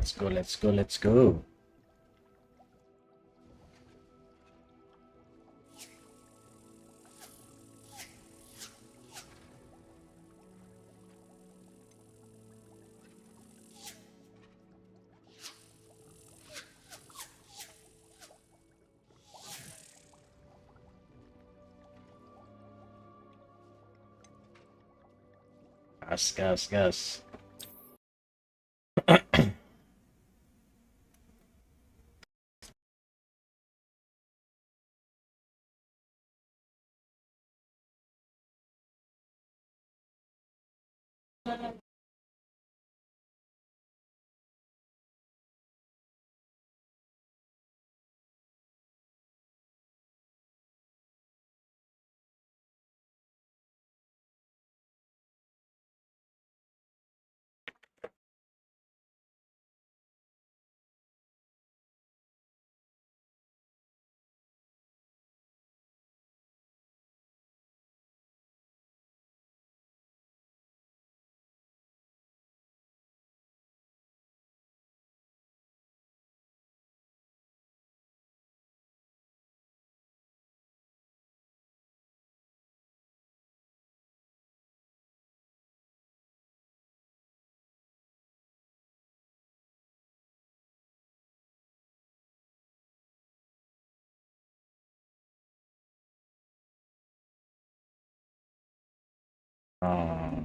let's go, let's go, let's go. Gas, gas, gas. Oh.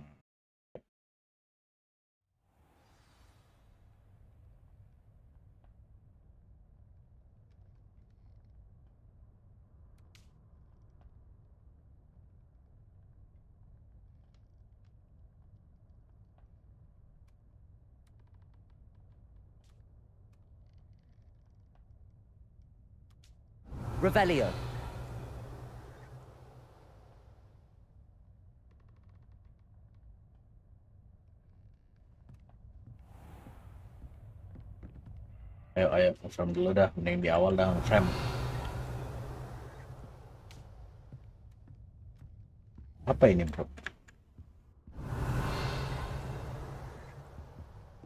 Revelio. Ayo confirm dulu dah, mending di awal dah frame. Apa ini bro?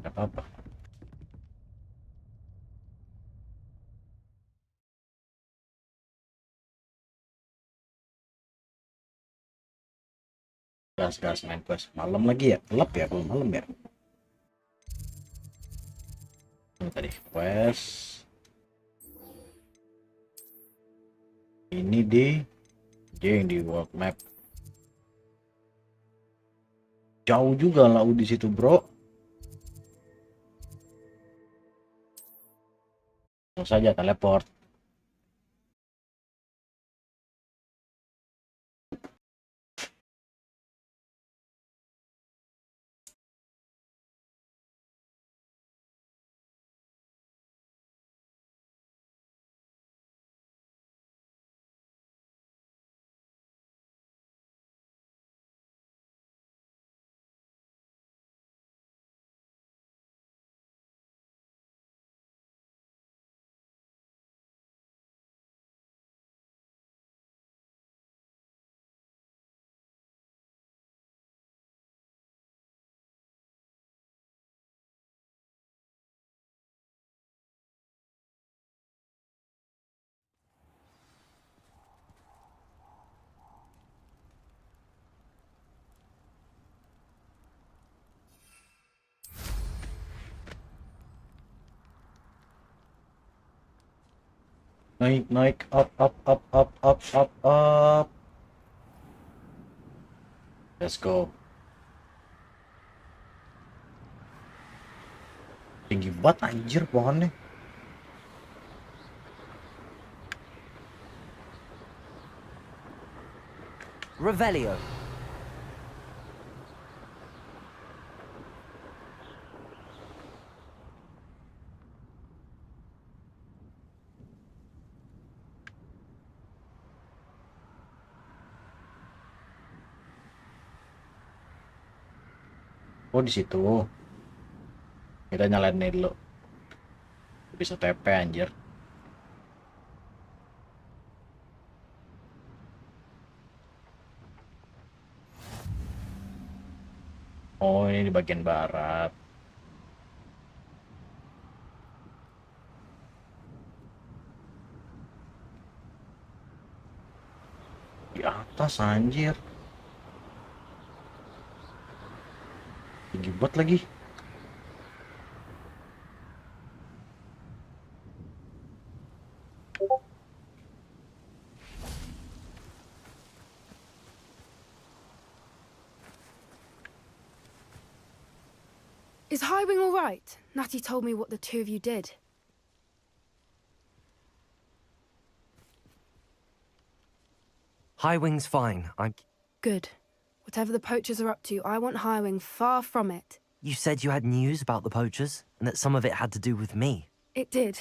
Gak apa-apa. Gas, gas, main quest. Malam lagi ya? Gelap ya belum malam ya? Ini tadi quest. Ini di world map. Jauh juga laut di situ bro. Langsung saja teleport. Naik, up. Let's go. Tinggi banget anjir pohonnya. Revelio. Oh di situ. Kita nyalain ini dulu. Bisa TP anjir. Oh ini di bagian barat. Di atas anjir. Tinggi banget lagi. Is Highwing all right? Natty told me what the two of you did. Highwing's fine. Good. Whatever the poachers are up to, I want Highwing far from it. You said you had news about the poachers, and that some of it had to do with me. It did.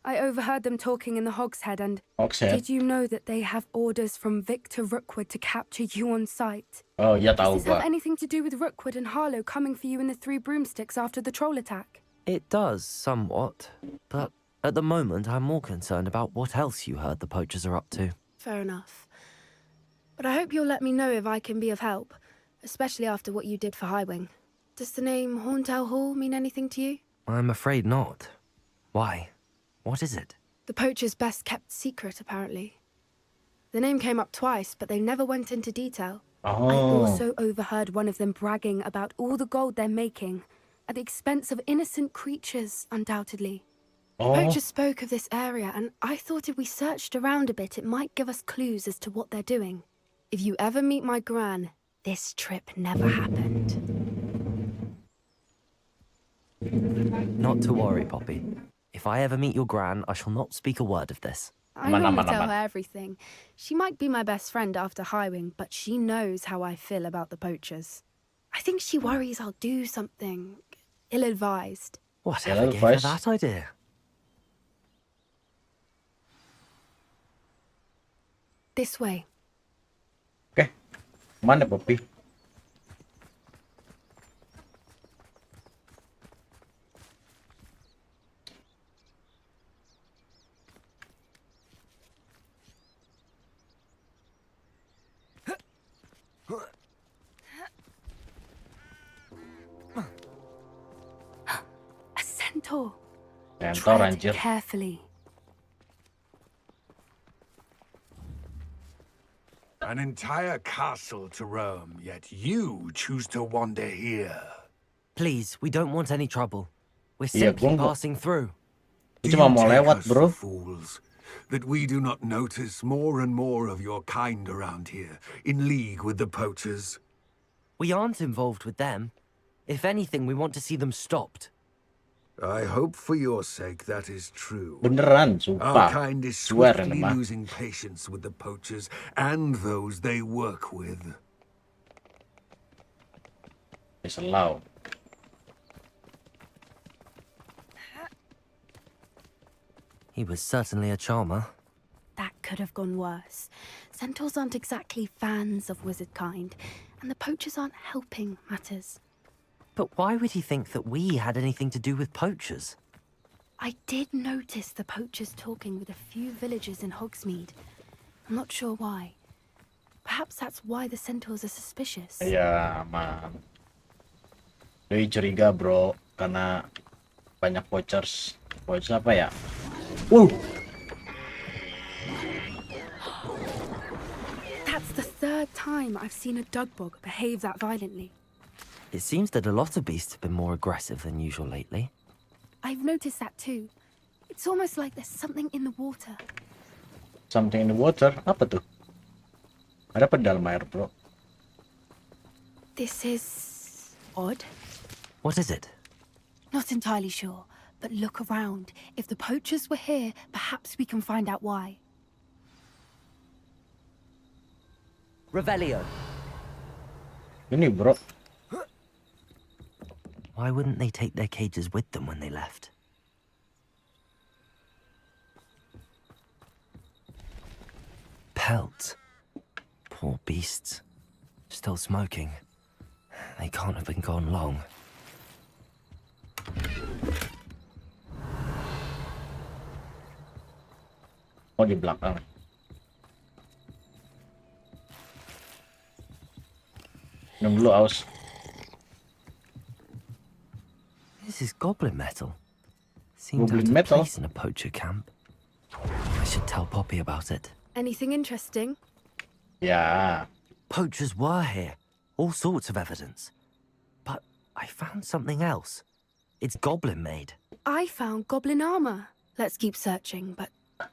I overheard them talking in the Hogshead, and Oxhead. did you know that they have orders from Victor Rookwood to capture you on sight? Oh iya tahu Does this have gua. anything to do with Rookwood and Harlow coming for you in the Three Broomsticks after the troll attack? It does, somewhat. But at the moment, I'm more concerned about what else you heard the poachers are up to. Fair enough. But I hope you'll let me know if I can be of help, especially after what you did for Highwing. Does the name Horntail Hall mean anything to you? I'm afraid not. Why? What is it? The poacher's best kept secret, apparently. The name came up twice, but they never went into detail. I Oh. also overheard one of them bragging about all the gold they're making, at the expense of innocent creatures, undoubtedly. The Oh. poacher spoke of this area, and I thought if we searched around a bit, it might give us clues as to what they're doing. If you ever meet my gran, this trip never happened. Not to worry, Poppy. If I ever meet your gran, I shall not speak a word of this. I Aman, normally aman, tell aman. her everything. She might be my best friend after Highwing, but she knows how I feel about the poachers. I think she worries I'll do something ill-advised. Whatever gave her advice. that idea? This way. Oke. Mana Poppy? A centaur. Centaur Tread anjir. carefully. An entire castle to roam, yet you choose to wander here. Please, we don't want any trouble. We're Iya, simply gua nggak- passing through. Gua Do cuma you mau take lewat, us bro. for fools, that we do not notice more and more of your kind around here, in league with the poachers? We aren't involved with them. If anything, we want to see them stopped. I hope for your sake that is true. Beneran, Our sumpah. kind is Swear ini swiftly mah. losing patience with the poachers and those they work with. Diselau. He was certainly a charmer. That could have gone worse. Centaurs aren't exactly fans of wizard kind, and the poachers aren't helping matters. But why would he think that we had anything to do with poachers? I did notice the poachers talking with a few villagers in Hogsmeade. I'm not sure why. Perhaps that's why the centaurs are suspicious. Ya, aman. Doi curiga, bro, karena banyak poachers. Poachers apa ya? That's the third time I've seen a dugbog behave that violently. It seems that a lot of beasts have been more aggressive than usual lately. I've noticed that too. It's almost like there's something in the water. Something in the water. Apa tuh? Ada apa dalam air, bro? This is odd. What is it? Not entirely sure, but look around. If the poachers were here, perhaps we can find out why. Revelio. Ini, bro. Why wouldn't they take their cages with them when they left? Pelts. Poor beasts. Still smoking. They can't have been gone long. Oh, di belakang. Minum dulu, aus. This is goblin metal. Seems Goblin out of metal? place in a poacher camp. I should tell Poppy about it. Anything interesting? Ya, Poachers were here. All sorts of evidence. But I found something else. It's goblin made. I found goblin armor. Let's keep searching, but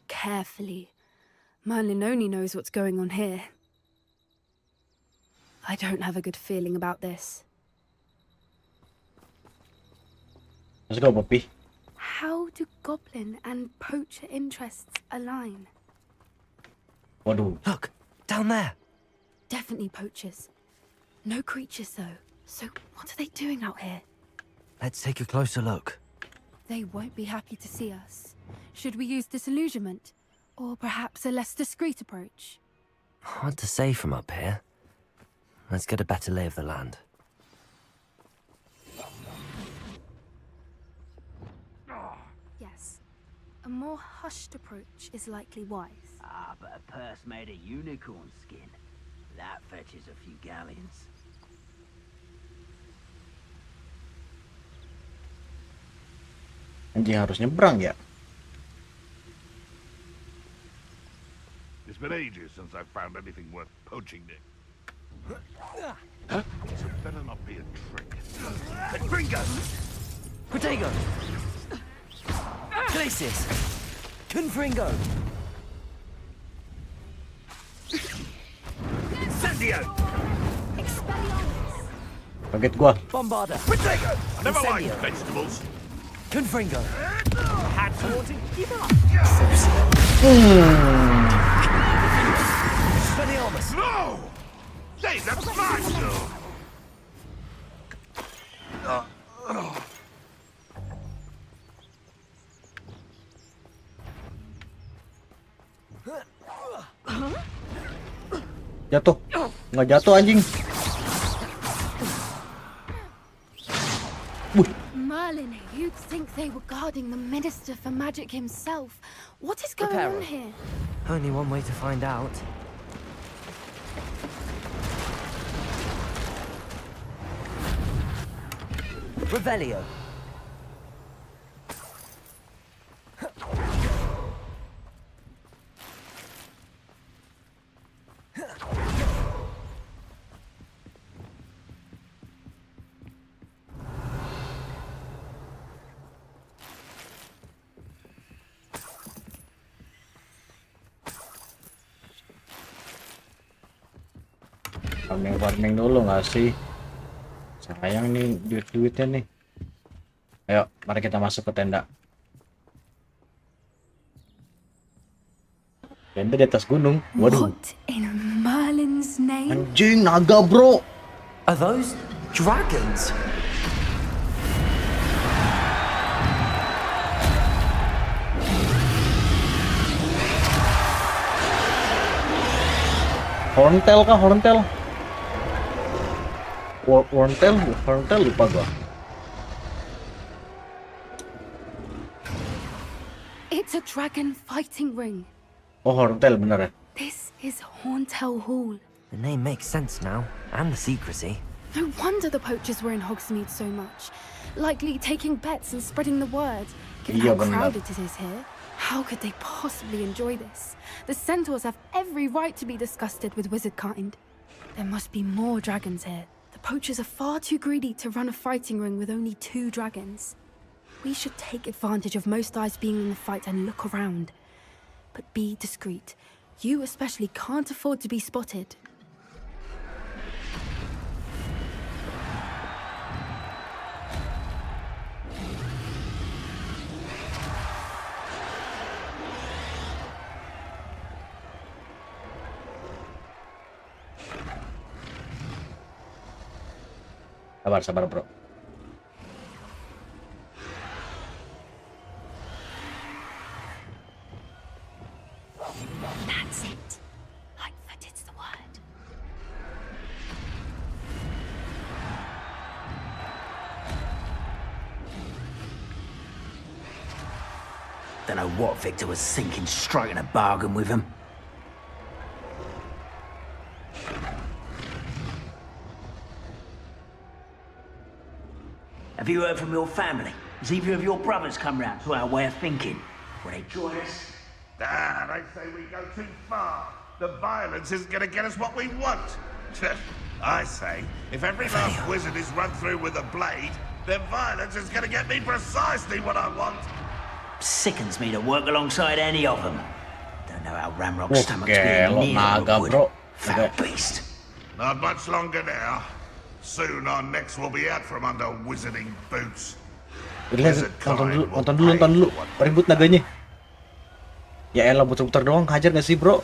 carefully. Merlin only knows what's going on here. I don't have a good feeling about this. let's go, Poppy. How do goblin and poacher interests align? Waduh, Look, down there. Definitely poachers. No creatures, though. So what are they doing out here? Let's take a closer look. They won't be happy to see us. Should we use disillusionment? Or perhaps a less discreet approach? Hard to say from up here. Let's get a better lay of the land. Yes. A more hushed approach is likely wise. Ah, but a purse made of unicorn skin. That fetches a few galleons. anjing harus nyebrang ya. It's been ages since I've found anything worth poaching, Nick. Huh? This had better not be a trick. Confringo! Protego! Glacius! Confringo! Incendio! Kaget gua. Bombarda! Protego! I never liked Incendio. vegetables. Confringo! Had to give up. Expelliarmus! No! Hey, that's mine, though! Jatuh. Nggak jatuh anjing. Merlin, you'd think they were guarding the Minister for Magic himself. What is going Reparo. on here? Only one way to find out. Revelio. Farming dulu nggak sih? Sayang nih duit-duitnya nih. Ayo, mari kita masuk ke tenda. Tenda di atas gunung. Waduh. What in Merlin's name? Anjing, naga bro. Are those dragons? Horntail kah? Horntail? Horntail lupa gua. It's a dragon fighting ring. Oh, Horntail bener ya. This is Horntail Hall. The name makes sense now, and the secrecy. No wonder the poachers were in Hogsmeade so much. Likely taking bets and spreading the word. Given Iya, how benar. crowded it is here, how could they possibly enjoy this? The centaurs have every right to be disgusted with wizard kind. There must be more dragons here. The poachers are far too greedy to run a fighting ring with only 2 dragons. We should take advantage of most eyes being in the fight and look around. But be discreet. You especially can't afford to be spotted. Sabar bro. That's it. Lightfooted's the word. Don't know what Victor was thinking, striking a bargain with him. Have you heard from your family? Has either of your brothers come round to our way of thinking? Will they join us? Ah, they say we go too far. the violence isn't going to get us what we want. I say, if every last wizard is run through with a blade, then violence is going to get me precisely what I want. Sickens me to work alongside any of them. Don't know how Ramrock's Wah, stomach's being gelo near naga, wood. bro. Foul Agak- beast. Not much longer now. Soon our necks will be out from under wizarding boots. Lihat, nonton dulu. Ribut naganya. Ya elah, muter-muter doang, hajar gak sih bro?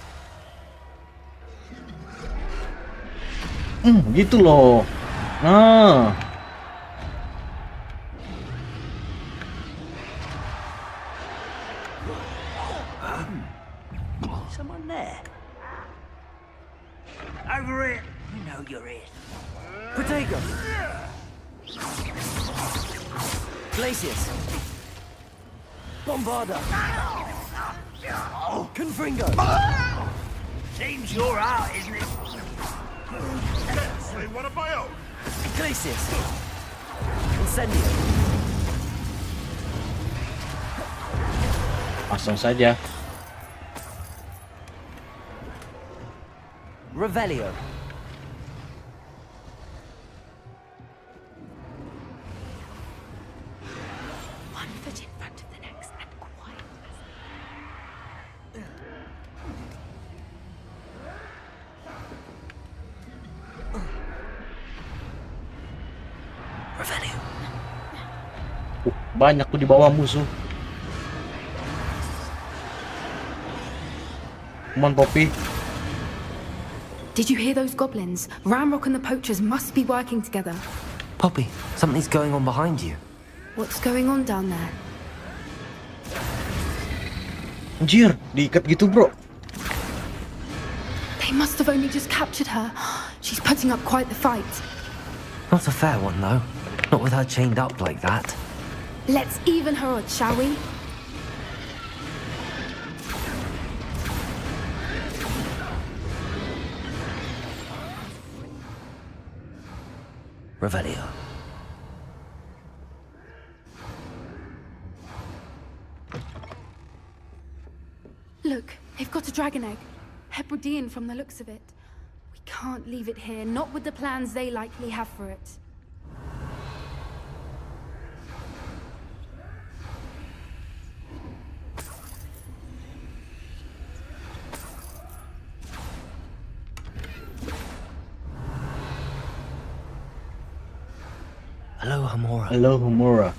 Gitu loh. Nah. Someone there. Over here. You know you're it. Protego! Glacius! Bombarda! Confringo! Seems you're out, isn't it? Say, what am I on? Glacius! Incendio! Langsung saja. Revelio! One foot in front of the next and quiet. Revelio! Banyak tuh di bawah musuh. Come on, Poppy. Did you hear those goblins? Ramrock and the poachers must be working together. Poppy, something's going on behind you. What's going on down there? Anjir, diikat gitu bro. They must have only just captured her. She's putting up quite the fight. Not a fair one, though. Not with her chained up like that. Let's even her odds, shall we? Revelio. Look, they've got a dragon egg. Hebridean from the looks of it. We can't leave it here, not with the plans they likely have for it. Hello, Hamora. Halo, Homura.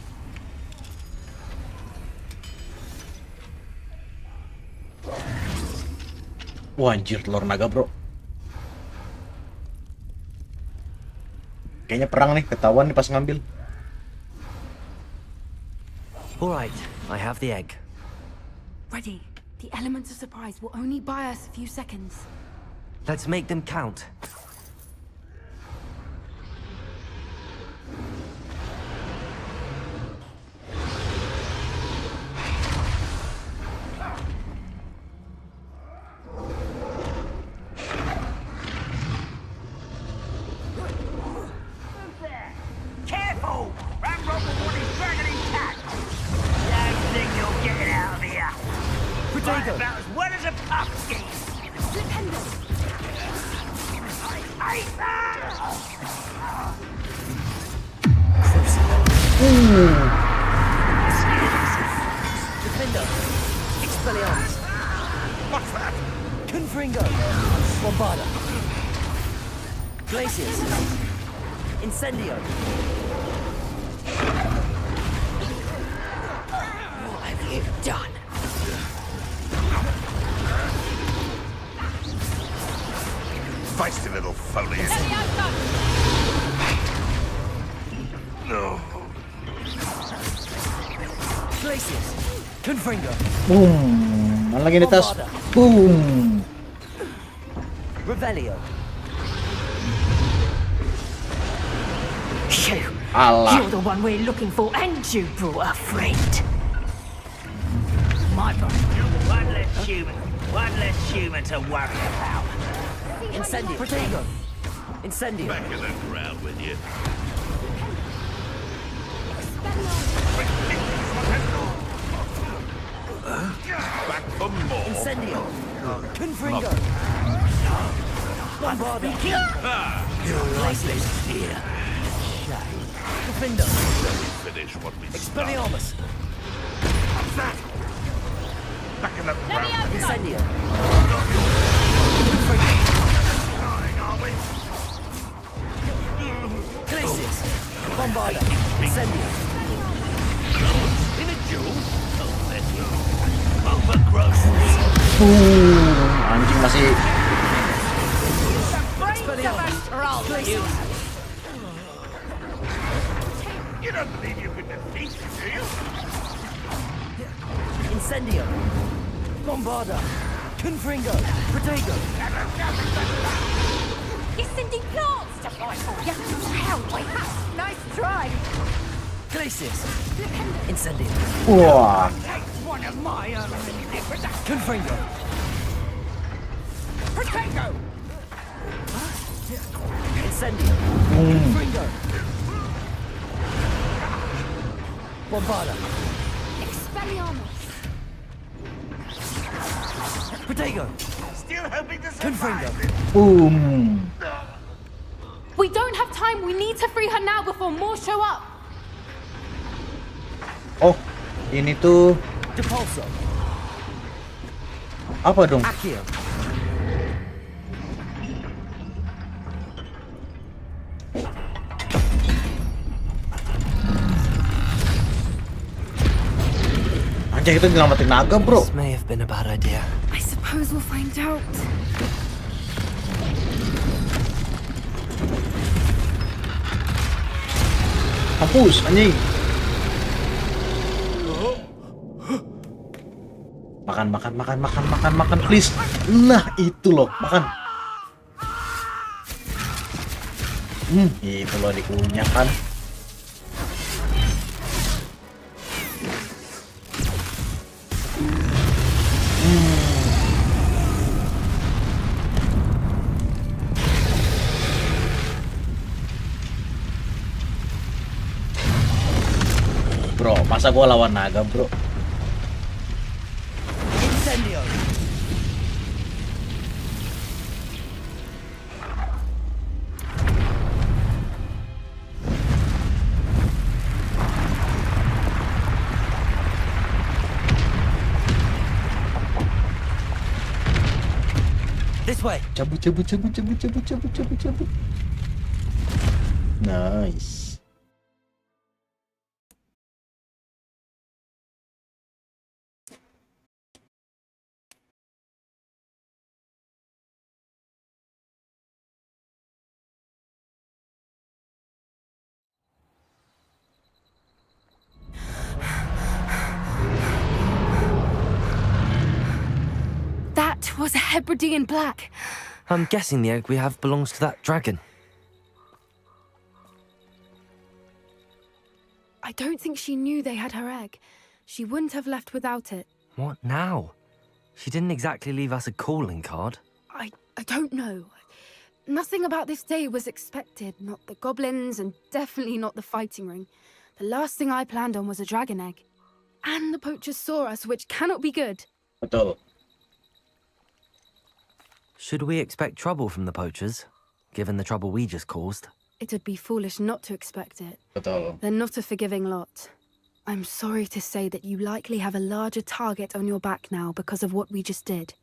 Wah, anjir, telur naga bro. Kayaknya perang nih, ketahuan nih pas ngambil. Alright, I have the egg. Ready. The element of surprise will only buy us a few seconds. Let's make them count. Careful! Ramrock will want his dragon intact! Don't think you'll get it out of here! Right Protego! about as well as a pumpkin! Flipendo! I hate that! Defendo! Expelliarmus! What's that? Confringo! Bombarda! Glacius! Incendio! What have you done? Feisty little foliage. No. Glacius! Confringo! Boom. Mana lagi di tas? Boom. Revelio! You! Alah. You're the one we're looking for, and you brought a friend. My God. One less human to worry about. Incendio! Protego! Incendio! Back in the ground with you. Back for more. Incendio! Confringo! Bombarda! You'll like this here. Defender! Finish what we started. Expelliarmus! What's that? Back in the ground. Incendio! Dying, are we? Glacius! Bombarda! Incendio! In a duel? Oh, let's go. Overgrowth. Anjing masih. Glacius! You don't believe you can defeat me, do you? Incendio! Bombarda! Confringo! Protego! He's sending plants to fight for you. Hell, wait. Nice try. Glacius! Incendio! Wah. One of my own. Confringo! Protego! Incendio! Confringo! Bombarda! Expelliarmus! Protego! Still hoping to Confringo! survive. Boom. We don't have time. We need to free her now before more show up. Oh, ini tuh Depulso! apa dong? Accio! Anjing itu nyelamatin naga, bro. This may have been a bad idea. I suppose we'll find out. Hapus, anjing. Makan, please. Nah, itu loh, makan. Itu loh dikunyah kan. Bro, masa gua lawan naga, bro? Incendio! This way! Cabut. Nice. That was a Hebridean black. I'm guessing the egg we have belongs to that dragon. I don't think she knew they had her egg. She wouldn't have left without it. What now? She didn't exactly leave us a calling card. I don't know. Nothing about this day was expected. Not the goblins, and definitely not the fighting ring. The last thing I planned on was a dragon egg. And the poachers saw us, which cannot be good. Betul. Should we expect trouble from the poachers, given the trouble we just caused? It would be foolish not to expect it. Betul. They're not a forgiving lot. I'm sorry to say that you likely have a larger target on your back now because of what we just did.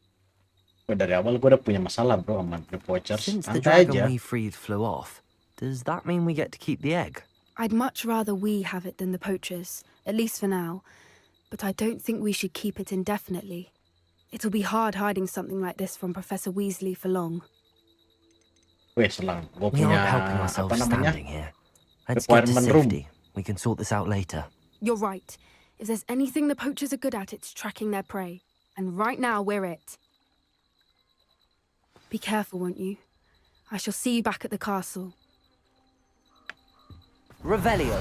Dari awal gue udah punya masalah, bro, sama the poachers. Since the Santai dragon aja. we freed flew off, does that mean we get to keep the egg? I'd much rather we have it than the poachers, at least for now. But I don't think we should keep it indefinitely. It'll be hard hiding something like this from Professor Weasley for long. Weh, selang. Gue We punya aren't helping apa ourselves namanya? standing here. Let's get to Requirement room. safety. We can sort this out later. You're right. If there's anything the poachers are good at, it's tracking their prey. And right now, we're it. Be careful, won't you? I shall see you back at the castle. Revelio.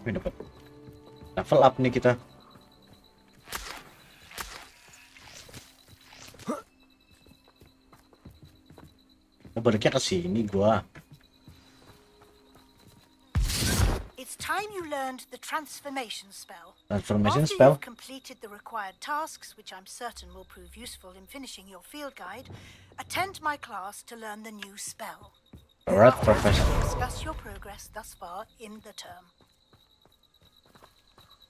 Wih, dapat level up nih kita. Baliknya ke sini gua. It's time you learned the transformation spell. Transformation After spell. you've completed the required tasks, which I'm certain will prove useful in finishing your field guide, attend my class to learn the new spell. Alright, Afterwards, Professor. we'll discuss your progress thus far in the term.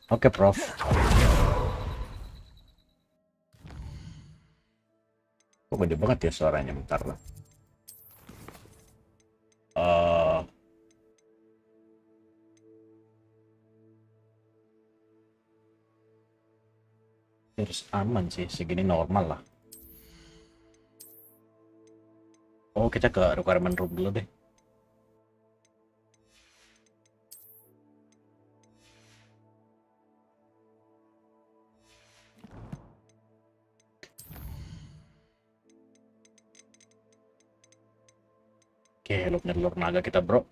Oke, Prof. Kok gede banget ya suaranya, bentar lah. Harus aman sih, segini normal lah. Oh, kita ke requirement room dulu deh. Oke, nyelur naga kita, bro.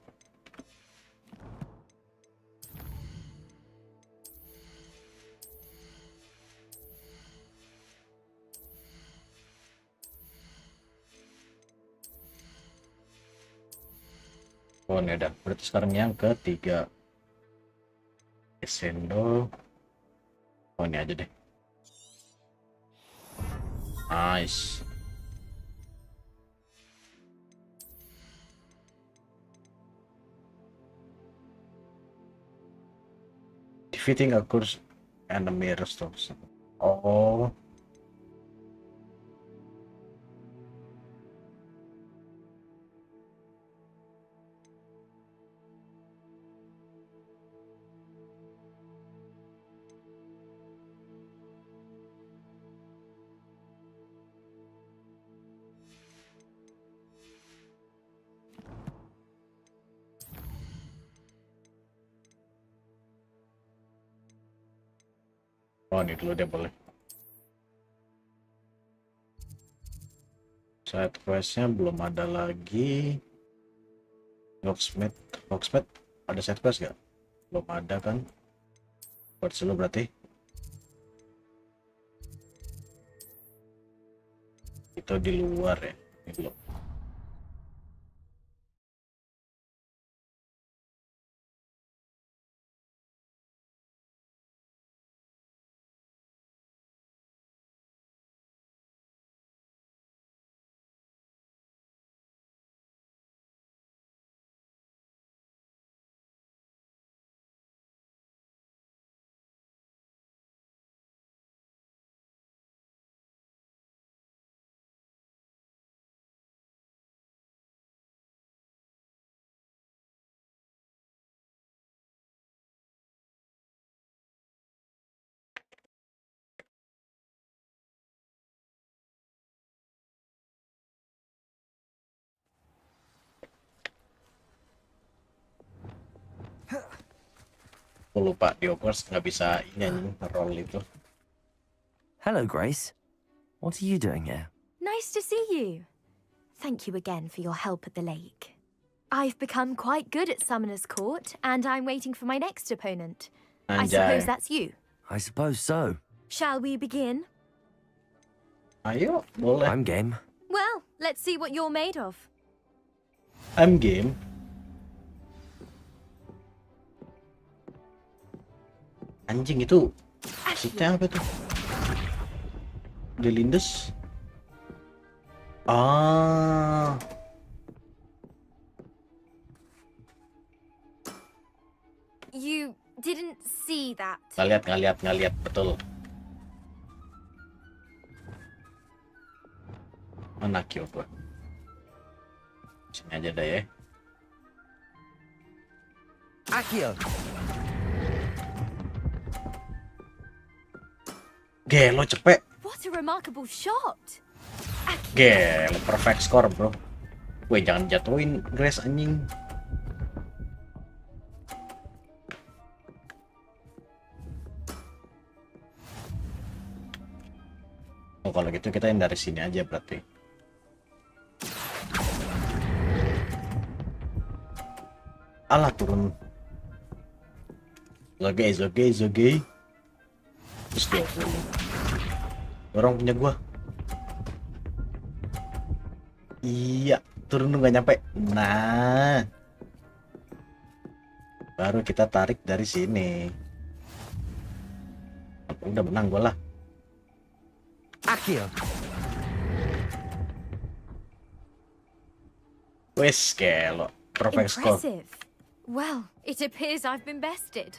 Oh, ini ada. Berarti sekarang yang ketiga. Sendo. Oh, ini aja deh. Nice. Defeating a course enemy restores. Oh. Oh, ini dulu deh boleh. Side questnya belum ada lagi. Locksmith ada side quest gak? Belum ada kan? Buat dulu berarti. Itu di luar ya. Ini belum. Aku lupa di Hogwarts nggak bisa nyanyi roll itu. Hello, Grace. What are you doing here? Nice to see you. Thank you again for your help at the lake. I've become quite good at Summoner's Court, and I'm waiting for my next opponent. I suppose Anjay. that's you. I suppose so. Shall we begin? Ayo, boleh. I'm game. Well, let's see what you're made of. I'm game. Anjing itu maksudnya apa tuh? Dilindes? Ah. You didn't see that. Ngeliat betul. Mana kill gua? Sini aja dah ya. Accio! Gelo cepet. What a remarkable shot. Gelo perfect score, bro. Weh, jangan jatuhin Grace anjing. Oh, kalau gitu kita yang dari sini aja berarti. Alah, turun. Zoge. Terus dia turun. Dorong punya gua. Iya, turun nggak nyampe. Nah. Baru kita tarik dari sini. Udah menang gue lah. Accio. Wes kelo. Perfect score. Impressive. Well, it appears I've been bested.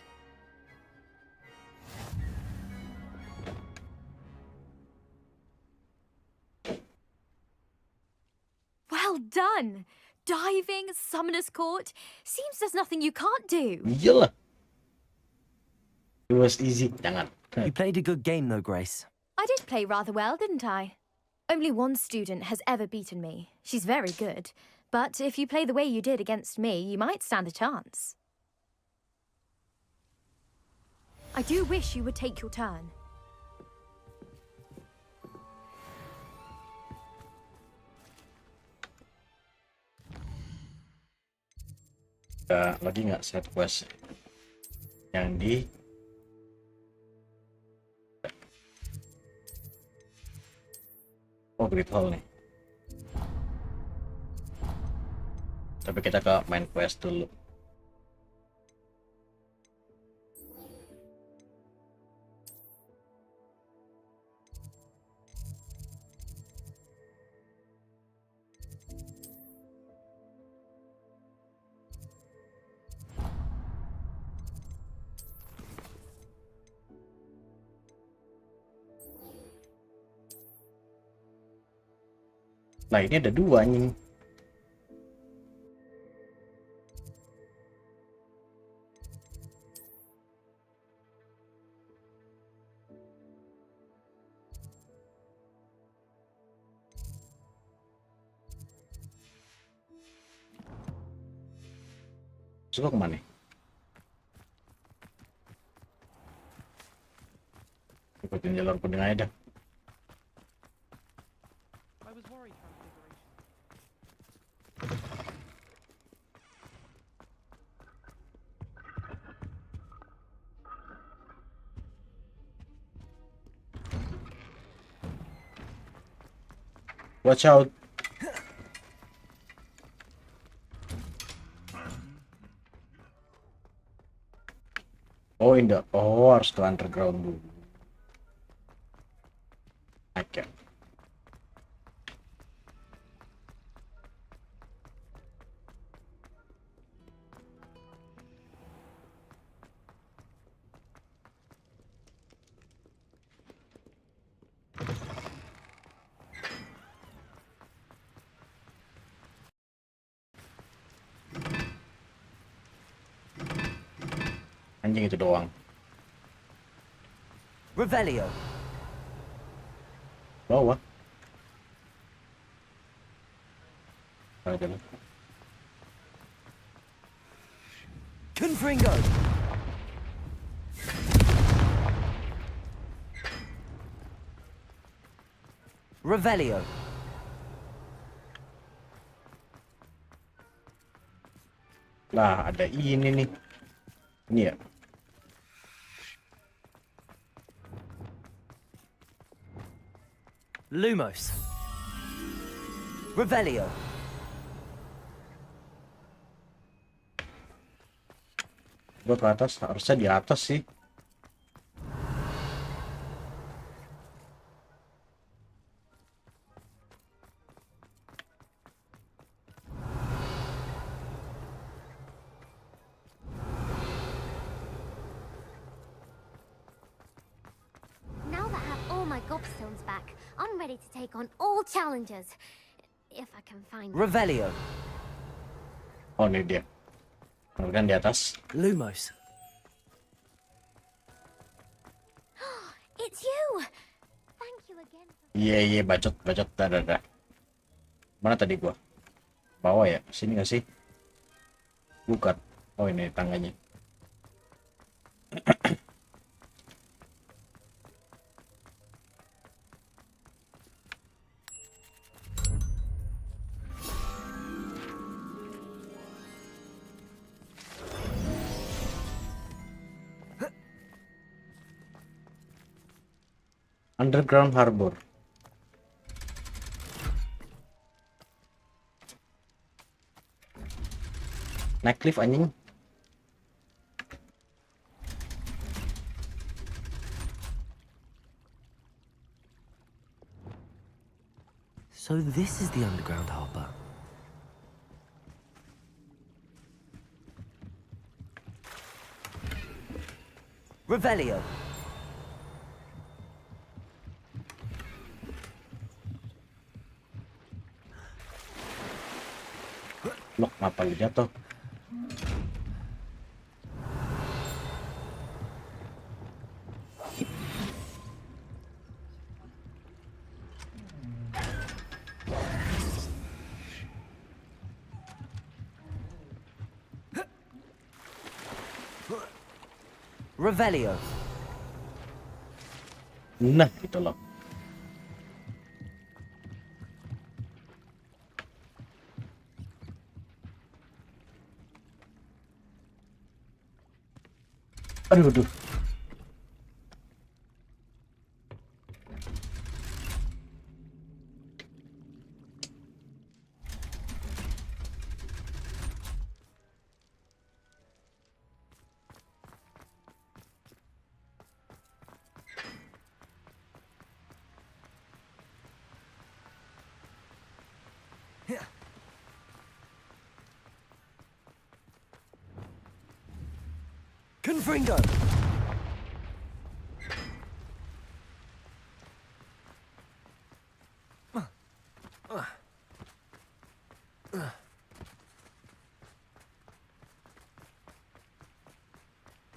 Well done! Diving, Summoner's Court. Seems there's nothing you can't do. Iyalah. It was easy. Jangan. You played a good game though, Grace. I did play rather well, didn't I? Only one student has ever beaten me. She's very good. But if you play the way you did against me, you might stand a chance. I do wish you would take your turn. Lagi nggak set quest yang di Great Hall nih. Tapi kita ke main quest dulu. Nah ini ada dua nih. Suka kemana? Ikutin jalur kuning aja dah. Watch out. Oh harus ke underground dulu. Oke. Anjing itu doang. Revelio. Bawah. Ada. Confringo. Revelio. Lah ada ini nih. Ini ya. Lumos. Revelio. Gua ke atas, harusnya di atas sih. Now that I have all my gobstones back, I'm ready to take on all challenges. If I can find them. Revelio. Oh ini dia. Kan di atas. Lumos. It's you! Thank you again. Iya bacot dah. Mana tadi gua? Bawah ya? Sini nggak sih? Bukan. Oh ini tangganya. Underground Harbor. Naik lift anjing. So this is the underground harbor. Revelio. Loh, kenapa lu jatuh? Revelio. Nah, gitu loh. Aduh. Confringo.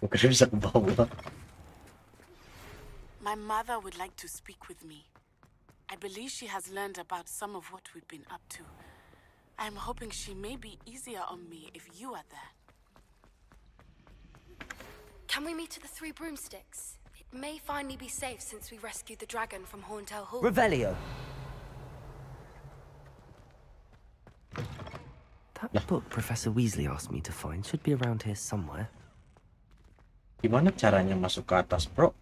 Gue kira bisa ke bawah. My mother would like to speak with me. I believe she has learned about some of what we've been up to. I'm hoping she may be easier on me if you are there. Can we meet at the Three Broomsticks? It may finally be safe since we rescued the dragon from Horntail Hall. Revelio. That book Professor Weasley asked me to find should be around here somewhere. Gimana caranya masuk ke atas, bro?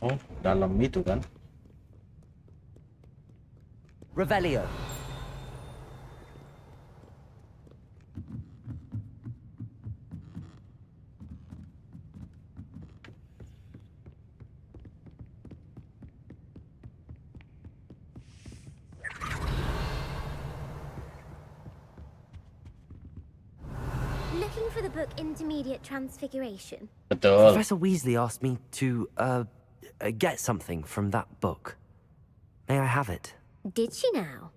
Oh, dalam itu kan? Revelio. Looking for the book Intermediate Transfiguration. Betul. Professor Weasley asked me to, get something from that book. May I have it? Did she now?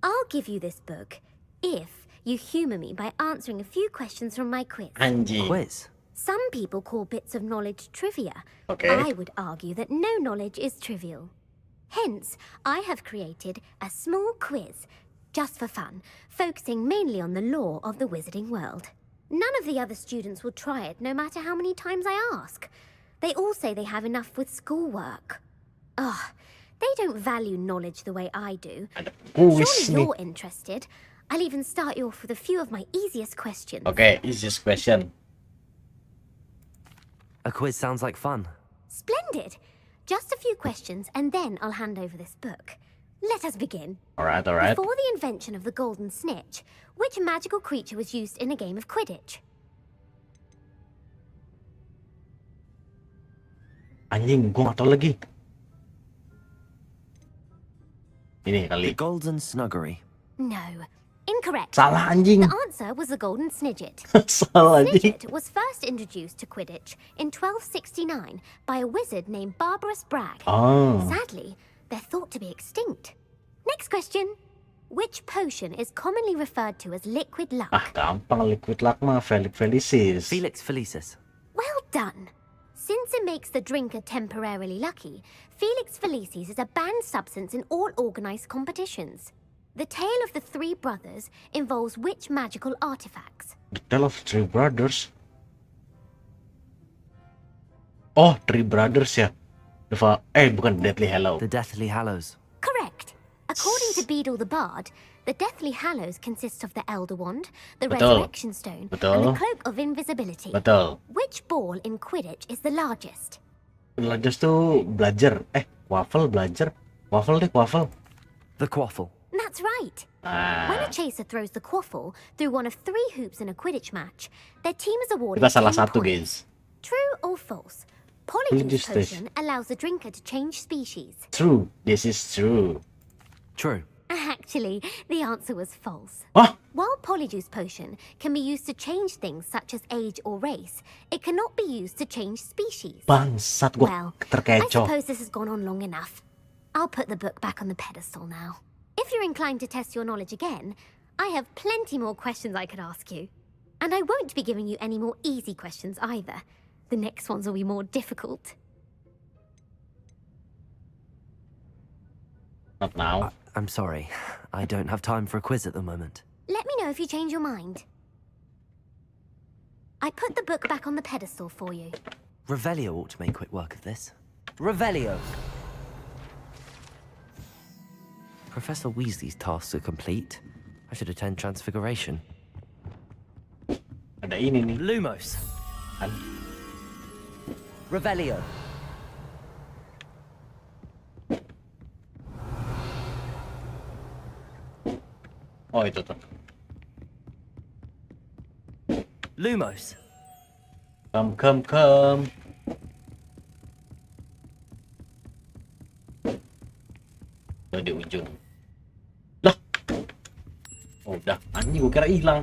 I'll give you this book if you humor me by answering a few questions from my quiz. Anjing. Quiz. Some people call bits of knowledge trivia. Okay. I would argue that no knowledge is trivial. Hence, I have created a small quiz, just for fun, focusing mainly on the lore of the wizarding world. None of the other students will try it, no matter how many times I ask. They all say they have enough with schoolwork. Ugh, they don't value knowledge the way I do. Kuis Surely nih. you're interested. I'll even start you off with a few of my easiest questions. Okay, easiest question. A quiz sounds like fun. Splendid. Just a few questions, and then I'll hand over this book. Let us begin. Alright. Before the invention of the golden snitch, which magical creature was used in a game of Quidditch? Anjing, gua gak tau lagi. Ini The kali. Golden Snuggery. No. Incorrect. Salah anjing. The answer was the golden snidget. Salah anjing. Snidget was first introduced to Quidditch in 1269 by a wizard named Barbarous Bragg. Oh. Sadly, they're thought to be extinct. Next question. Which potion is commonly referred to as liquid luck? Ah, gampang. Liquid luck mah Felix Felicis. Felix Felicis. Well done. Since it makes the drinker temporarily lucky, Felix Felicis is a banned substance in all organized competitions. The tale of the three brothers involves which magical artifacts? The Tale of Three Brothers. Oh, Three Brothers ya. Bukan Deathly Hallow. The Deathly Hallows. Correct. According to Beedle the Bard, the Deathly Hallows consist of the Elder Wand, the Betul. Resurrection Stone, and Betul. the Cloak of Invisibility. Betul. Which ball in Quidditch is the largest? Belajar tuh belajar. Waffle belajar. Waffle deh, waffle. The quaffle. That's right. When a chaser throws the quaffle through one of 3 hoops in a Quidditch match, their team is awarded Kita salah 10 satu, points. guys. True or false? Polyjuice Polyjuice Potion allows the drinker to change species. True. This is true. True. Actually, the answer was false. Hah? While Polyjuice Potion can be used to change things such as age or race, it cannot be used to change species. Bangsat, gua Well, I terkecoh. suppose this has gone on long enough. I'll put the book back on the pedestal now. If you're inclined to test your knowledge again, I have plenty more questions I could ask you. And I won't be giving you any more easy questions either. The next ones will be more difficult. Not now. I'm sorry. I don't have time for a quiz at the moment. Let me know if you change your mind. I put the book back on the pedestal for you. Revelio ought to make quick work of this. Revelio! Professor Weasley's tasks are complete. I should attend Transfiguration. Ada ini nih. Lumos! Kan? Revelio! Oh, itu tuh. Lumos! Come. Udah di ujung. Lah. Oh, udah. Anjing, gua kira hilang.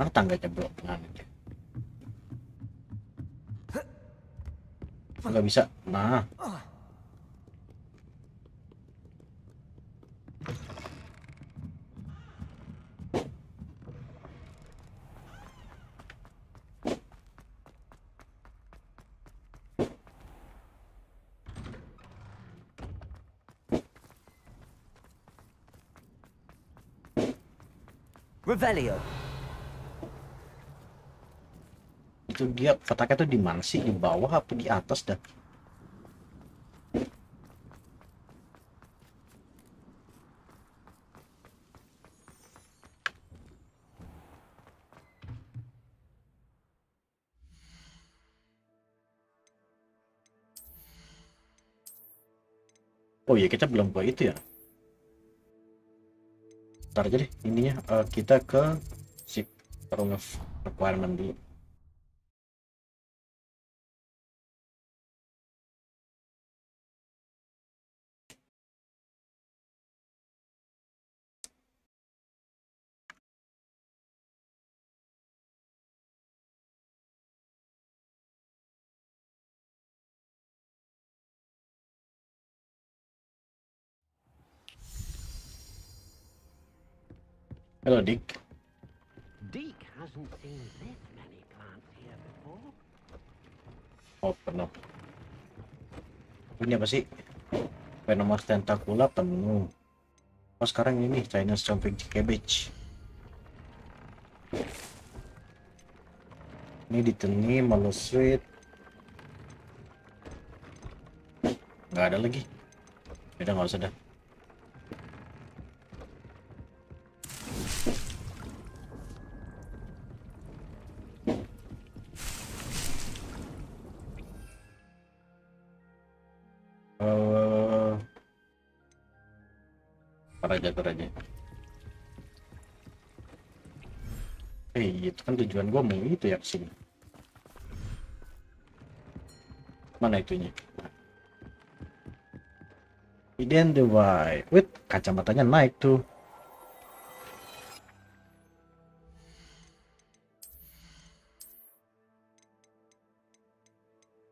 Mana tangganya, bro? Nah, ini. Nggak bisa. Nah. Revelio! Itu dia kotaknya tuh di mana sih? Di bawah apa di atas dah? Oh iya, kita belum ke itu ya. Ntar aja deh ininya, kita ke si room of requirement dulu. Halo, Dik. Deke hasn't seen this many plants here before. Oh, penuh. Ini apa sih? Venomous Tentacula penuh. Oh, sekarang ini Chinese Jumping Cabbage. Ini diteni Malo Sweet. Nggak ada lagi. Udah nggak usah dah. Raja. Itu kan tujuan gua mau itu ya kesini. Mana itunya? Identify. Wait, kacamatanya naik tuh.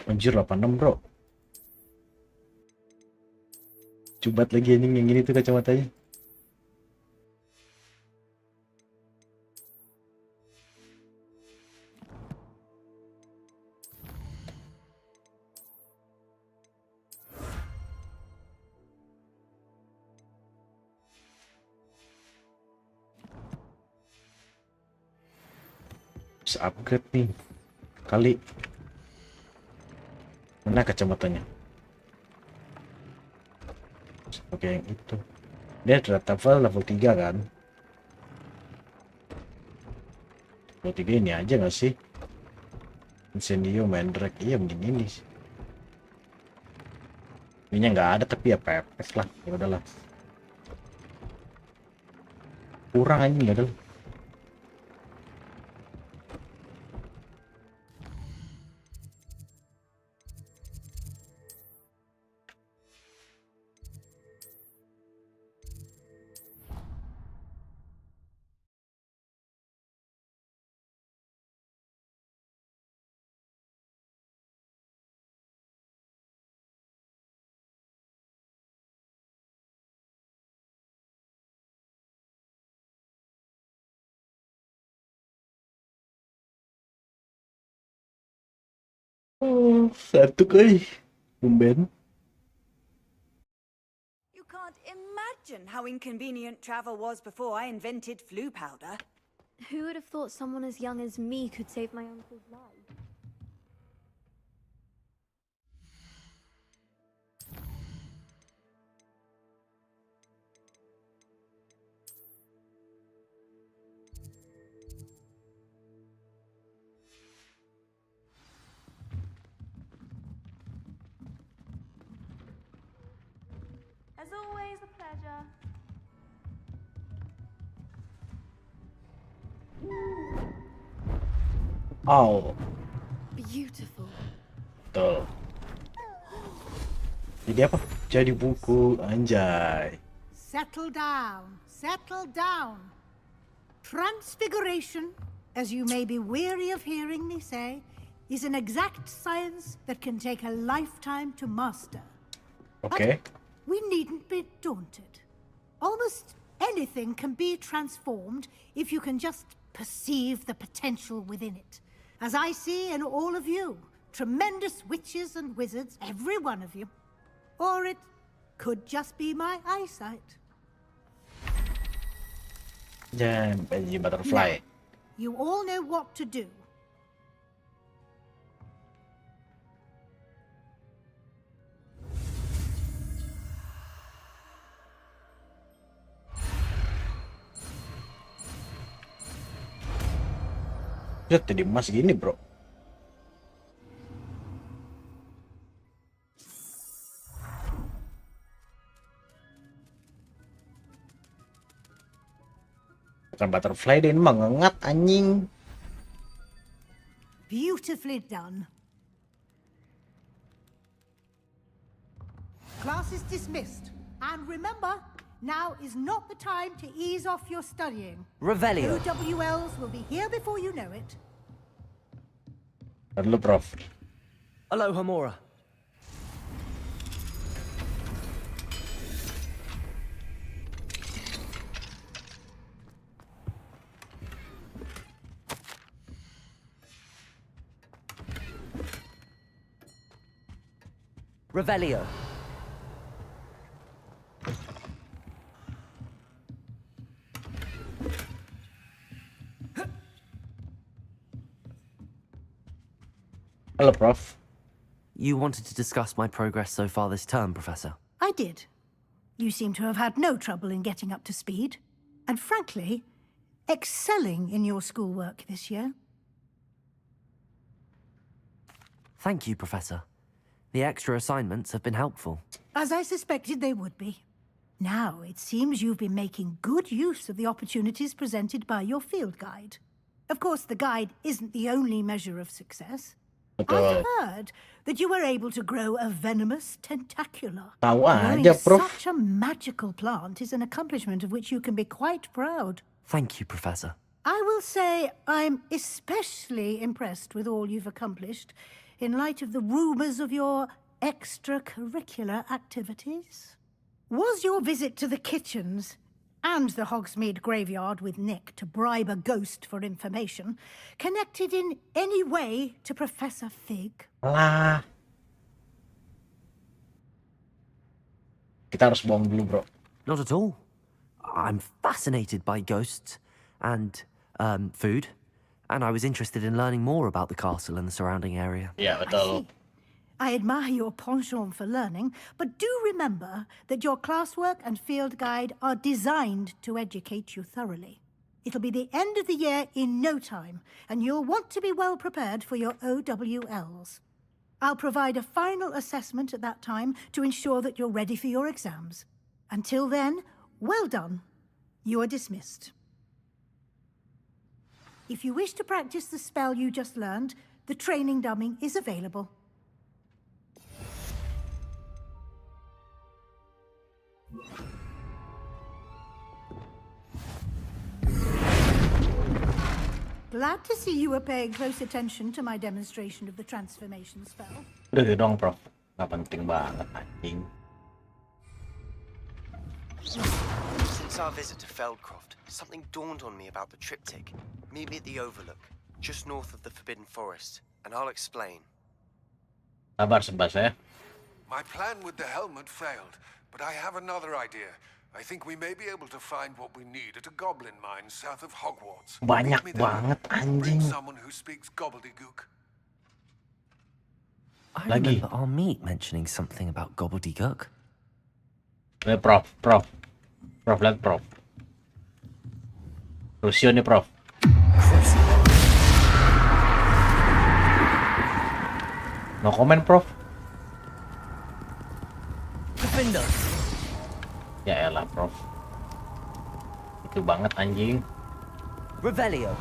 Anjir, 86 bro. Cubat lagi anjing yang ini tuh kacamatanya. Bisa upgrade nih. Kali. Mana kacamatanya? Oke, yang itu. Dia udah level 3 kan? Level 3 ini aja nggak sih? Incendio, Mandrake. Iya, mending ini sih. Ininya nggak ada tapi ya pepes lah. Ya udahlah. Kurang aja nggak ada. Oh, satu kali. Tumben. You can't imagine how inconvenient travel was before I invented flu powder. Who would have thought someone as young as me could save my uncle's life? As always, a pleasure. Oh, Beautiful. tuh. Jadi apa? Jadi buku anjay. Settle down. Settle down. Transfiguration, as you may be weary of hearing me say, is an exact science that can take a lifetime to master. Oke. We needn't be daunted. Almost anything can be transformed if you can just perceive the potential within it. As I see in all of you, tremendous witches and wizards, every one of you. Or it could just be my eyesight. Dan baju butterfly. You all know what to do. Lihat jadi emas gini, bro. Bukan butterfly deh, ini mah ngengat anjing. Beautifully done. Class is dismissed. And remember, now is not the time to ease off your studying. Revelio. OWLs will be here before you know it. Lalu, Prof. Aloha Mora. Revelio. Halo, Prof. You wanted to discuss my progress so far this term, Professor. I did. You seem to have had no trouble in getting up to speed. And frankly, excelling in your schoolwork this year. Thank you, Professor. The extra assignments have been helpful. As I suspected they would be. Now, it seems you've been making good use of the opportunities presented by your field guide. Of course, the guide isn't the only measure of success. Betul. I've heard that you were able to grow a venomous tentacula. Tahu Growing aja, Prof. such a magical plant is an accomplishment of which you can be quite proud. Thank you, Professor. I will say I'm especially impressed with all you've accomplished in light of the rumors of your extracurricular activities. Was your visit to the kitchens and the Hogsmeade graveyard with Nick to bribe a ghost for information connected in any way to Professor Fig? Alah. Kita harus bohong dulu, bro. Not at all. I'm fascinated by ghosts and food and I was interested in learning more about the castle and the surrounding area. Iya, I betul. see. I admire your penchant for learning, but do remember that your classwork and field guide are designed to educate you thoroughly. It'll be the end of the year in no time, and you'll want to be well prepared for your OWLs. I'll provide a final assessment at that time to ensure that you're ready for your exams. Until then, well done. You are dismissed. If you wish to practice the spell you just learned, the training dummy is available. Glad to see you were paying close attention to my demonstration of the transformation spell. Udah dong, Prof. Nggak penting banget, anjing. Since our visit to Feldcroft, something dawned on me about the triptych. Meet me at the Overlook, just north of the Forbidden Forest, and I'll explain. Sabar, Sebas ya. My plan with the helmet failed, but I have another idea. I think we may be able to find what we need at a goblin mine south of Hogwarts. Banyak Meet me there. banget, Bring anjing. someone who speaks gobbledygook. I Lagi. remember our meet mentioning something about gobbledygook. Prof. Prof, lihat Prof. Rusio nih, Prof. No comment, Prof. Defender. Ya elah, Prof. Itu banget, anjing. Revelio.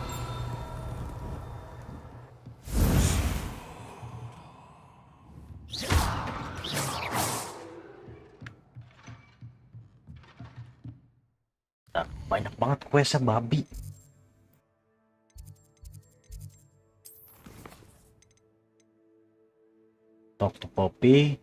Nah, banyak banget questnya, babi. Talk to Poppy.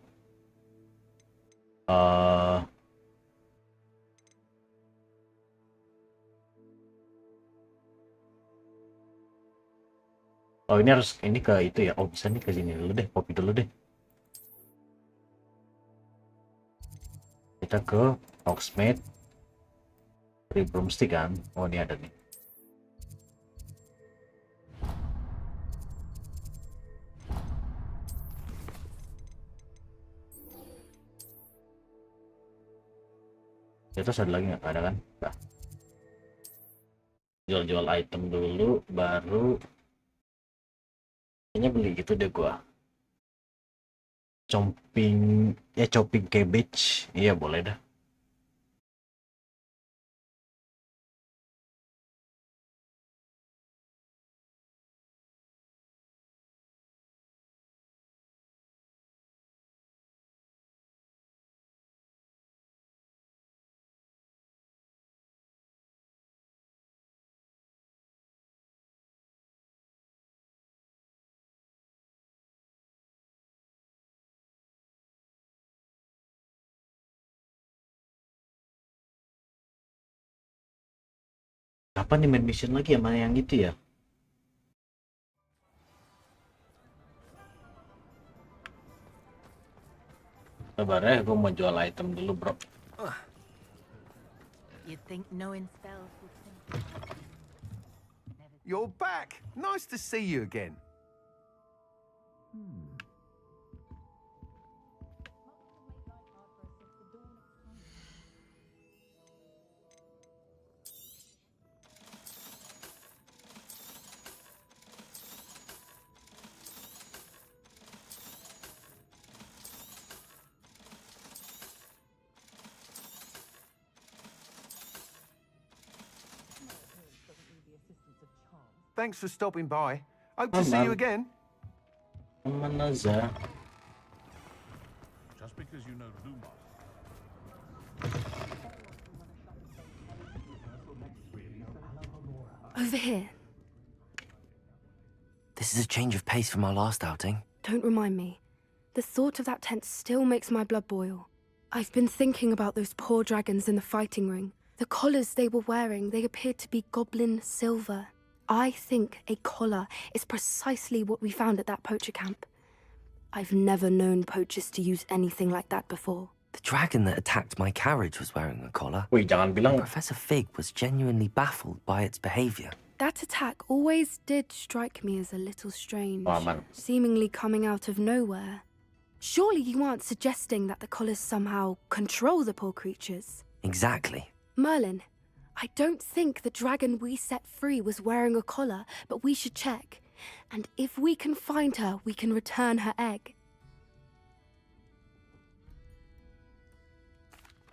Oh, ini harus ini ke itu ya. Oh, bisa nih ke sini dulu deh, Poppy dulu deh. Kita ke Hogsmeade. Free broomstick kan? Oh, ini ada nih. Terus ada lagi nggak? Ada kan? Nah. Jual-jual item dulu, baru kayaknya beli gitu deh gua. Chopping cabbage. Iya, boleh dah. Kapan nih main mission lagi ya, mana yang itu ya? Sabar ya, gue mau jual item dulu, bro. You'd think knowing spells would You're back. Nice to see you again. Thanks for stopping by. Hope to see you again. Mana za? Just because you know Lumos. Over here. This is a change of pace from our last outing. Don't remind me. The thought of that tent still makes my blood boil. I've been thinking about those poor dragons in the fighting ring. The collars they were wearing, they appeared to be goblin silver. I think a collar is precisely what we found at that poacher camp. I've never known poachers to use anything like that before. The dragon that attacked my carriage was wearing a collar. Wih, jangan bilang. Professor Fig was genuinely baffled by its behavior. That attack always did strike me as a little strange, Oh, man. seemingly coming out of nowhere. Surely you aren't suggesting that the collars somehow control the poor creatures? Exactly. Merlin, I don't think the dragon we set free was wearing a collar, but we should check. And if we can find her, we can return her egg.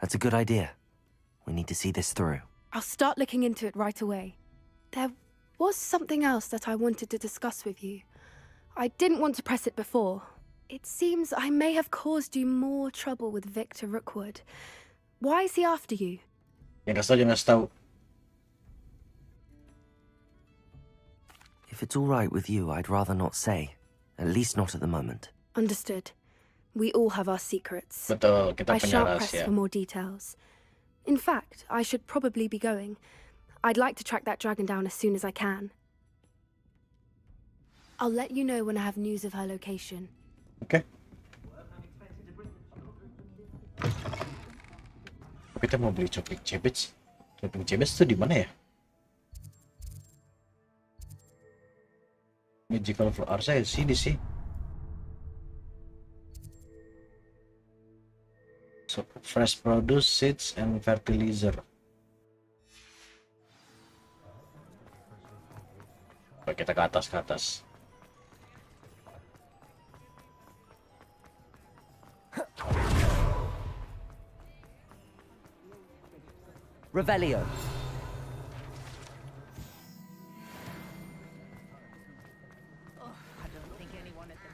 That's a good idea. We need to see this through. I'll start looking into it right away. There was something else that I wanted to discuss with you. I didn't want to press it before. It seems I may have caused you more trouble with Victor Rookwood. Why is he after you? Ya kasih aja ngasih tahu. If it's all right with you, I'd rather not say. At least not at the moment. Understood. We all have our secrets. Betul, kita I punya shan't press rahasia. for more details. In fact, I should probably be going. I'd like to track that dragon down as soon as I can. I'll let you know when I have news of her location. Oke. Kita mau beli coping cebets. Coping cebets itu di mana ya? Magical flower saya sini sih. So, fresh produce, seeds, and fertilizer. Oke, kita ke atas. Revelio. I don't think anyone at the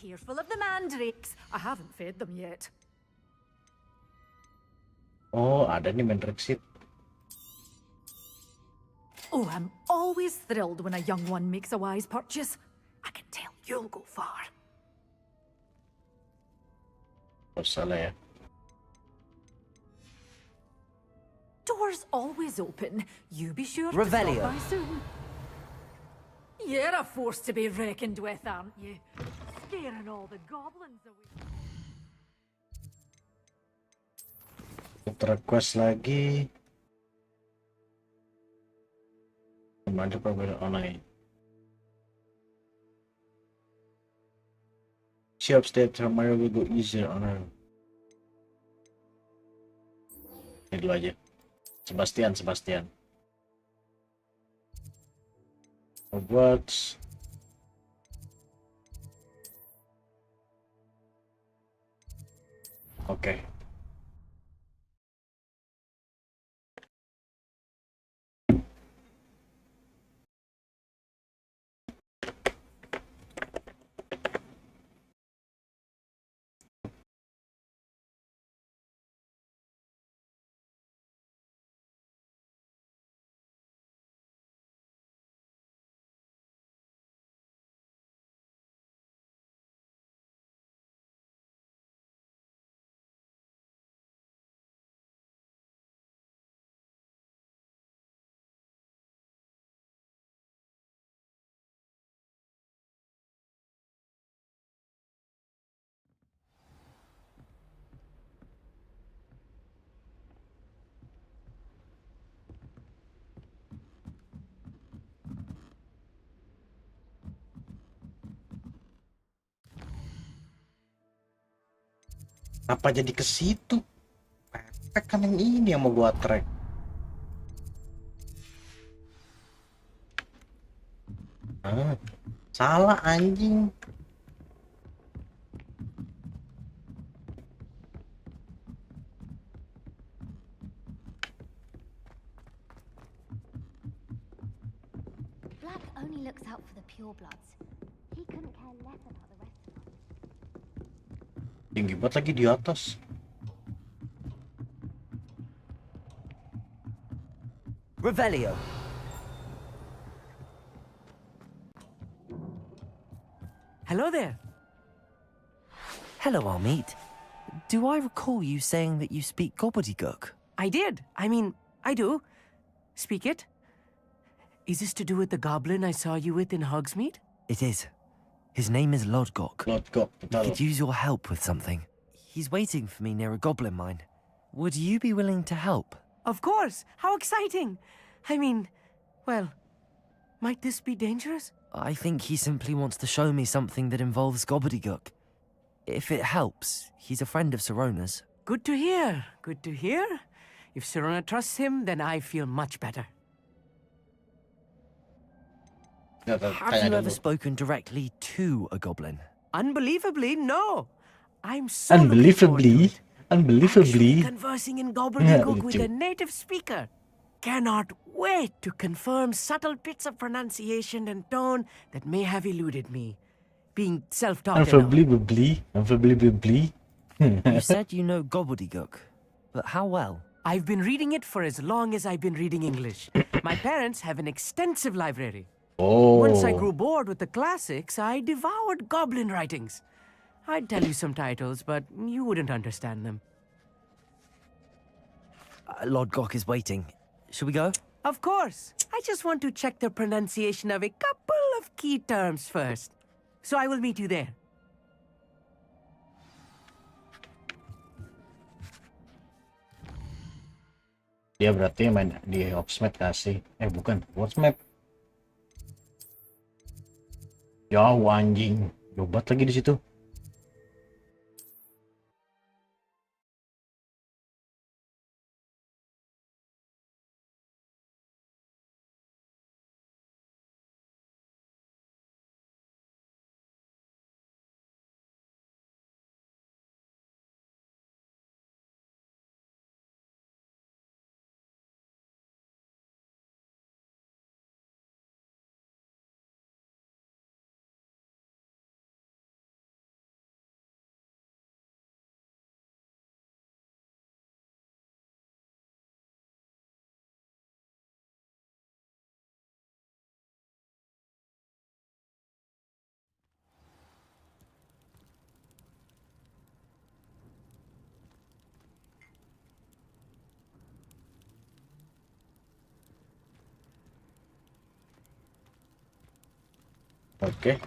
Careful of the mandrakes. I haven't fed them yet. Oh, ada nih mandrake seed. Oh, I'm always thrilled when a young one makes a wise purchase. I can tell you'll go far. Oh, salah ya. Doors always open. You be sure Revelio. to stop by soon. You're a force to be reckoned with, aren't you? Scaring all the goblins away. Kita request lagi. Ada perbedaan online. She upstairs, her Mario will go easier on her. Ini dulu aja. Sebastian. Hogwarts. Oke. Apa jadi ke situ? Pepek kan yang ini yang mau gua track. Salah anjing. Black only looks out for the purebloods. He couldn't care less about the rest of us. Tinggi banget lagi di atas. Revelio. Hello there. Hello, Armeet. Do I recall you saying that you speak gobbledygook? I did. I mean, I do. Speak it. Is this to do with the goblin I saw you with in Hogsmeade? It is. His name is Lodgok. Lodgok, He betul. could use your help with something. He's waiting for me near a goblin mine. Would you be willing to help? Of course. How exciting. I mean, well, might this be dangerous? I think he simply wants to show me something that involves gobbledygook. If it helps, he's a friend of Sirona's. Good to hear. Good to hear. If Sirona trusts him, then I feel much better. Have you ever spoken directly to a goblin? Unbelievably, no. I'm so looking forward to Unbelievably, it. unbelievably. Conversing in gobbledygook with lucu. a native speaker. Cannot wait to confirm subtle bits of pronunciation and tone that may have eluded me. Being self-taught and all. Unbelievably. You said you know gobbledygook, but how well? I've been reading it for as long as I've been reading English. My parents have an extensive library. Oh. Once I grew bored with the classics, I devoured goblin writings. I'd tell you some titles, but you wouldn't understand them. Lodgok is waiting. Should we go? Of course. I just want to check the pronunciation of a couple of key terms first. So I will meet you there. Dia berarti main di Hogsmeade kasih. Bukan, Hogsmeade. Jauh anjing. Lobat lagi di situ. Oke.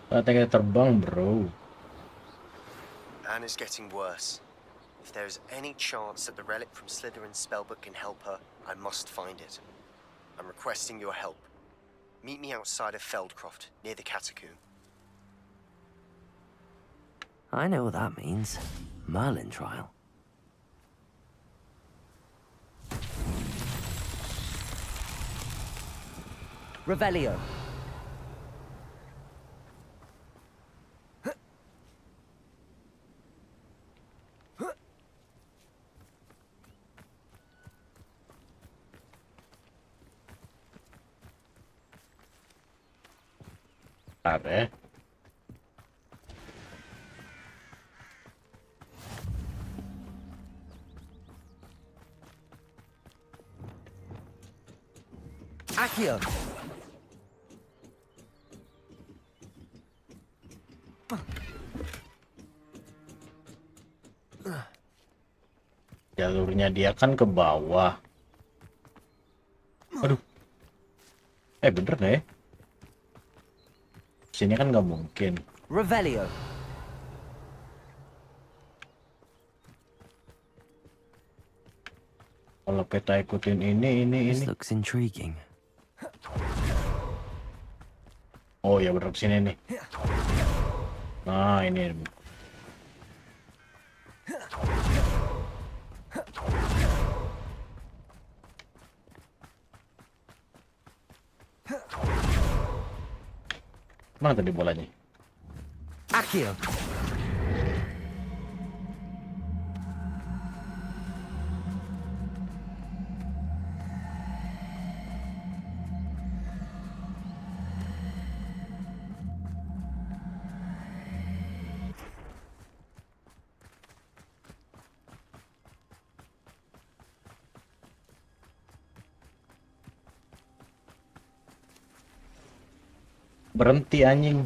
Katanya terbang, bro. Anna's getting worse. If there is any chance that the relic from Slytherin's spellbook can help her, I must find it. I'm requesting your help. Meet me outside of Feldcroft, near the catacomb. I know what that means. Merlin trial. Revelio. Ada. Accio. Jalurnya dia kan ke bawah. Aduh. Bener gak ya? Sini kan nggak mungkin. Revelio. Kalau kita ikutin ini. This looks intriguing. Oh ya bener kesini nih. Nah ini. Mana tadi bolanya? Accio. Berhenti anjing.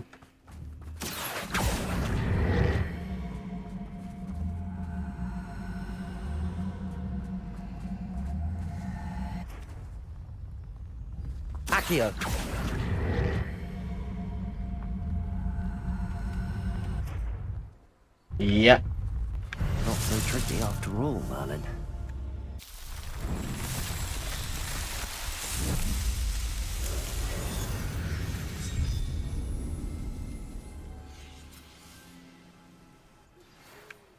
Accio. Iya. Not so tricky after all, Merlin.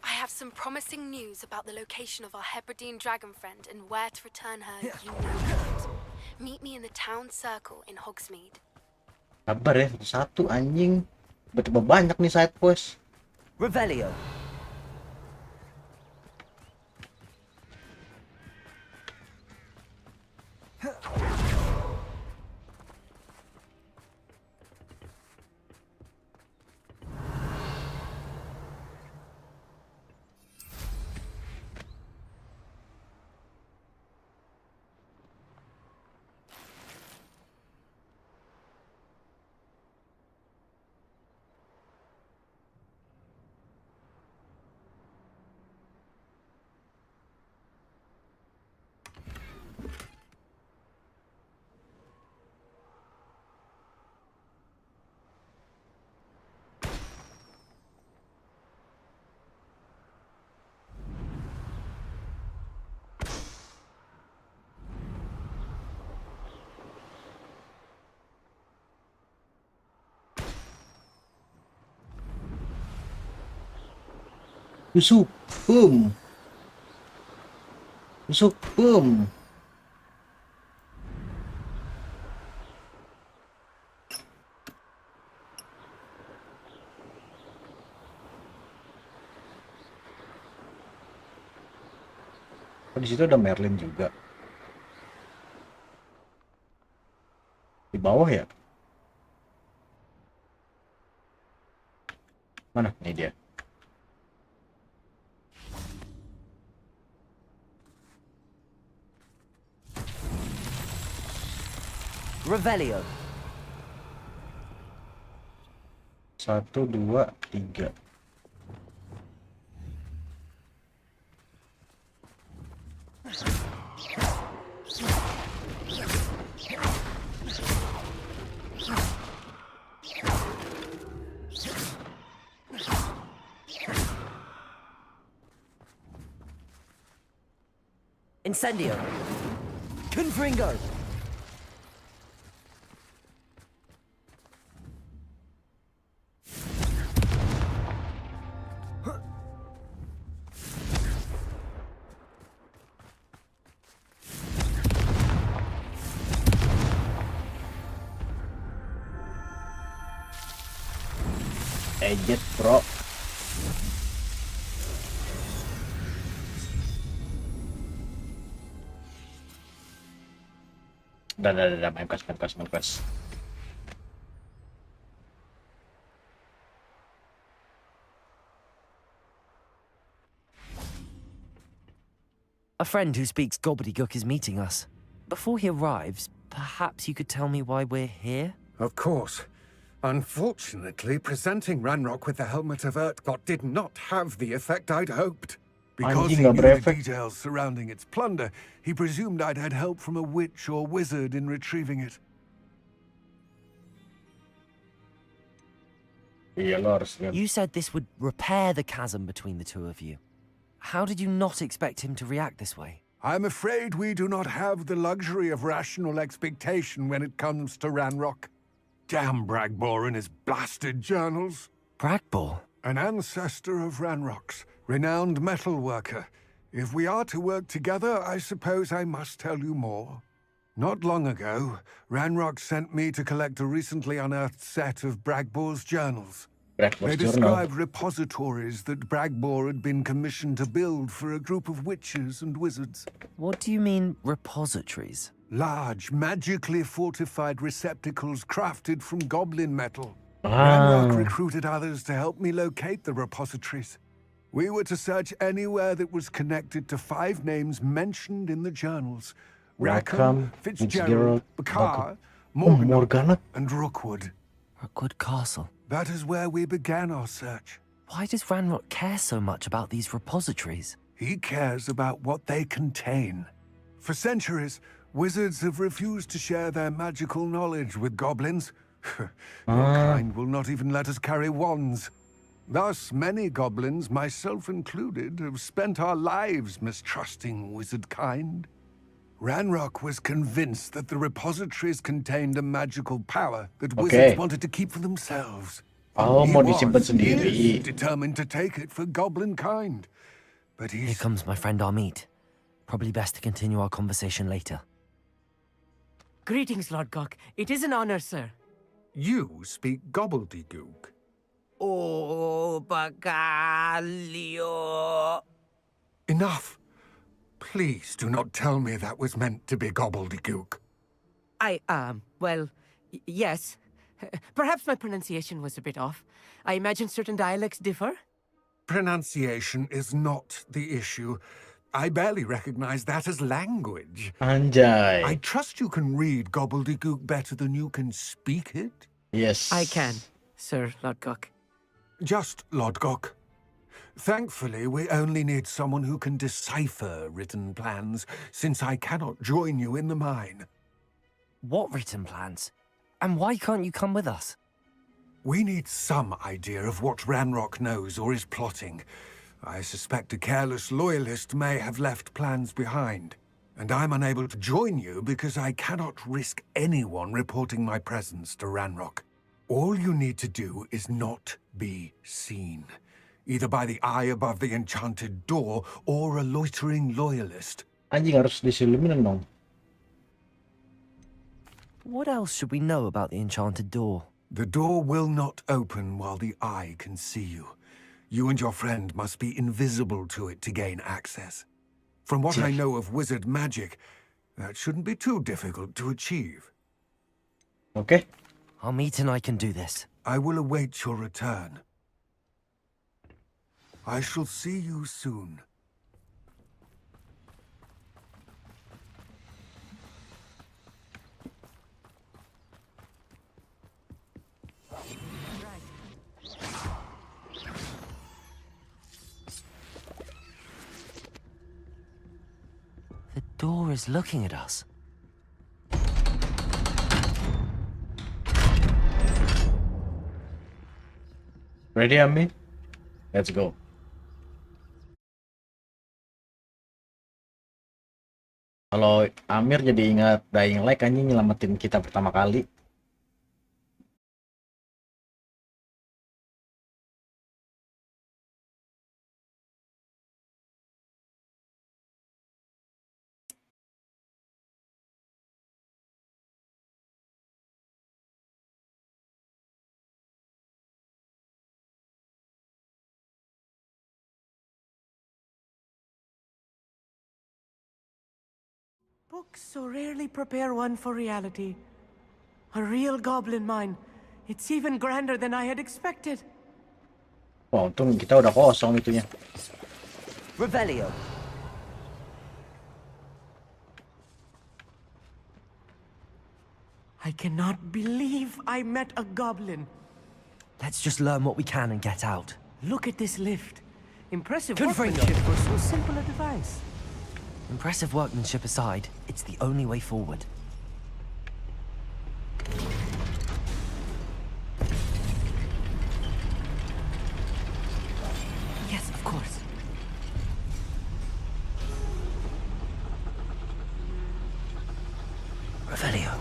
I have some promising news about the location of our Hebridean dragon friend and where to return her. You know that. Meet me in the town circle in Hogsmeade. Sabar ya, satu anjing. Tiba-tiba banyak nih side quest. Revelio. Tusuk, boom. Tusuk, boom. Oh, di situ ada Merlin juga. Di bawah ya? Mana? Ini dia. Revelio. 1, 2, 3. Incendio. Confringo. Ejet, bro. Udah, main quest. A friend who speaks gobbledygook is meeting us. Before he arrives, perhaps you could tell me why we're here? Of course. Unfortunately, presenting Ranrock with the Helmet of Urtkot did not have the effect I'd hoped. Because he knew the details surrounding its plunder, he presumed I'd had help from a witch or wizard in retrieving it. You said this would repair the chasm between the two of you. How did you not expect him to react this way? I'm afraid we do not have the luxury of rational expectation when it comes to Ranrock. Damn Bragbor and his blasted journals. Bragbor? An ancestor of Ranrock's, renowned metal worker. If we are to work together, I suppose I must tell you more. Not long ago, Ranrock sent me to collect a recently unearthed set of Bragbor's journals. They described repositories that Bragbor had been commissioned to build for a group of witches and wizards. What do you mean, repositories? Large, magically fortified receptacles crafted from goblin metal. Ranrock recruited others to help me locate the repositories. We were to search anywhere that was connected to 5 names mentioned in the journals. Rackham, Fitzgerald, Bakar, Morgana, and Rookwood. Rookwood Castle. That is where we began our search. Why does Ranrock care so much about these repositories? He cares about what they contain. For centuries, wizards have refused to share their magical knowledge with goblins. Your kind will not even let us carry wands. Thus, many goblins, myself included, have spent our lives mistrusting wizard kind. Ranrock was convinced that the repositories contained a magical power that wizards wanted to keep for themselves. Oh, He mau disimpan was sendiri. determined to take it for goblin kind. But Here comes my friend Amit. Probably best to continue our conversation later. Greetings, Lord Gok. It is an honor, sir. You speak gobbledygook. Oh, Bagalio. Enough. Please do not tell me that was meant to be gobbledygook. Well, yes. Perhaps my pronunciation was a bit off. I imagine certain dialects differ. Pronunciation is not the issue. I barely recognize that as language. Anjay. I trust you can read gobbledygook better than you can speak it. Yes. I can, Sir Lord Gok. Just Lord Gok. Thankfully, we only need someone who can decipher written plans, since I cannot join you in the mine. What written plans? And why can't you come with us? We need some idea of what Ranrock knows or is plotting. I suspect a careless loyalist may have left plans behind. And I'm unable to join you because I cannot risk anyone reporting my presence to Ranrock. All you need to do is not be seen. Either by the eye above the enchanted door or a loitering loyalist. Anjing harus disilumin dong. What else should we know about the enchanted door? The door will not open while the eye can see you. You and your friend must be invisible to it to gain access. From what I know of wizard magic, that shouldn't be too difficult to achieve. Okay. Amit and I can do this. I will await your return. I shall see you soon. The door is looking at us. Ready, Ami? Let's go. Kalau Amir jadi ingat Dying Light anjing nyelamatin kita pertama kali. Books so rarely prepare one for reality. A real goblin mine. It's even grander than I had expected. Wah, untung kita udah kosong itunya. Revelio. I cannot believe I met a goblin. Let's just learn what we can and get out. Look at this lift. Impressive Confringo. workmanship for so simple a device. Impressive workmanship aside, it's the only way forward. Yes, of course. Revelio.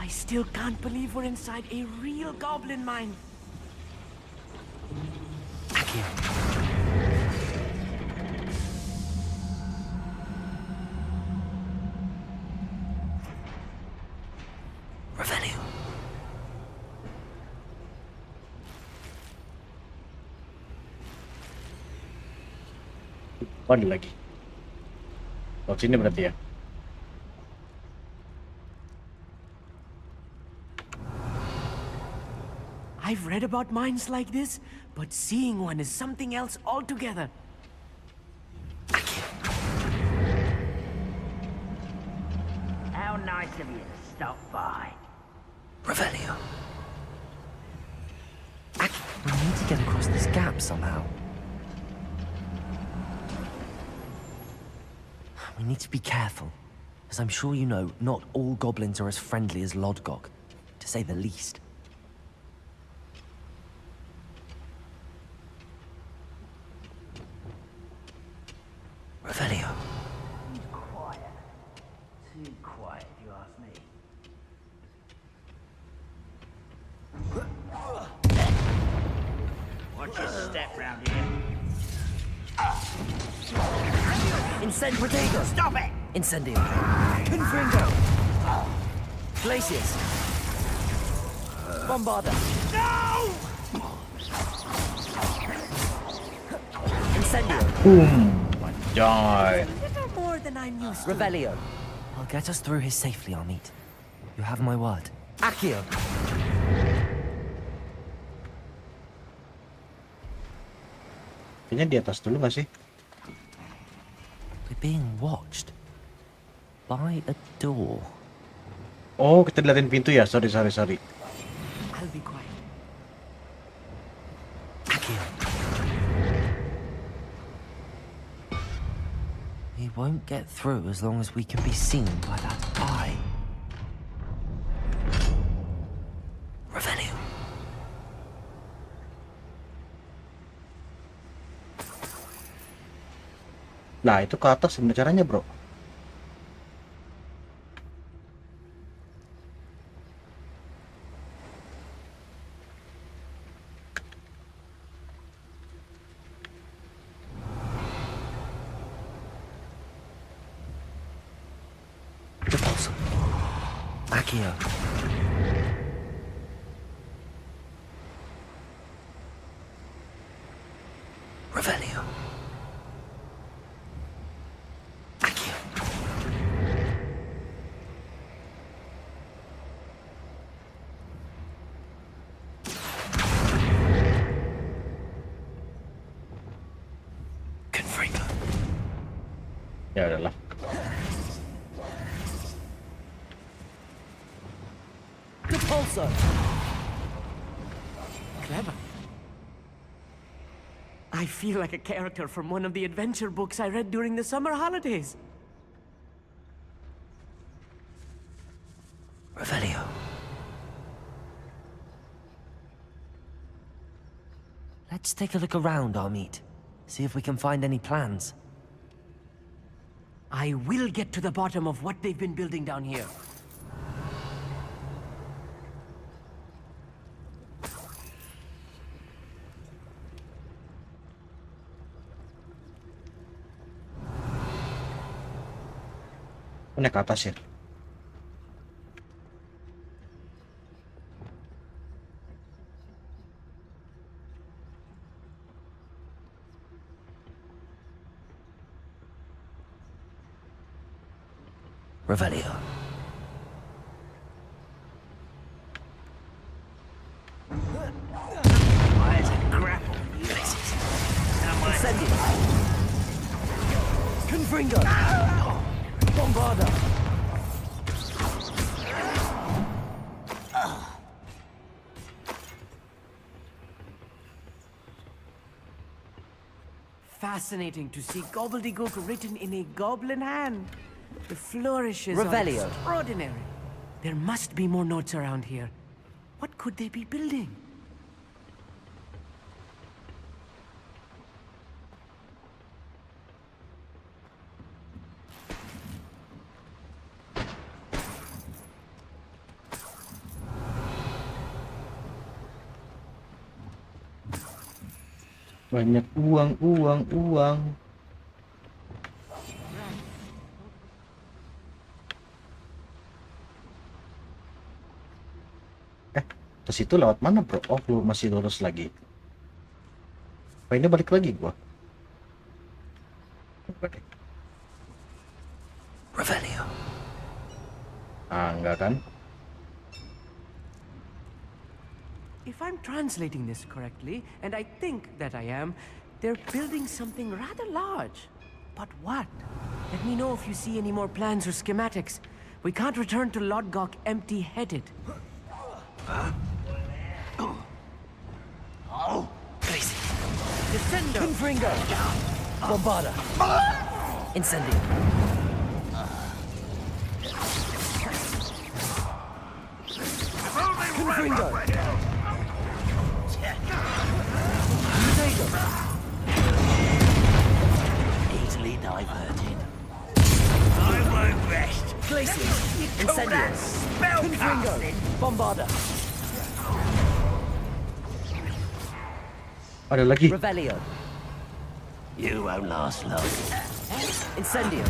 I still can't believe we're inside a real goblin mine. Accio. Revelio. Oh, ada lagi. Oh, sini berarti ya. I've read about mines like this, but seeing one is something else altogether. How nice of you to stop by. Revelio. We need to get across this gap somehow. We need to be careful. As I'm sure you know, not all goblins are as friendly as Lodgok, to say the least. Revelio. Quiet. Too quiet, if you ask me. Watch your step round here. Incendio. Protego. Stop it! Incendio. Confringo. Glacius. Bombarda. No! Incendio. Boom. Die. Little more than I'm used to. Revelio. I'll get us through here safely, Armit. You have my word. Accio. Kayaknya di atas dulu nggak sih? We're being watched. By a door. Oh, kita diliatin pintu ya? Sorry. I'll be quiet. Accio. We won't get through as long as we can be seen by that eye. Revelio. Lah, itu ke atas gimana caranya, bro? Repulsor. Accio. Revelio. Accio. Confringo. Ya udahlah. Repulsor. Clever. I feel like a character from one of the adventure books I read during the summer holidays. Revelio. Let's take a look around, Armit. See if we can find any plans. I will get to the bottom of what they've been building down here. Naik ke atas ya. Revelio. Why is it grapple? Incendio. Confringo. Bombarda. Fascinating to see gobbledygook written in a goblin hand. The flourishes Revelio. are extraordinary. There must be more notes around here. What could they be building? Banyak uang. Ke situ lewat mana, bro? Oh, lu masih lurus lagi. Oh, ini balik lagi gua. Balik. Revelio. Ah, enggak kan? If I'm translating this correctly, and I think that I am, they're building something rather large. But what? Let me know if you see any more plans or schematics. We can't return to Lodgok empty-headed. Crazy. Descendo. Confringo. Bombarda. Incendio. Confringo. Easily diverted. I won't rest. Glacier. Incendio. Confringo. Bombarda. Ada lagi. Revelio. You won't last long. Incendio.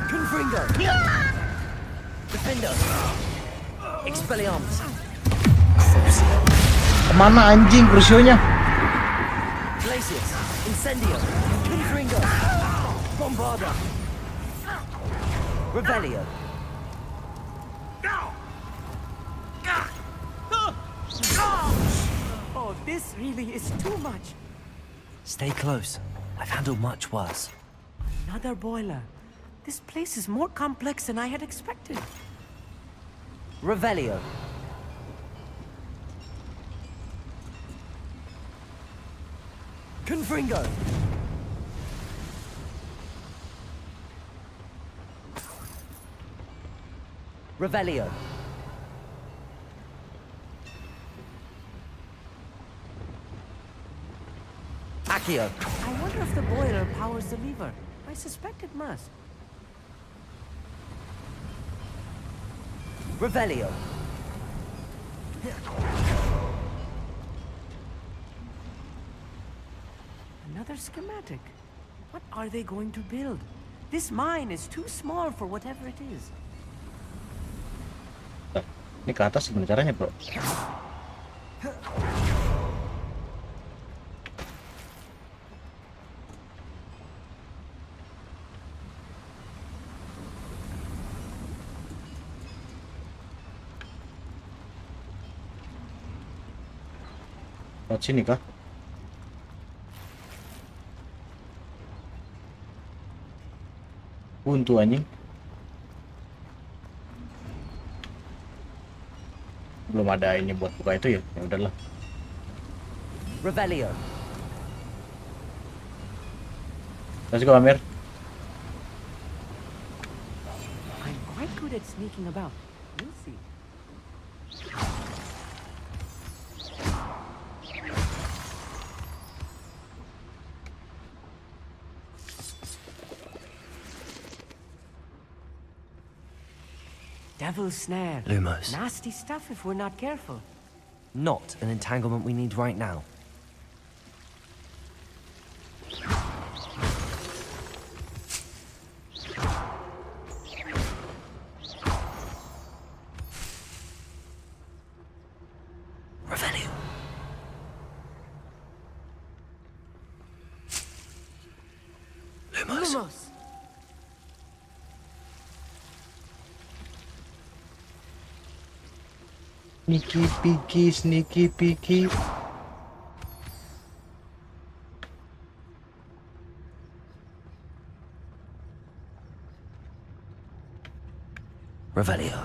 Confringo. Defendo. Expelliarmus. Kemana anjing Crucio-nya? Glacius. Incendio. Confringo. Bombarda. Revelio. Oh, this really is too much. Stay close. I've handled much worse. Another boiler. This place is more complex than I had expected. Revelio. Confringo. Revelio. Accio. I wonder if the boiler powers the lever. I suspect it must. Revelio. Another schematic. What are they going to build? This mine is too small for whatever it is. Ini ke atas gimana caranya, bro? Lewat sini kah? Buntu anjing. Belum ada ini buat buka itu ya. Ya udahlah. Revelio. Let's go, Amir. I'm quite good at sneaking about. We'll see. Devil's snare. Lumos. Nasty stuff if we're not careful. Not an entanglement we need right now. Revelio. Lumos. Sneaky peeky. Revelio.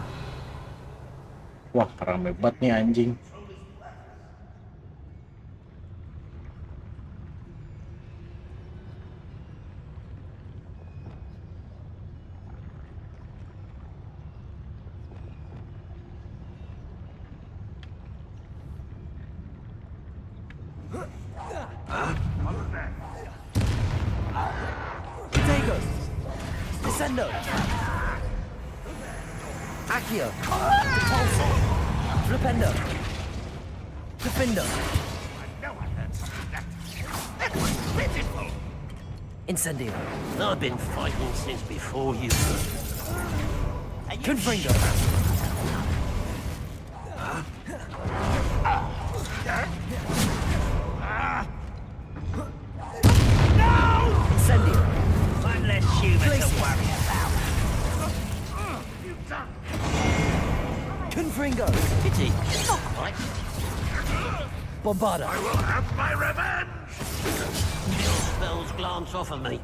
Wah, rame banget nih anjing. Descendo. Accio. Depulso. Flipendo. Defendo. Incendio. I've been fighting since before you. Confringo. Incendio. I'm less human to worry about. Confringo. Pity. Not quite. Bombarda. I will have my revenge! Your spells glance off of me.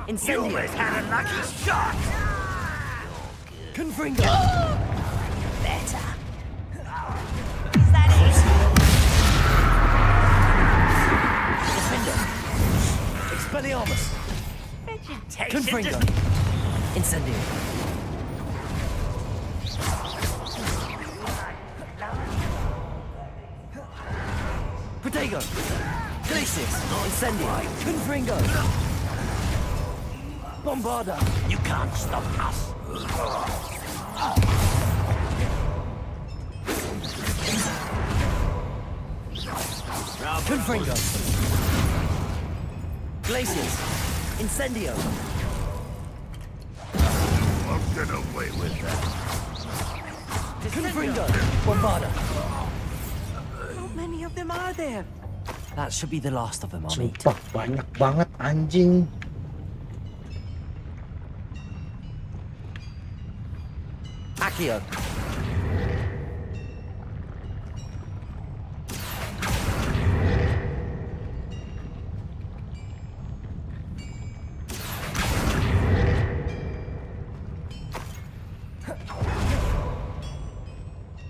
Incendio. You always had a lucky shot! Confringo. Better. Expelliarmus! Confringo! Incendio! Protego! Glacius! Incendio! Confringo! Bombarda! You can't stop us. Confringo! Glacius! Incendio! I'll get away with that. Confringo! Bombarda! How many of them are there? That should be the last of them, Army. Sumpah, banyak banget anjing. Accio!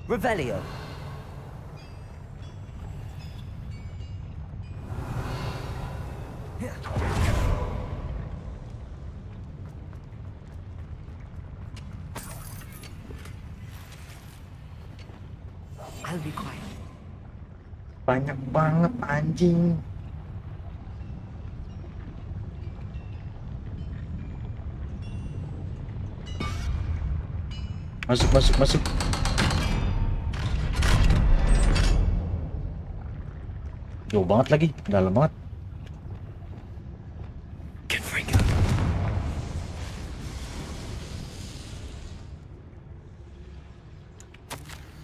Revelio! I'll be quiet. Banyak banget anjing. Masuk, masuk, masuk. Jauh banget lagi, dalam banget.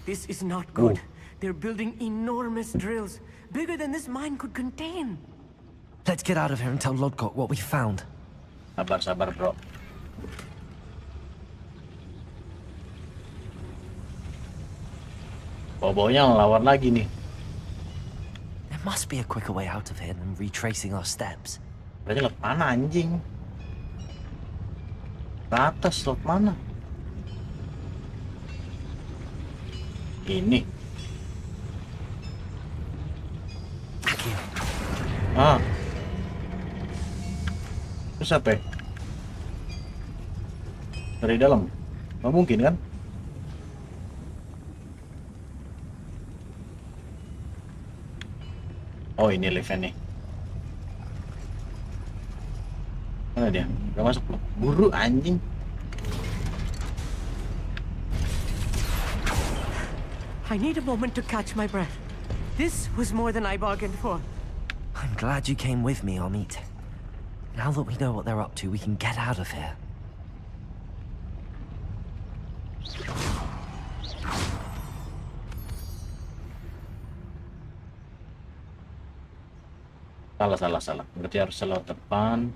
This is not good. They're building enormous drills, bigger than this mine could contain. Let's get out of here and tell Lodgok what we found. Sabar, sabar, bro. Bawanya ngelawan lagi nih. There must be a quicker way out of here than retracing our steps. Berarti lewat mana anjing? Ke atas, lewat mana? Ini. Ah. Terus apa ya? Dari dalam? Nggak mungkin kan? Oh, ini liftnya nih. Mana dia? Udah masuk belum? Buru anjing. I need a moment to catch my breath. This was more than I bargained for. I'm glad you came with me, Amit. Now that we know what they're up to, we can get out of here. Salah. Berarti harus lewat depan.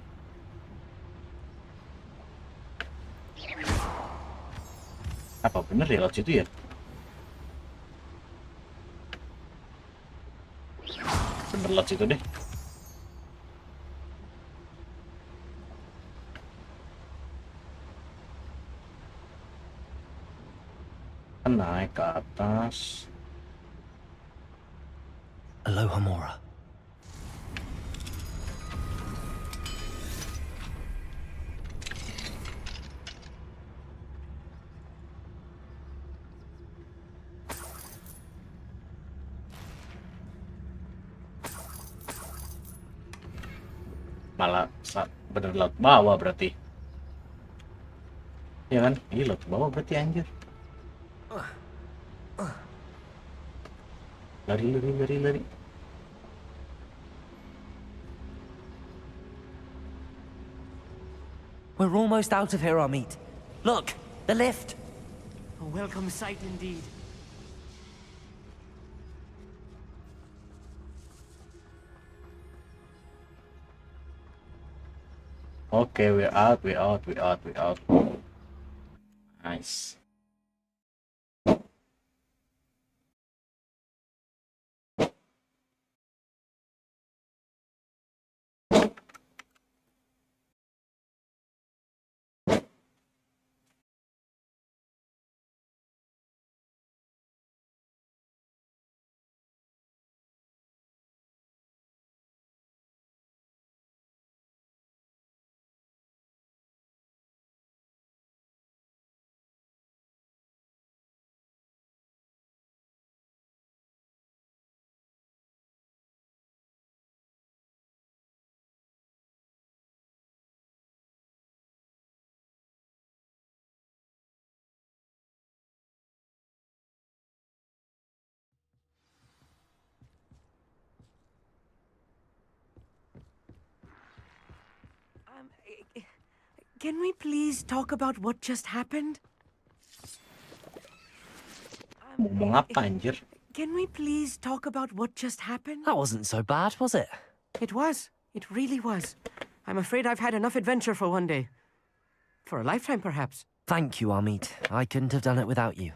Apa bener ya lewat situ ya? Bener lewat situ deh. Naik ke atas. Alohomora. Malah bener laut bawah berarti. Ya kan? Iya laut bawah berarti anjir. Lari. We're almost out of here, Amit. Look, the lift. A welcome sight indeed. Okay, we're out. Nice. Can we please talk about what just happened? Ngomong apa anjir? Can we please talk about what just happened? That wasn't so bad, was it? It was. It really was. I'm afraid I've had enough adventure for one day. For a lifetime, perhaps. Thank you, Amit. I couldn't have done it without you.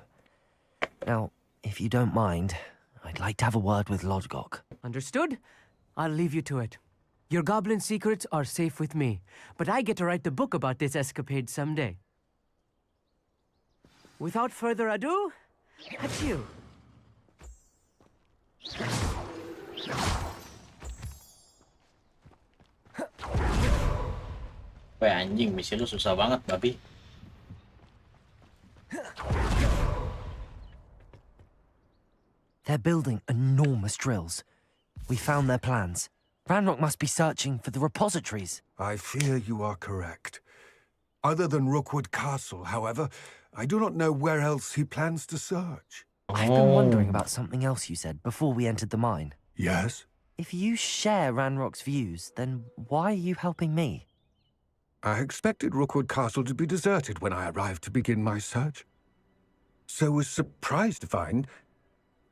Now, if you don't mind, I'd like to have a word with Lodgok. Understood? I'll leave you to it. Your goblin secrets are safe with me, but I get to write the book about this escapade someday. Without further ado, adieu. Wah anjing, misi lu susah banget, babi. They're building enormous drills. We found their plans. Ranrock must be searching for the repositories. I fear you are correct. Other than Rookwood Castle, however, I do not know where else he plans to search. I've been wondering about something else you said before we entered the mine. Yes? If you share Ranrock's views, then why are you helping me? I expected Rookwood Castle to be deserted when I arrived to begin my search. So was surprised to find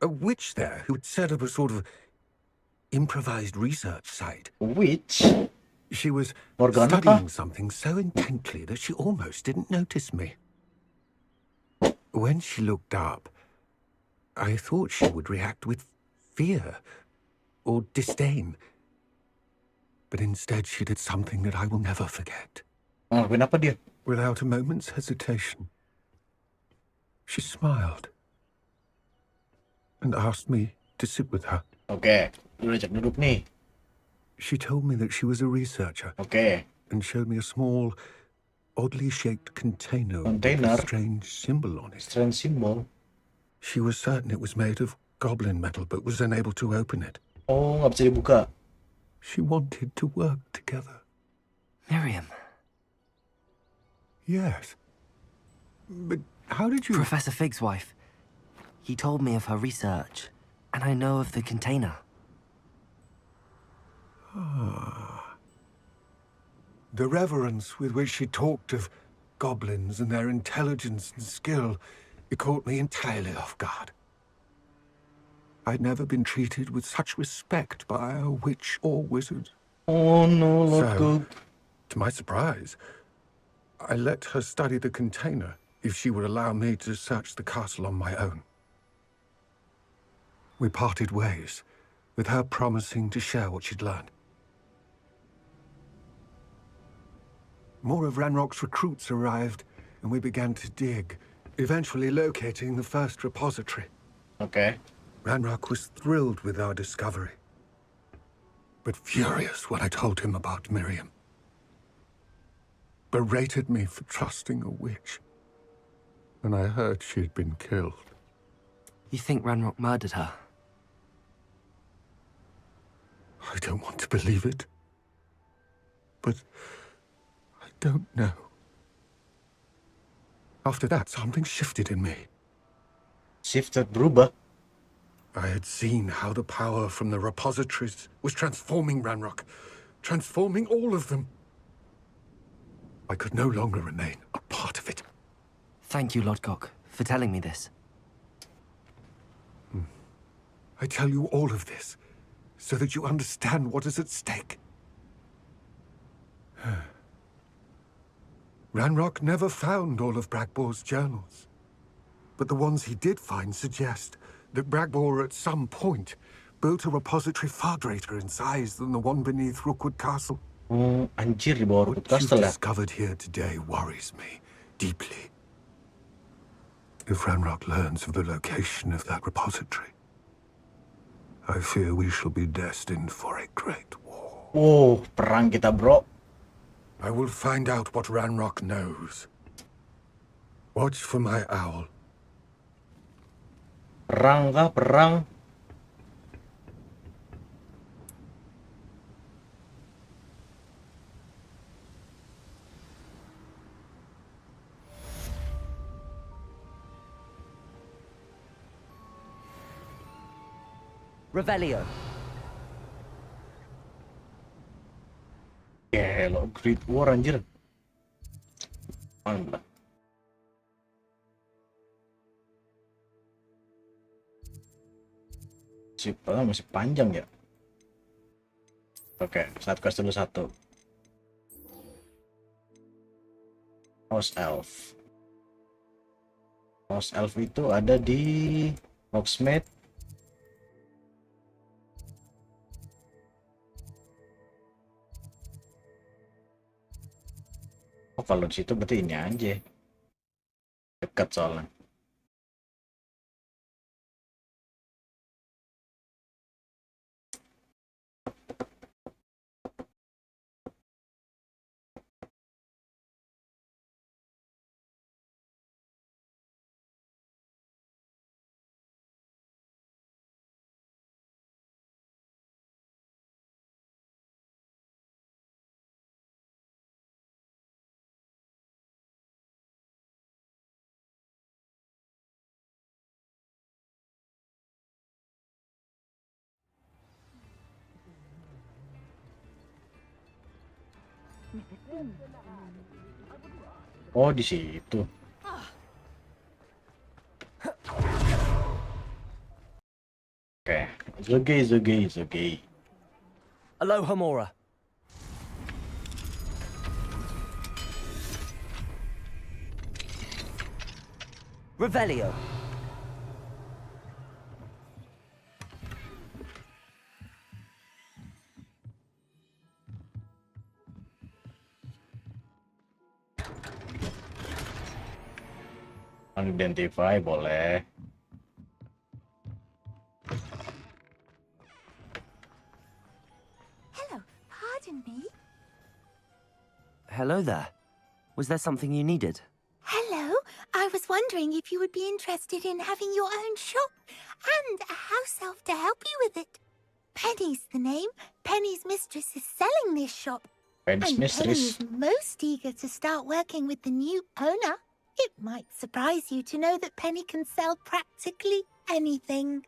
a witch there who had set up a sort of improvised research site. Witch? She was Morgana? studying something so intently that she almost didn't notice me. When she looked up, I thought she would react with fear or disdain. But instead she did something that I will never forget. Kenapa dia? Without a moment's hesitation, she smiled and asked me to sit with her. Oke, lu ajak duduk nih. She told me that she was a researcher. Oke. And showed me a small, oddly shaped container with a strange symbol on it. Strange symbol? She was certain it was made of goblin metal, but was unable to open it. Oh, nggak bisa dibuka. She wanted to work together. Miriam. Yes. But how did you... Professor Fig's wife. He told me of her research, and I know of the container. Ah. The reverence with which she talked of goblins and their intelligence and skill, it caught me entirely off guard. I'd never been treated with such respect by a witch or wizard. Oh no, Lord So, to my surprise, I let her study the container if she would allow me to search the castle on my own. We parted ways, with her promising to share what she'd learned. More of Ranrock's recruits arrived, and we began to dig, eventually locating the first repository. Okay. Ranrock was thrilled with our discovery, but furious when I told him about Miriam. Berated me for trusting a witch, and I heard she had been killed. You think Ranrock murdered her? I don't want to believe it, but I don't know. After that, something shifted in me. Shifted, berubah? I had seen how the power from the repositories was transforming Ranrock, transforming all of them. I could no longer remain a part of it. Thank you, Lodgok, for telling me this. I tell you all of this so that you understand what is at stake. Ranrock never found all of Bragbor's journals, but the ones he did find suggest that Bragbor at some point built a repository far greater in size than the one beneath Rookwood Castle. Anjir, di bawah Rookwood What Castle you've ya? discovered here today worries me deeply. If Ranrock learns of the location of that repository, I fear we shall be destined for a great war. Oh, perang kita, bro. I will find out what Ranrock knows. Watch for my owl. Perang kah? Perang? Revelio. Lo Great War anjir. Mantap. Masih panjang ya. Oke, satu quest dulu satu. House Elf. House Elf itu ada di Hogsmeade. Oh, kalau di situ berarti ini aja. Dekat soalnya. Oh, di situ. Oke, Zogi. Aloha Mora. Revelio. Identify boleh. Hello, pardon me. Hello there. Was there something you needed? Hello, I was wondering if you would be interested in having your own shop and a house elf to help you with it. Penny's the name. Penny's mistress is selling this shop. Penny's and mistress. Penny is most eager to start working with the new owner. It might surprise you to know that Penny can sell practically anything.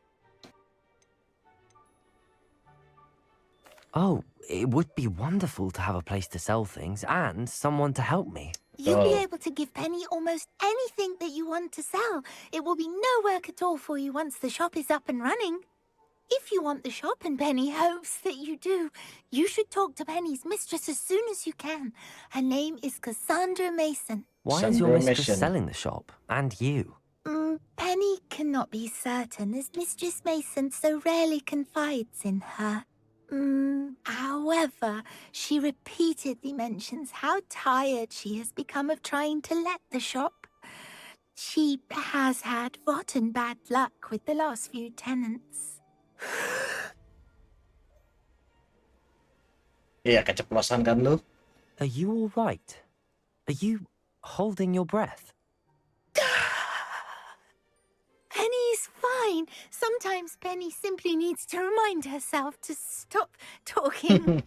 Oh, it would be wonderful to have a place to sell things and someone to help me. You'll be able to give Penny almost anything that you want to sell. It will be no work at all for you once the shop is up and running. If you want the shop and Penny hopes that you do, you should talk to Penny's mistress as soon as you can. Her name is Cassandra Mason. Why is your mistress selling the shop? And you? Penny cannot be certain, as Mistress Mason so rarely confides in her. However, she repeatedly mentions how tired she has become of trying to let the shop. She has had rotten bad luck with the last few tenants. Iya, keceplosan kan lu? Are you all right? Are you holding your breath? Penny's fine. Sometimes Penny simply needs to remind herself to stop talking.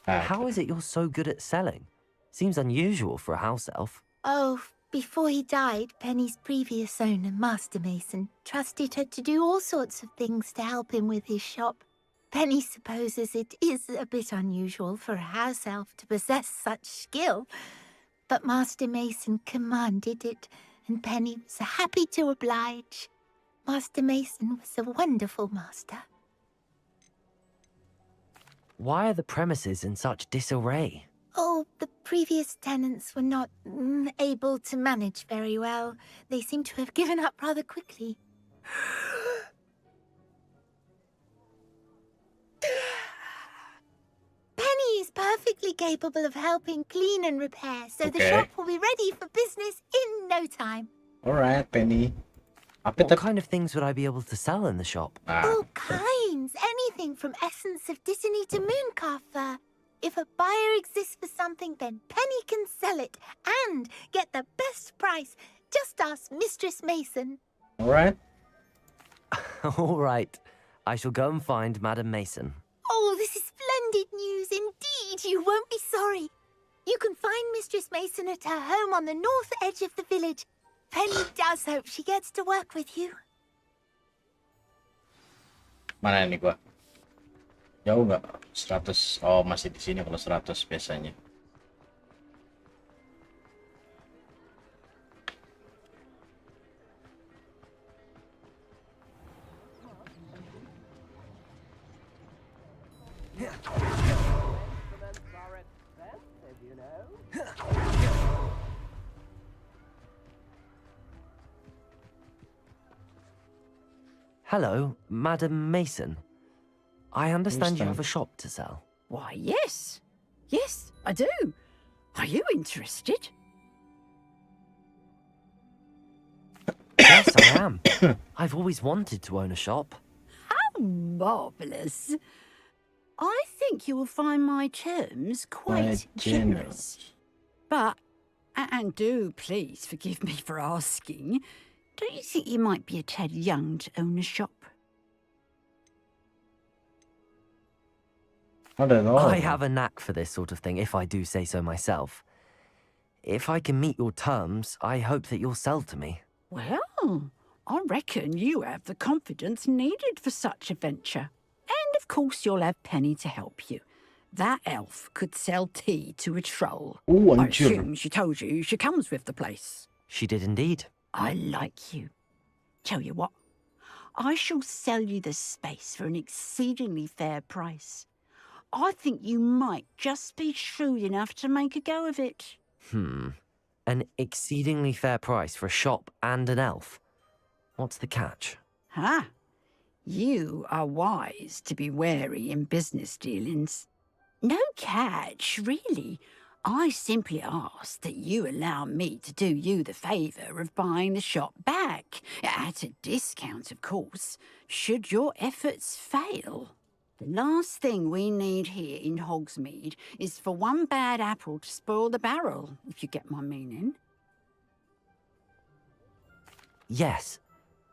How is it you're so good at selling? Seems unusual for a house elf. Oh, before he died, Penny's previous owner, Master Mason, trusted her to do all sorts of things to help him with his shop. Penny supposes it is a bit unusual for a house elf to possess such skill, but Master Mason commanded it, and Penny was happy to oblige. Master Mason was a wonderful master. Why are the premises in such disarray? Oh, the previous tenants were not able to manage very well. They seem to have given up rather quickly. Penny is perfectly capable of helping clean and repair, so the shop will be ready for business in no time. Alright, Penny. What kind of things would I be able to sell in the shop? All kinds. Anything from essence of Dittany to mooncalf fur. If a buyer exists for something, then Penny can sell it and get the best price. Just ask Mistress Mason. Alright. All right. I shall go and find Madam Mason. Oh, this is splendid news indeed. You won't be sorry. You can find Mistress Mason at her home on the north edge of the village. Penny does hope she gets to work with you. Mana nih gua? Jauh nggak? 100. Oh, masih di sini kalau 100 biasanya. Hello, Madam Mason. I understand you Understand. have a shop to sell. Why, yes. Yes, I do. Are you interested? Yes, I am. I've always wanted to own a shop. How marvellous. I think you will find my terms quite generous. But, and do please forgive me for asking, don't you think you might be a tad young to own a shop? Not at all. I have a knack for this sort of thing, if I do say so myself. If I can meet your terms, I hope that you'll sell to me. Well, I reckon you have the confidence needed for such a venture. And of course you'll have Penny to help you. That elf could sell tea to a troll. Ooh, I anjir. assume she told you she comes with the place. She did indeed. I like you. Tell you what, I shall sell you the space for an exceedingly fair price. I think you might just be shrewd enough to make a go of it. An exceedingly fair price for a shop and an elf. What's the catch? Ah, you are wise to be wary in business dealings. No catch, really. I simply ask that you allow me to do you the favour of buying the shop back, at a discount, of course, should your efforts fail. The last thing we need here in Hogsmeade is for one bad apple to spoil the barrel, if you get my meaning. Yes.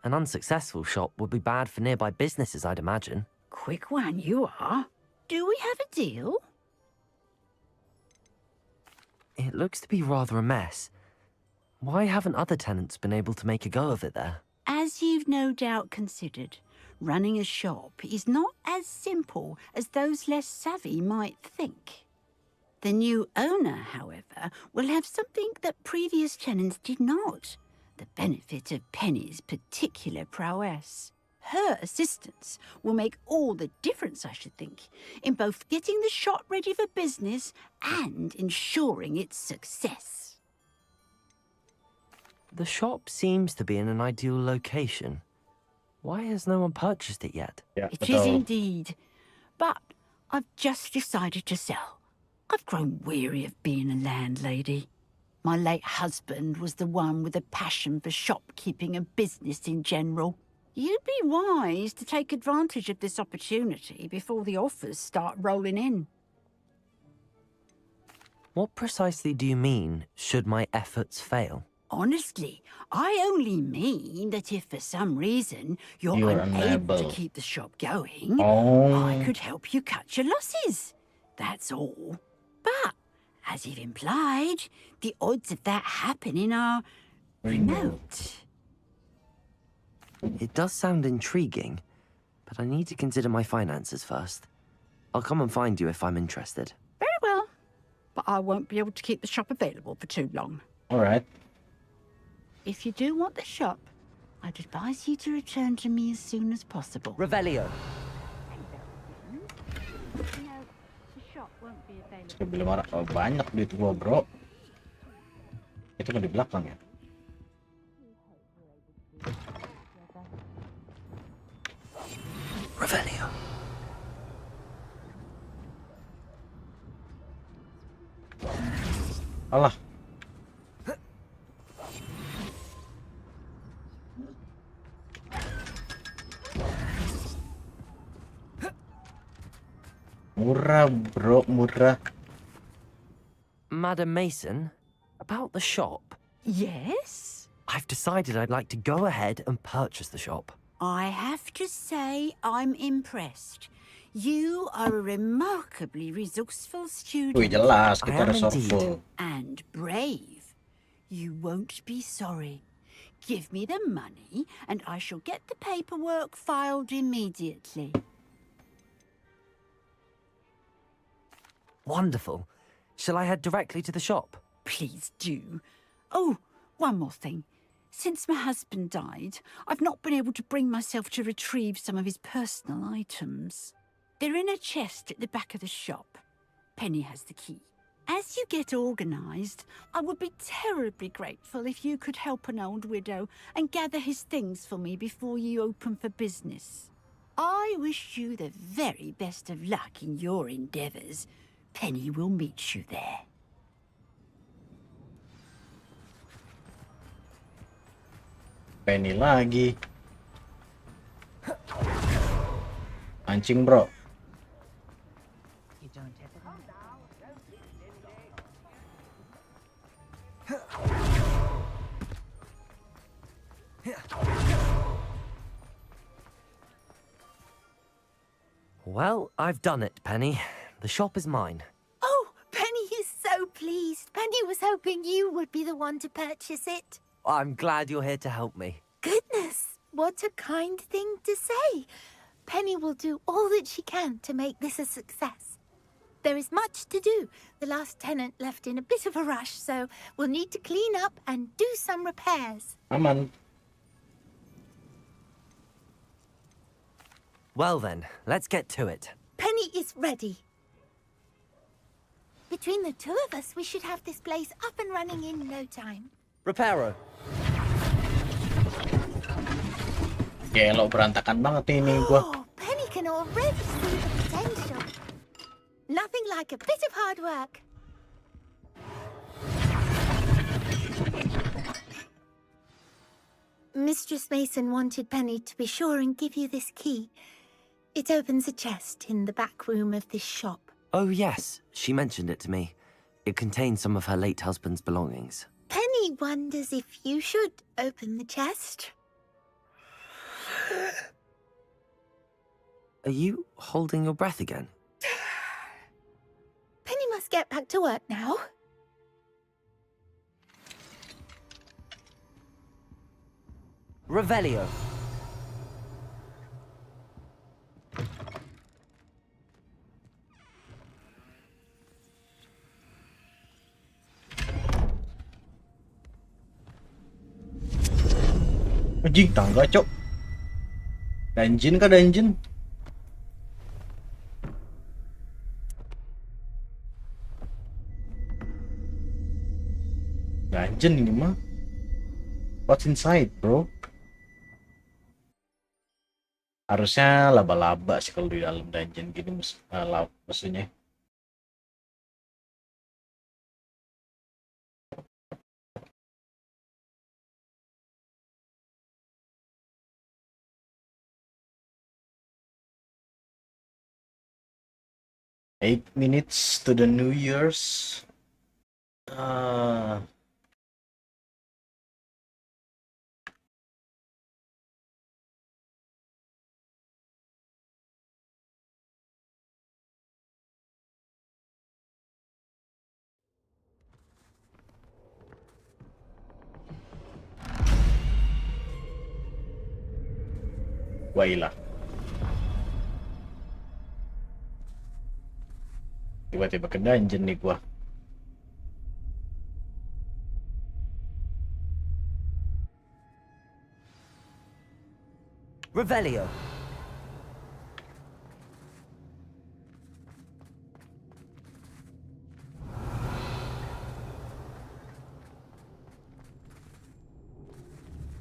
An unsuccessful shop would be bad for nearby businesses, I'd imagine. Quick one you are. Do we have a deal? It looks to be rather a mess. Why haven't other tenants been able to make a go of it there? As you've no doubt considered, running a shop is not as simple as those less savvy might think. The new owner, however, will have something that previous tenants did not. The benefit of Penny's particular prowess. Her assistance will make all the difference, I should think, in both getting the shop ready for business and ensuring its success. The shop seems to be in an ideal location. Why has no one purchased it yet? It is indeed. But I've just decided to sell. I've grown weary of being a landlady. My late husband was the one with a passion for shopkeeping and business in general. You'd be wise to take advantage of this opportunity before the offers start rolling in. What precisely do you mean, should my efforts fail? Honestly, I only mean that if for some reason you're unable to keep the shop going, I could help you cut your losses. That's all. But, as you've implied, the odds of that happening are remote. It does sound intriguing, but I need to consider my finances first. I'll come and find you if I'm interested. Very well. But I won't be able to keep the shop available for too long. All right. If you do want the shop, I'd advise you to return to me as soon as possible. Revelio. Saya beli banyak duit gua, bro. Itu kan di belakang ya. Revelio. Alah. Murah, bro, murah. Madam Mason, about the shop. Yes? I've decided I'd like to go ahead and purchase the shop. I have to say I'm impressed. You are a remarkably resourceful student. Wih, jelas kita resourceful. And brave. You won't be sorry. Give me the money and I shall get the paperwork filed immediately. Wonderful. Shall I head directly to the shop? Please do. Oh, one more thing. Since my husband died, I've not been able to bring myself to retrieve some of his personal items. They're in a chest at the back of the shop. Penny has the key. As you get organised, I would be terribly grateful if you could help an old widow and gather his things for me before you open for business. I wish you the very best of luck in your endeavours. Penny will meet you there. Penny lagi. Anjing, bro. Well, I've done it, Penny. The shop is mine. Oh, Penny is so pleased. Penny was hoping you would be the one to purchase it. I'm glad you're here to help me. Goodness, what a kind thing to say. Penny will do all that she can to make this a success. There is much to do. The last tenant left in a bit of a rush, so we'll need to clean up and do some repairs. Aman. Well then, let's get to it. Penny is ready. Between the two of us, we should have this place up and running in no time. Reparo. Gelo, berantakan banget ini gua. Oh, Penny can already see the potential. Nothing like a bit of hard work. Mistress Mason wanted Penny to be sure and give you this key. It opens a chest in the back room of this shop. Oh yes, she mentioned it to me. It contains some of her late husband's belongings. Penny wonders if you should open the chest. Are you holding your breath again? Penny must get back to work now. Revelio. Anjing, tangga, cok. Dungeon kah dungeon? Dungeon ini mah. What's inside, bro? Harusnya laba-laba sih kalau di dalam dungeon gini, maksudnya. Eight minutes to the New Year's. Wailah. Tiba-tiba ke dungeon nih gua. Revelio.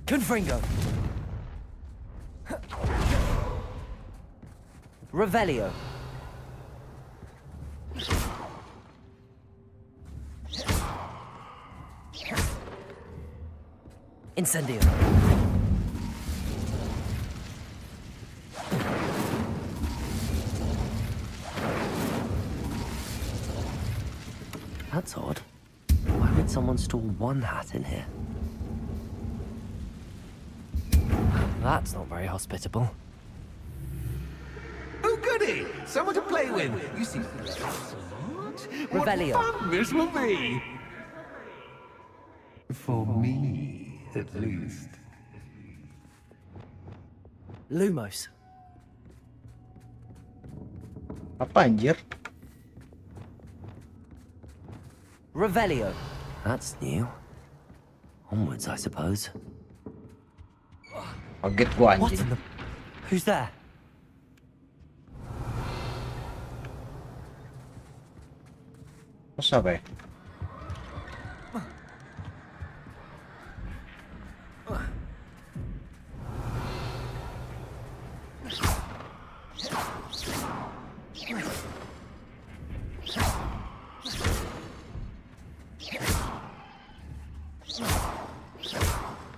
Confringo. Revelio. Incendio. That's odd. Why would someone store one hat in here? That's not very hospitable. Oh, goody! Someone to play with. You seem smart. Revelio. What fun this will be! For me, at least. Apa anjir? Revelio. That's new. Onwards, I suppose. Kaget gua What anjing. in the... Who's there? Terus apa ya?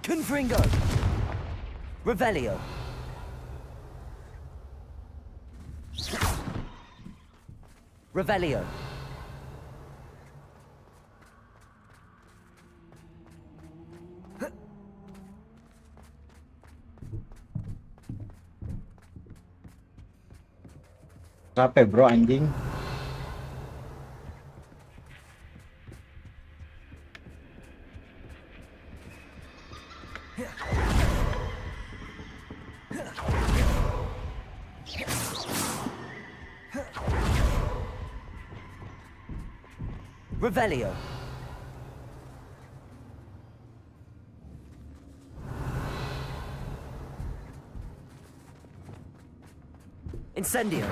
Confringo. Revelio. Revelio. Capek bro anjing. Revelio. Incendio.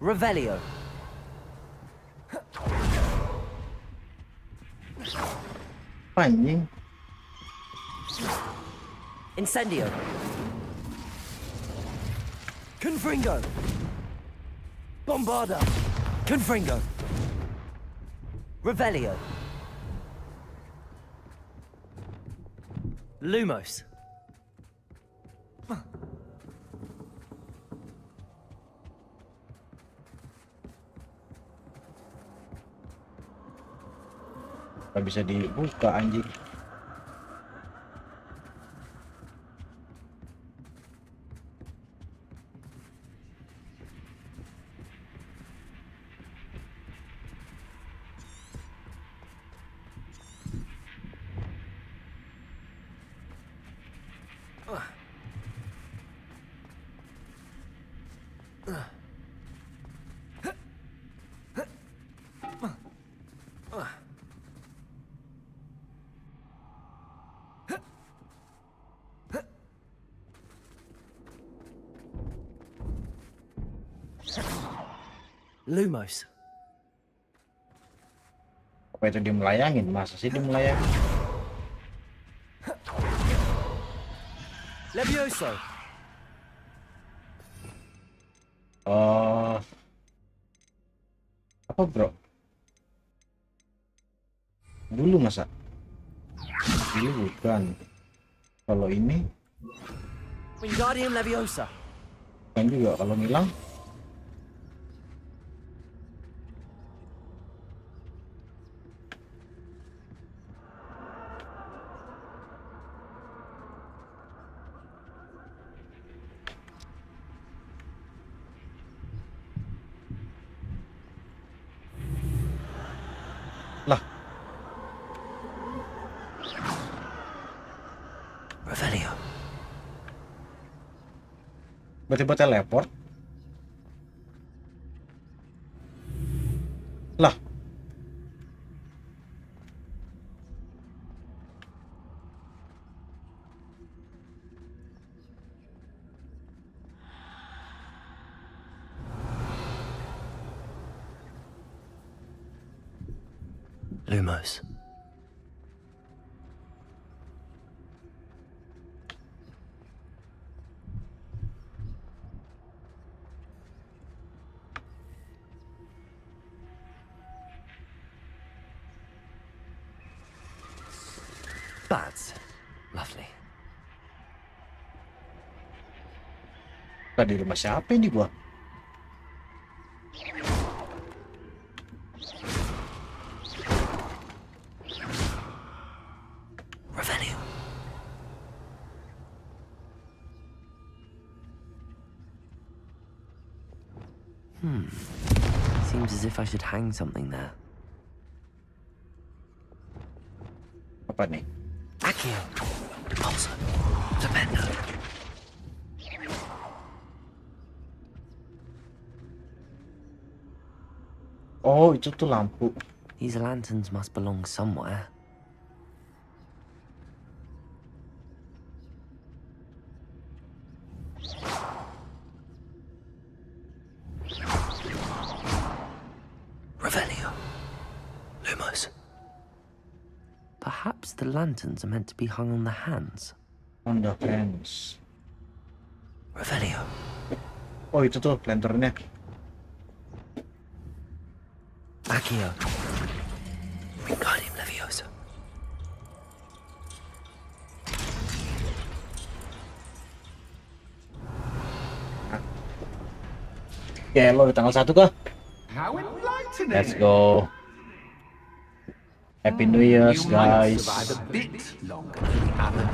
Revelio. Anjing. Incendio. Confringo. Bombarda. Confringo. Revelio. Lumos. Gak bisa dibuka anjing. Lumos. Apa itu dia melayangin? Masa sih dia melayangin? Levioso. Oh. Apa bro? Dulu masa? Ini bukan. Kalau ini Wingardium Leviosa. kan juga kalau ngilang. Lah, Revelio. tiba-tiba teleport. Lah, Lumos. Bats. Lovely. tadi rumah siapa ini gua? Revelio. Seems as if I should hang something there. Apa nih? Accio! Pulsar! Flipendo! Oh, itu tuh lampu. These lanterns must belong somewhere. Revelio. Lumos. Perhaps the lanterns are meant to be hung on the hands. On the hands. Revelio. Oh, itu tuh lanternnya. Accio. Wingardium Leviosa. Ya, lo di tanggal 1 kah? How enlightening! Let's go. Happy New Year, You might guys. survive a bit longer than the other.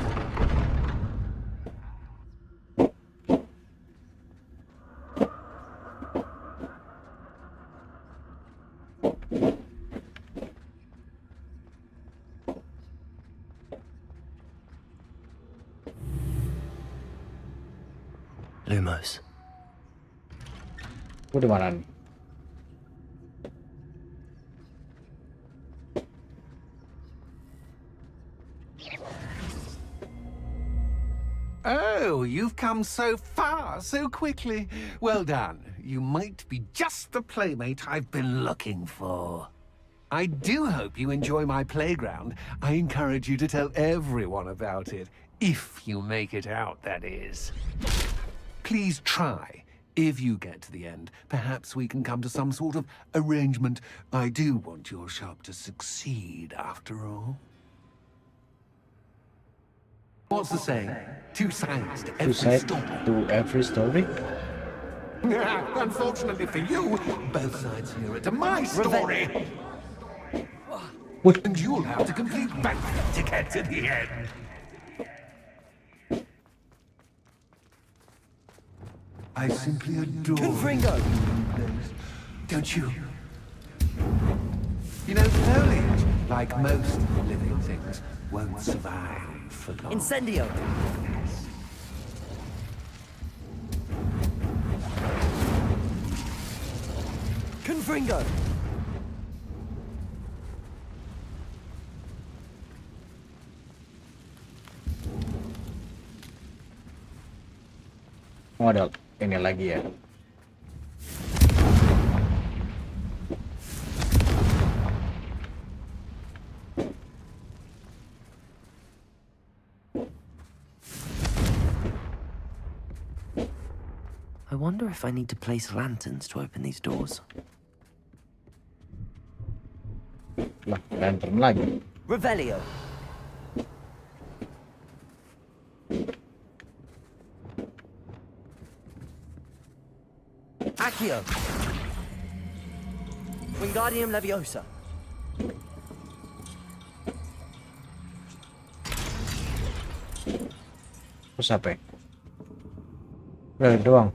Lumos. Gue di mana nih? Oh, you've come so far so quickly. Well done. You might be just the playmate I've been looking for. I do hope you enjoy my playground. I encourage you to tell everyone about it. If you make it out, that is. Please try. If you get to the end, perhaps we can come to some sort of arrangement. I do want your shop to succeed, after all. What's the saying? Two sides to Two every sides story. to every story? Unfortunately for you, both sides hear it to my story. And you'll have to complete both to get to the end. I simply adore Confringo! Don't you? You know, foliage, like most living things, won't survive for long. Incendio! Confringo! Oh, ada ini lagi ya. I wonder if I need to place lanterns to open these doors. Lah, lantern lagi. Revelio. Accio. Wingardium Leviosa. Terus apa ya? Udah doang.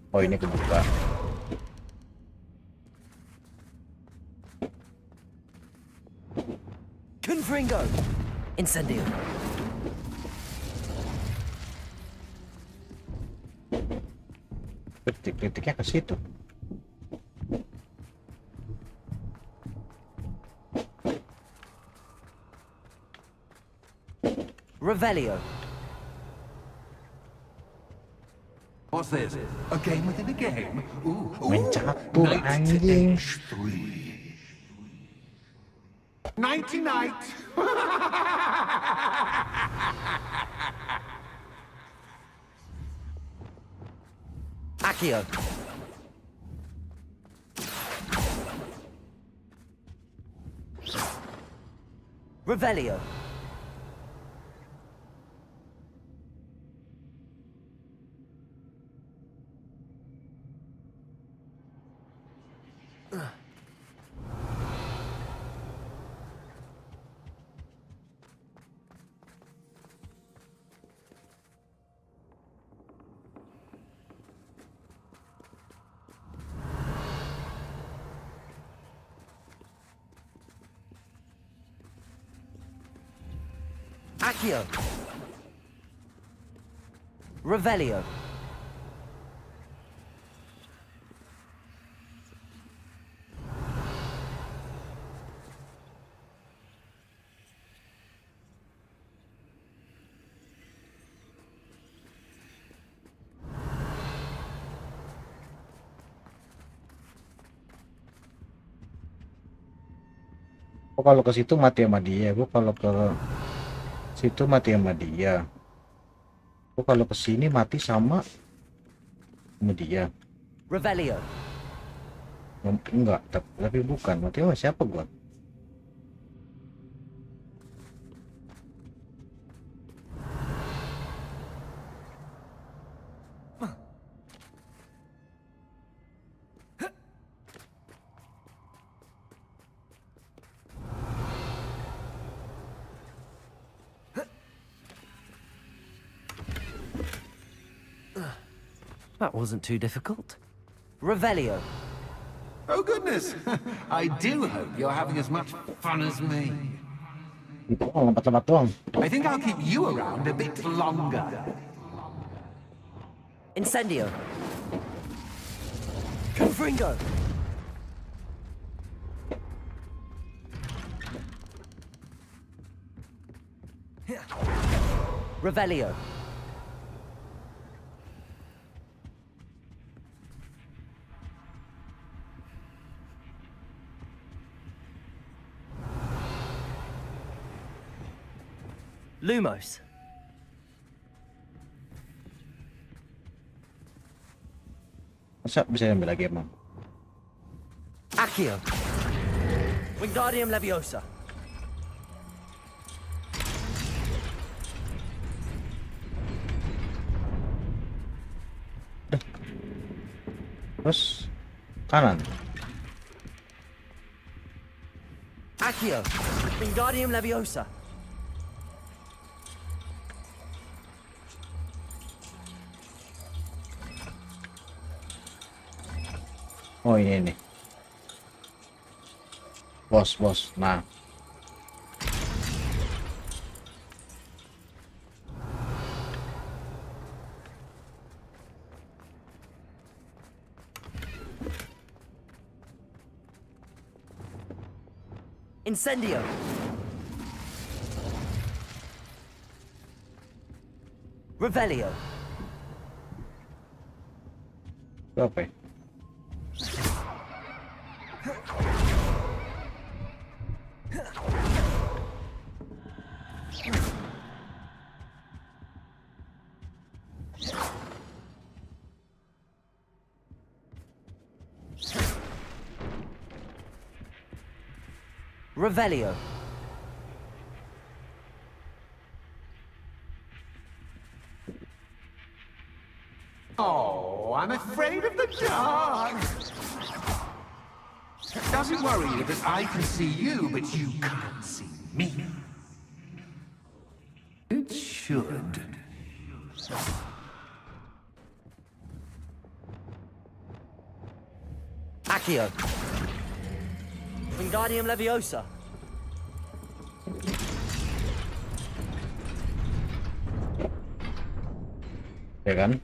Oh, ini kebuka. Confringo. Incendio. Kritik-kritiknya ke situ. Revelio. What's this? A game within a game? Ooh, Main catur, Night to anjing. age 3. Nighty night. Accio. Revelio. Accio. Revelio. Oh, kalau ke situ mati sama dia. Gua kalau ke situ mati sama dia. Gua kalau ke sini mati sama dia. Revelio. Enggak, tapi bukan. Mati sama siapa gua? That wasn't too difficult. Revelio. Oh, goodness. I do hope you're having as much fun as me. Oh, lompat-lompat doang. I think I'll keep you around a bit longer. Incendio. Confringo. Revelio. Lumos. Masa bisa ambil lagi emang? Accio. Wingardium Leviosa. Terus kanan. Accio. Wingardium Leviosa. Oh, ini. Bos. Nah. Incendio. Revelio. Apa ya? Revelio. Oh, I'm afraid of the dark. Doesn't worry you that I can see you, but you can't see me. It should. Accio. Wingardium Leviosa. Ya kan?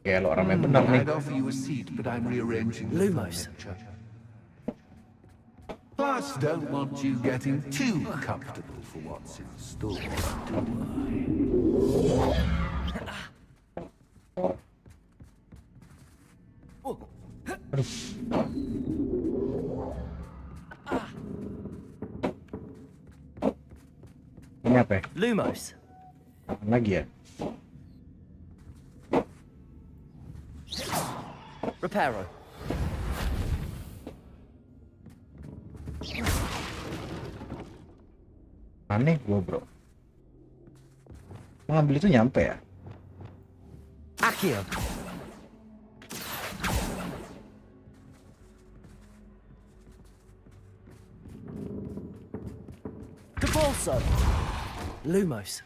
Ya lo orang yang benar nih. I'd offer you a seat, but I'm rearranging the Lumos. furniture. Plus, don't want you getting too comfortable for what's in store, do Ini apa ya? Lumos. Apaan lagi ya? Reparo. Aneh gua, bro. Ngambil itu nyampe ya? Accio. Cabalso. Lumos.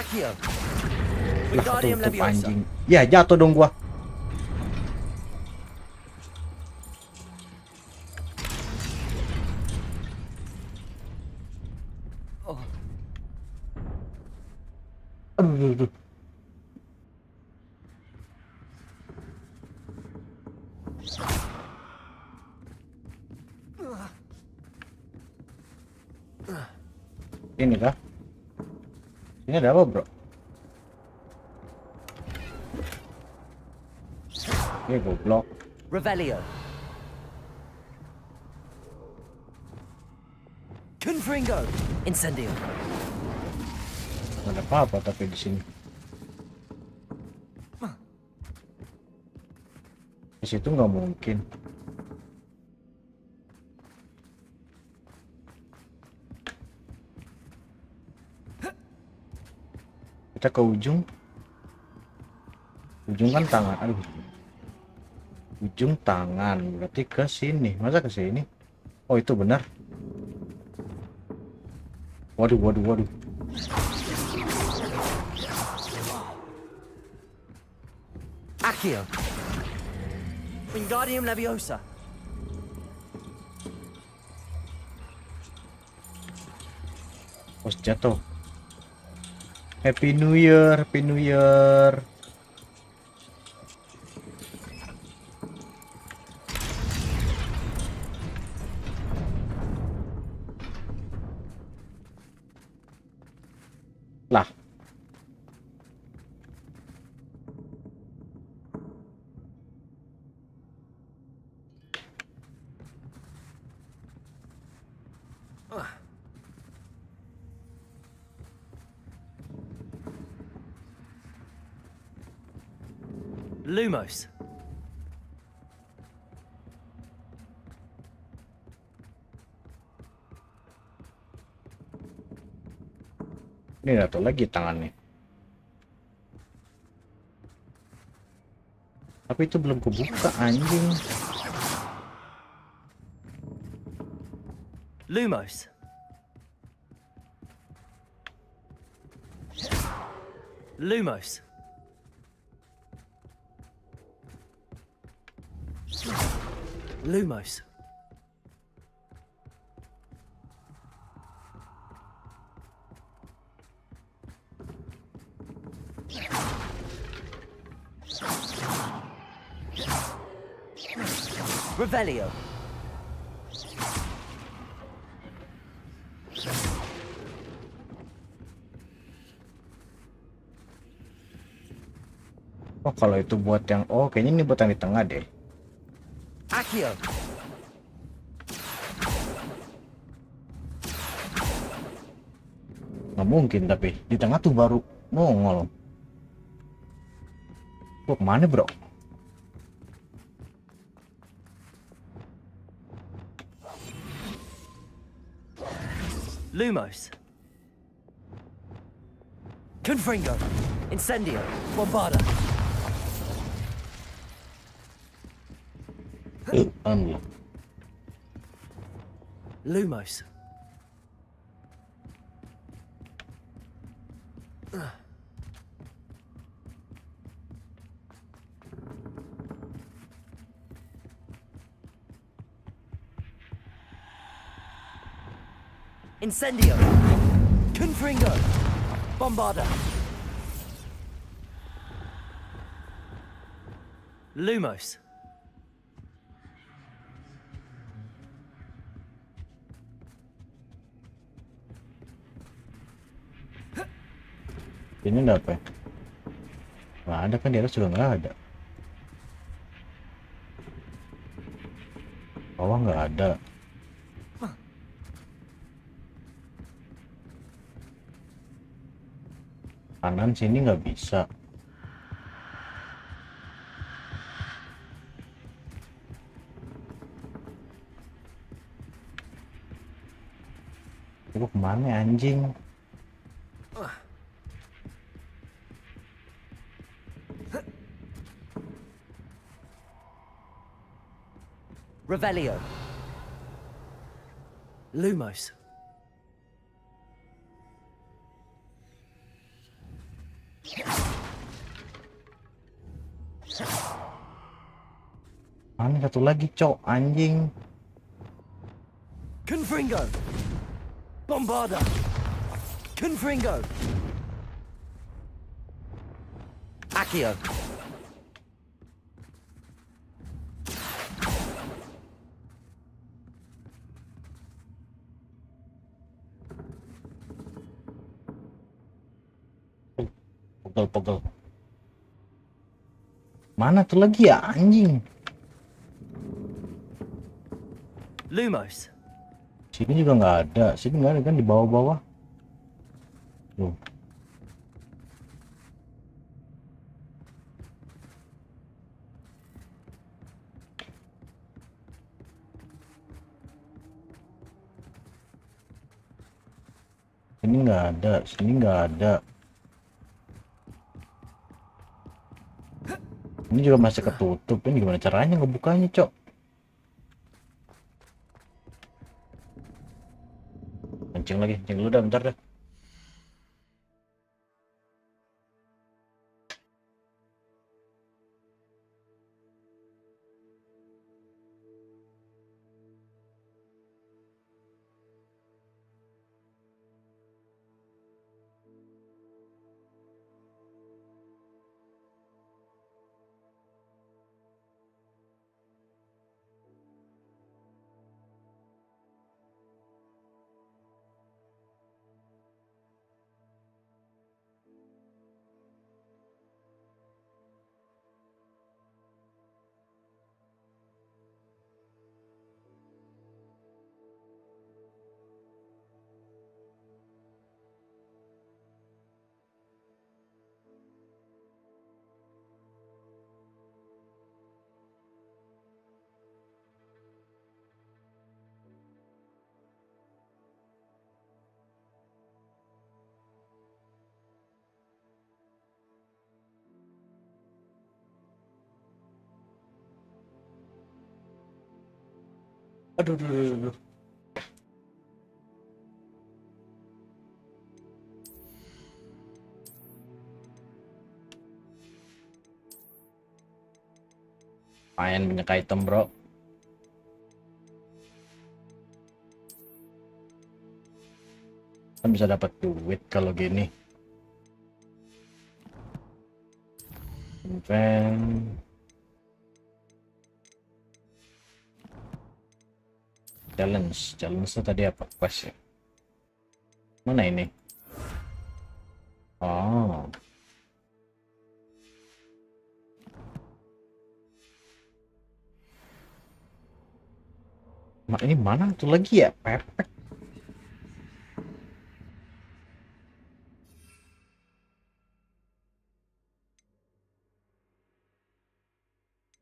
Accio. Ih, Wingardium ketutup Leviosa. anjing. Ya jatuh dong gua. Oh. Aduh, aduh. Ini kah? Ini ada apa, bro? Ini goblok. Revelio. Confringo. Incendio. Nggak ada apa-apa tapi di sini. Di situ nggak mungkin. Kita ke ujung. Ujung kan tangan. Aduh. Ujung tangan. Berarti ke sini. Masa ke sini? Oh, itu benar. Waduh, waduh, waduh. Accio. Wingardium Leviosa. Oh, jatuh. Happy New Year, Happy New Year. Lah. Lumos. Ini satu lagi tangannya. Tapi itu belum kebuka anjing. Lumos. Lumos. Lumos. Revelio. Oh, kalau itu buat yang kayaknya ini buat yang di tengah deh. Accio. Nggak mungkin tapi di tengah tuh baru nongol. Gua kemana, bro? Lumos. Confringo. Incendio. Bombarda. Lumos. Incendio. Confringo. Bombarda. Lumos. Ini enggak apa ya? Nggak ada kan, di atas juga nggak ada. Bawah nggak ada. Kanan sini nggak bisa. Itu kemana anjing? Revelio. Lumos. Mana satu lagi, cok, anjing. Confringo! Bombarda! Confringo! Accio! Pegel. Mana tuh lagi ya, anjing? Lumos! Sini juga nggak ada. Sini nggak ada kan, di bawah-bawah. Tuh. Sini nggak ada. Sini nggak ada. Ini juga masih ketutup. Ini gimana caranya ngebukanya, cok? Kencing dulu dah, bentar dah. Aduh. Main banyak item, bro. Kan bisa dapat duit kalau gini. Invent. Challenge itu tadi apa? Quest ya? Mana ini? Oh. Ini mana tuh lagi ya? Pepek.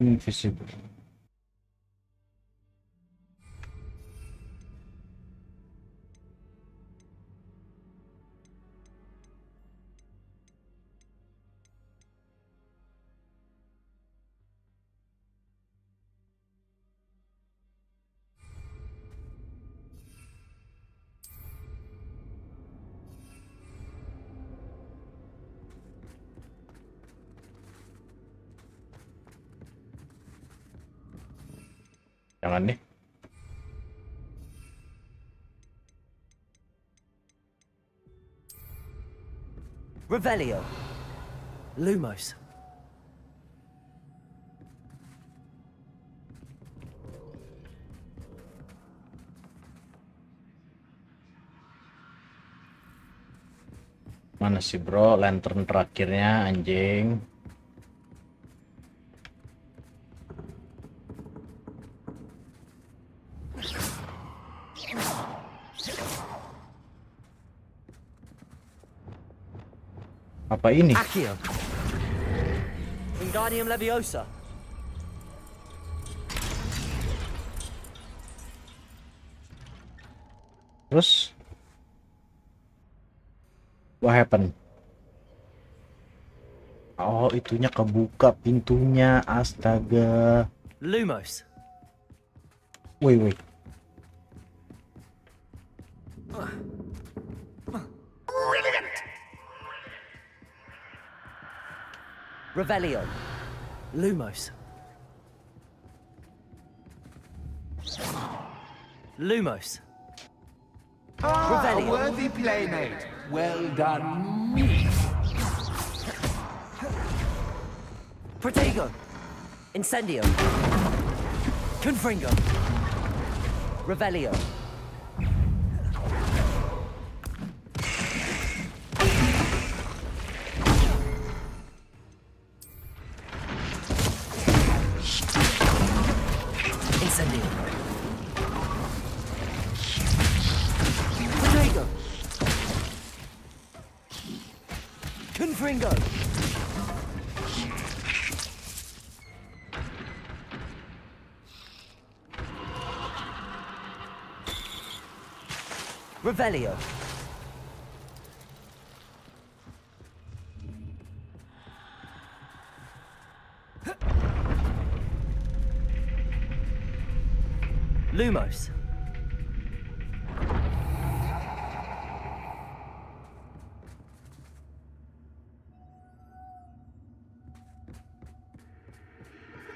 Invisible. Jangan deh. Revelio. Lumos. Mana sih, bro? Lantern terakhirnya, anjing. Apa ini? Accio. Wingardium Leviosa. Terus what happened? Oh, itunya kebuka pintunya. Astaga. Lumos. Wait. Revelio. Lumos. Lumos. A worthy playmate. Well done, me. Protego. Incendio. Confringo. Revelio. Incendio. Protego. Confringo. Revelio. Lumos.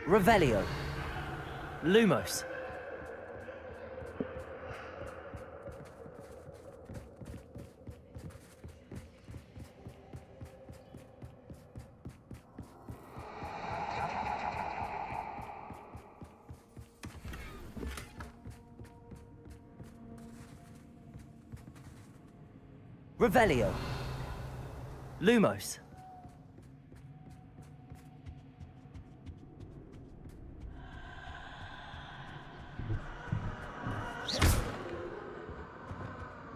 Revelio. Lumos. Revelio. Lumos.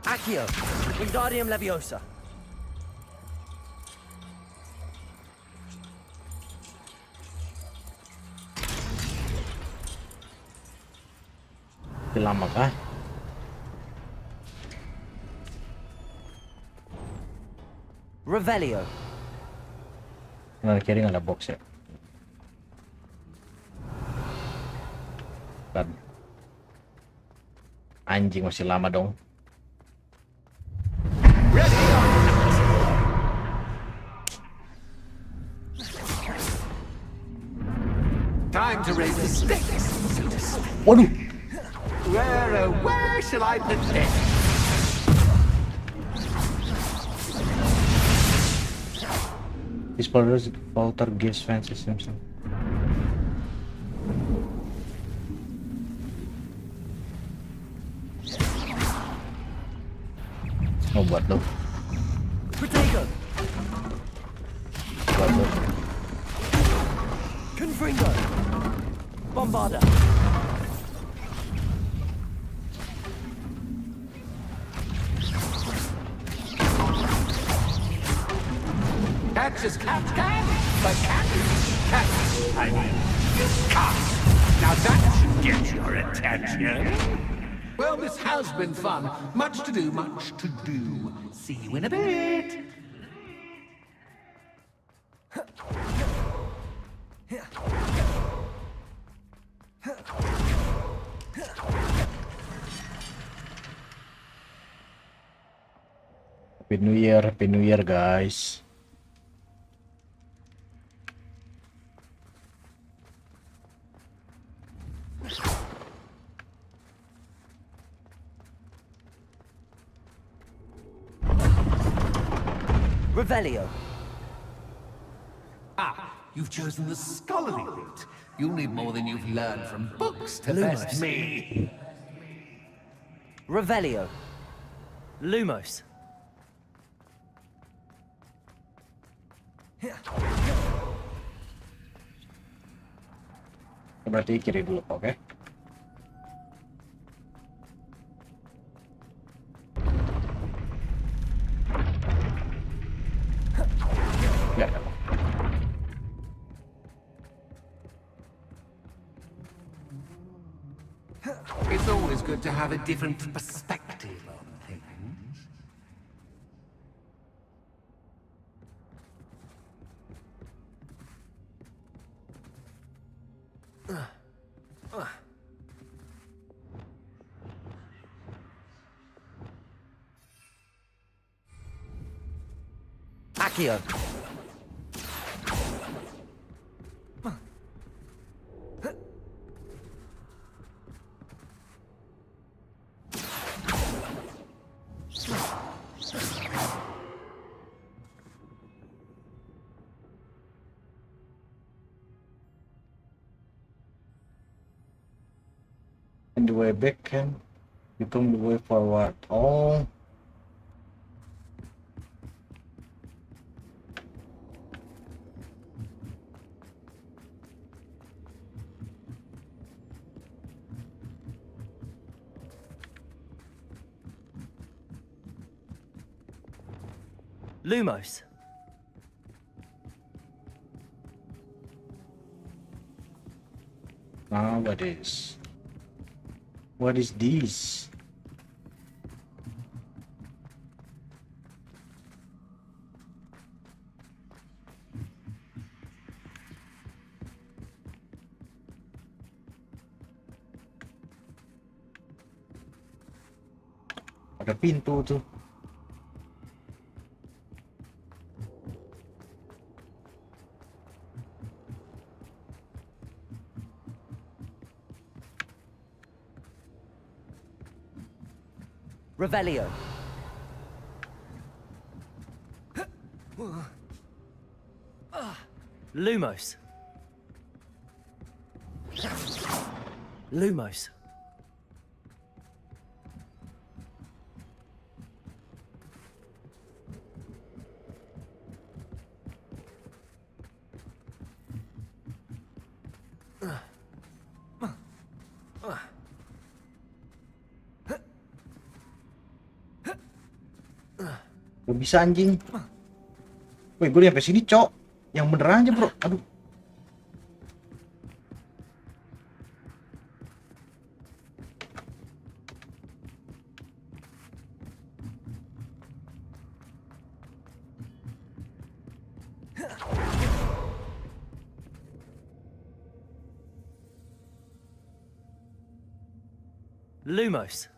Accio. Wingardium Leviosa. Lama kah? Revelio. Nah, kiri nggak ada box ya. Dan anjing masih lama dong. Time to raise the stakes. Waduh. Where shall I put this? This poltergeist fancy Simpson. Oh, buat lo. Protego. Buat lo. Confringo. Bombarda. Catch as cat can, but cat I mean, you can't. Now that should get your attention. Well, this has been fun. Much to do, much to do. See you in a bit. Happy New Year, guys. Revelio. You've chosen the scholarly route. You'll need more than you've learned from books to Lumos. best me. Revelio. Lumos. Berarti kiri dulu, oke? Nggak ada. It's always good to have a different perspective on things. Accio. find the way back can become the way forward. Oh. Lumos. Ah, what is? What is this? Ada pintu tuh. Revelio. Lumos. Lumos. Gak bisa anjing. Woi, gue sampai sini, cok. Yang bener aja, bro. Aduh. Lumos.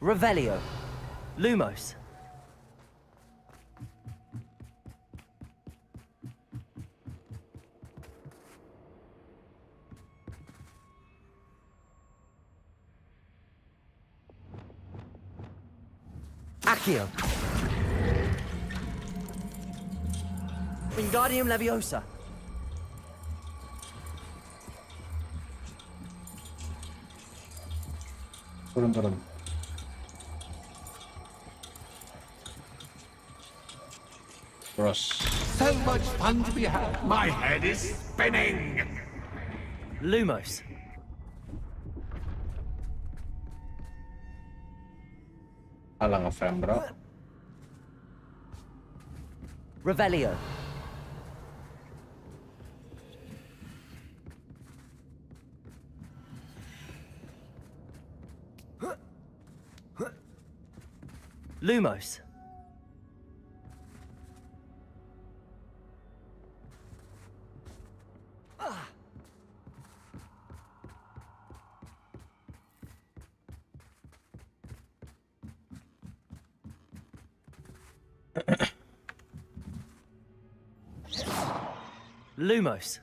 Revelio. Lumos. Accio. Wingardium Leviosa. Turun. Terus. So much fun to be had. My head is spinning. Lumos. Alah nge-frame, bro. Revelio. Lumos. Lumos.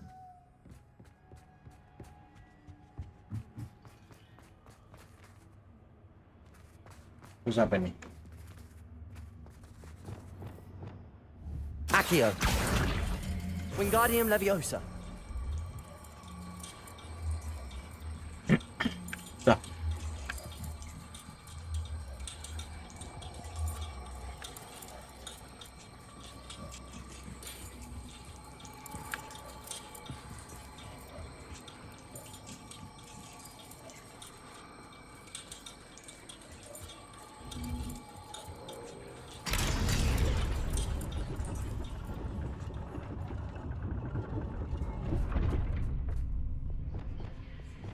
Terus apa nih? Accio. Wingardium Leviosa. Dah.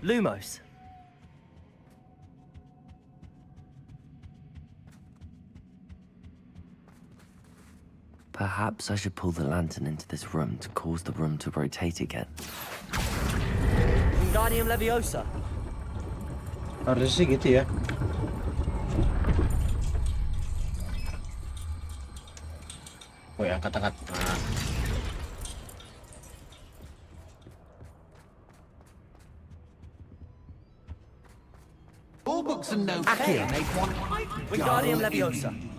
Lumos. Perhaps I should pull the lantern into this room to cause the room to rotate again. Wingardium Leviosa. Harusnya sih gitu ya. Woi, angkat. Nah. All books and no Accio. pen make one Wingardium dull Leviosa. evening.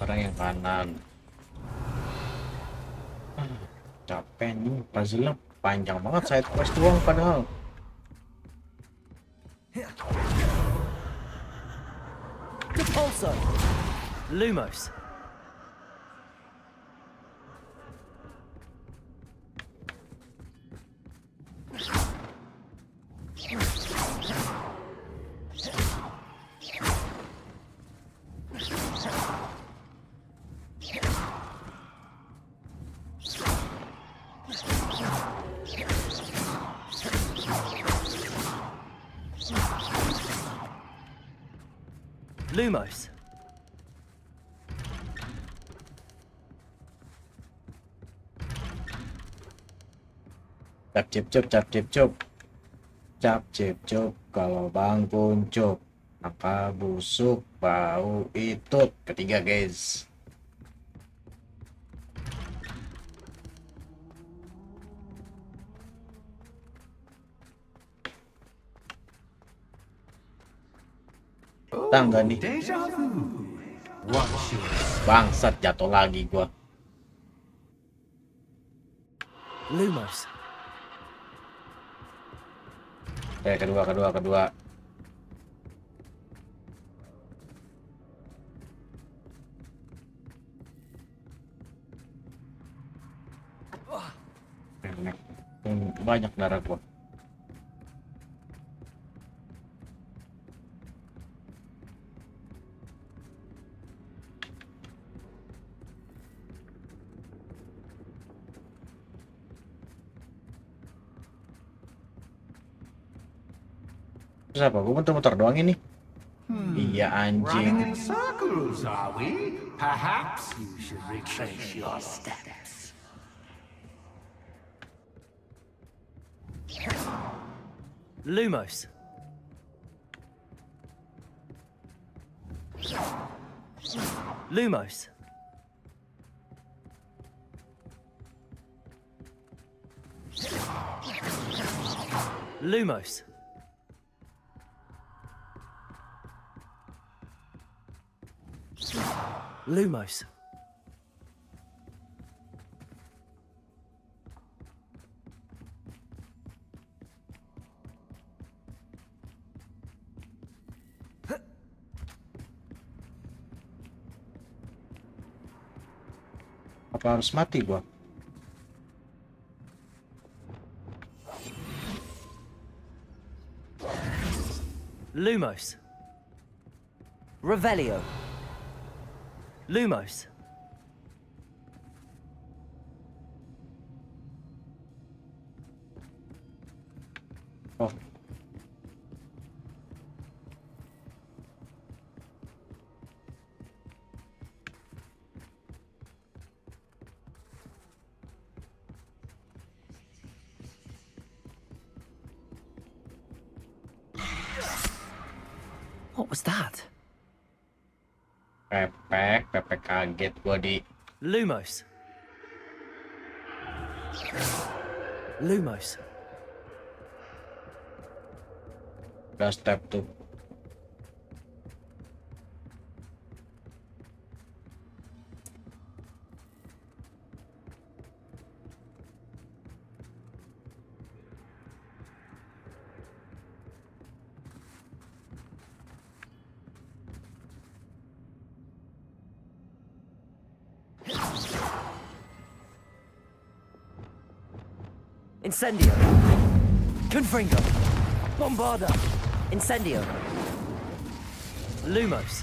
sekarang yang kanan. Capek nih, puzzle-nya panjang banget, side quest doang padahal. Depulso! Lumos. Lumos. Cap cip cup, cap cip cup. Cap cip cup, kalau bang kuncup. Maka busuk, bau itut. Ketiga guys. Tangga nih. Bangsat, jatuh lagi gua. Lumos. Kedua. Banyak darah gua. Terus apa? Gue muter-muter doang ini. Iya Running in anjing. circles, are we? Perhaps you should retrace your steps. Lumos. Lumos. Lumos. Lumos. Apa harus mati gua? Lumos. Revelio. Lumos. Oh. What was that? Pepek kaget gua di. Lumos. Lumos. Udah step tuh. Incendio. Confringo. Bombarda. Incendio. Lumos.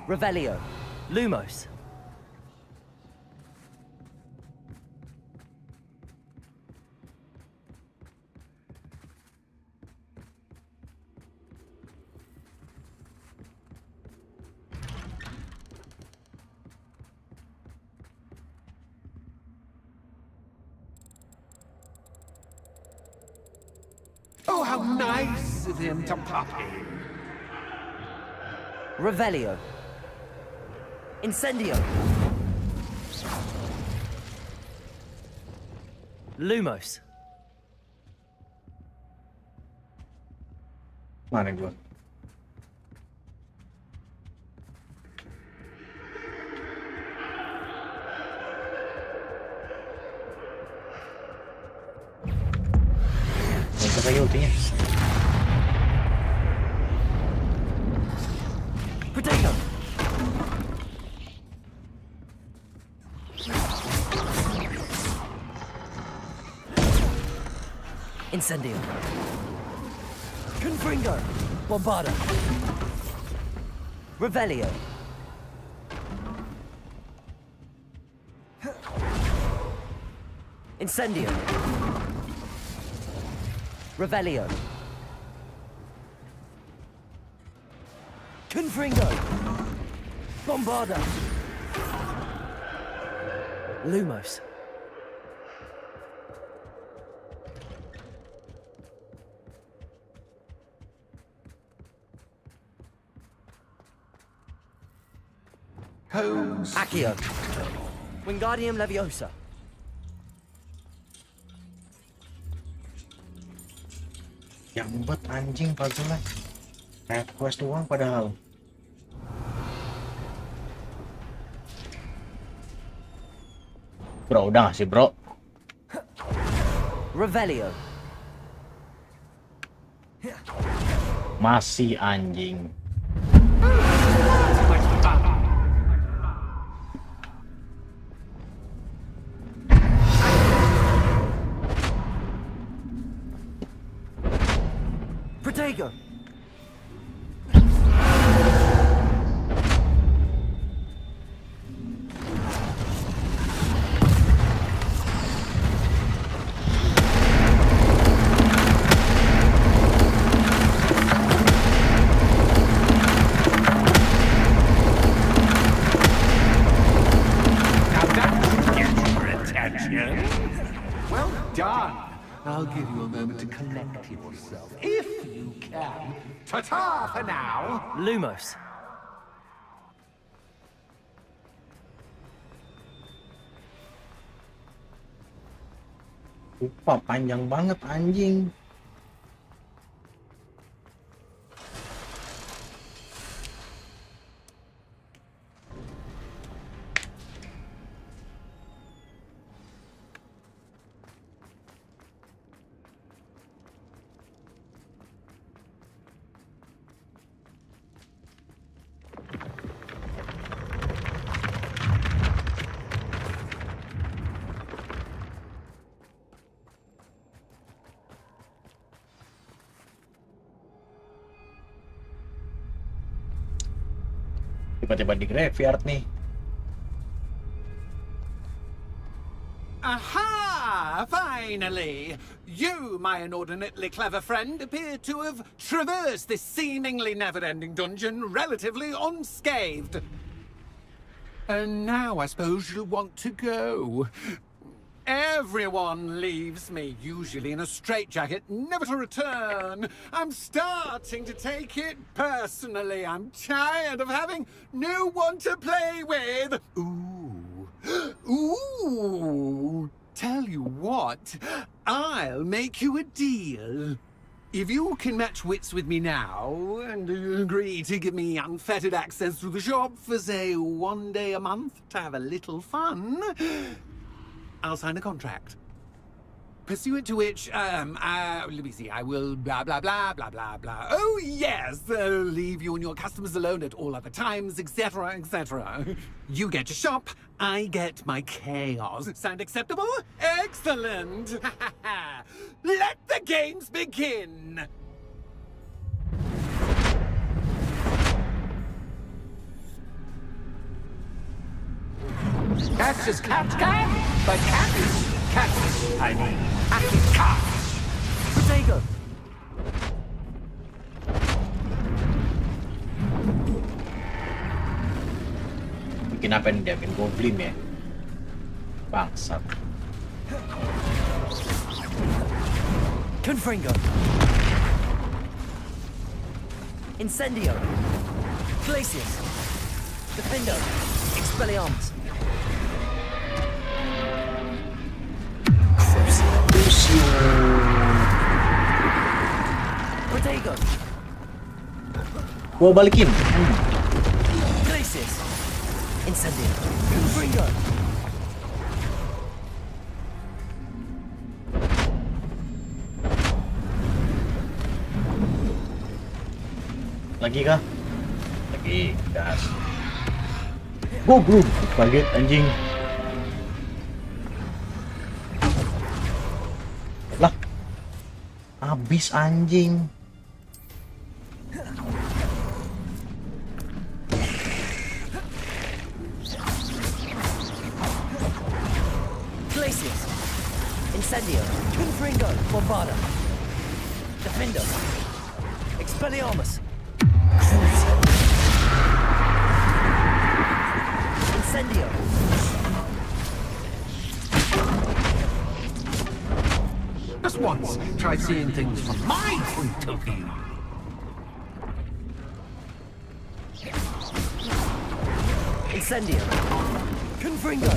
Revelio. Lumos. Oh, how nice of him to pop in. Revelio. Incendio. Lumos. Mana gua? lagi ultinya. Potato! Incendio. Confringo. Bombarda. Revelio. Incendio. Revelio. Confringo. Bombarda. Lumos. Holmes. Accio. Wingardium Leviosa. Yang buat anjing puzzle-nya. Kayak quest doang padahal. Bro, udah gak sih bro? Revelio. Masih anjing. Protego. Well done. I'll give you a moment to collect yourself, if you can. Ta-ta for now. Lumos. Lupa panjang banget anjing. Tiba-tiba di graveyard nih. Aha! Finally! You, my inordinately clever friend, appear to have traversed this seemingly never-ending dungeon relatively unscathed. And now I suppose you'll want to go. Everyone leaves me, usually in a straitjacket, never to return. I'm starting to take it personally. I'm tired of having no one to play with. Ooh. Ooh. Tell you what, I'll make you a deal. If you can match wits with me now, and agree to give me unfettered access to the shop for, say, 1 day a month to have a little fun, I'll sign a contract. Pursuant to which, let me see, I will blah, blah, blah, blah, blah, blah. Oh, yes, leave you and your customers alone at all other times, etc., etc. You get your shop, I get my chaos. Sound acceptable? Excellent! Let the games begin! Catch is cat, but cat is cat. I mean, cat is cat. Protego. Bikin apa nih dia? Bikin goblin ya? Bangsat. Confringo. Incendio. Glacius. Defendo. Expelliarmus. Protego. Gua balikin. Glacius. Incendio. Confringo. Lagi kah? Lagi, gas. Goblok, kaget anjing. Lah. Habis anjing. Glaciers. Incendio. Confringo. Bombarda. Defendo. Expelliarmus. Incendio. Just once, try seeing things from my point of view. Incendio. Confringo.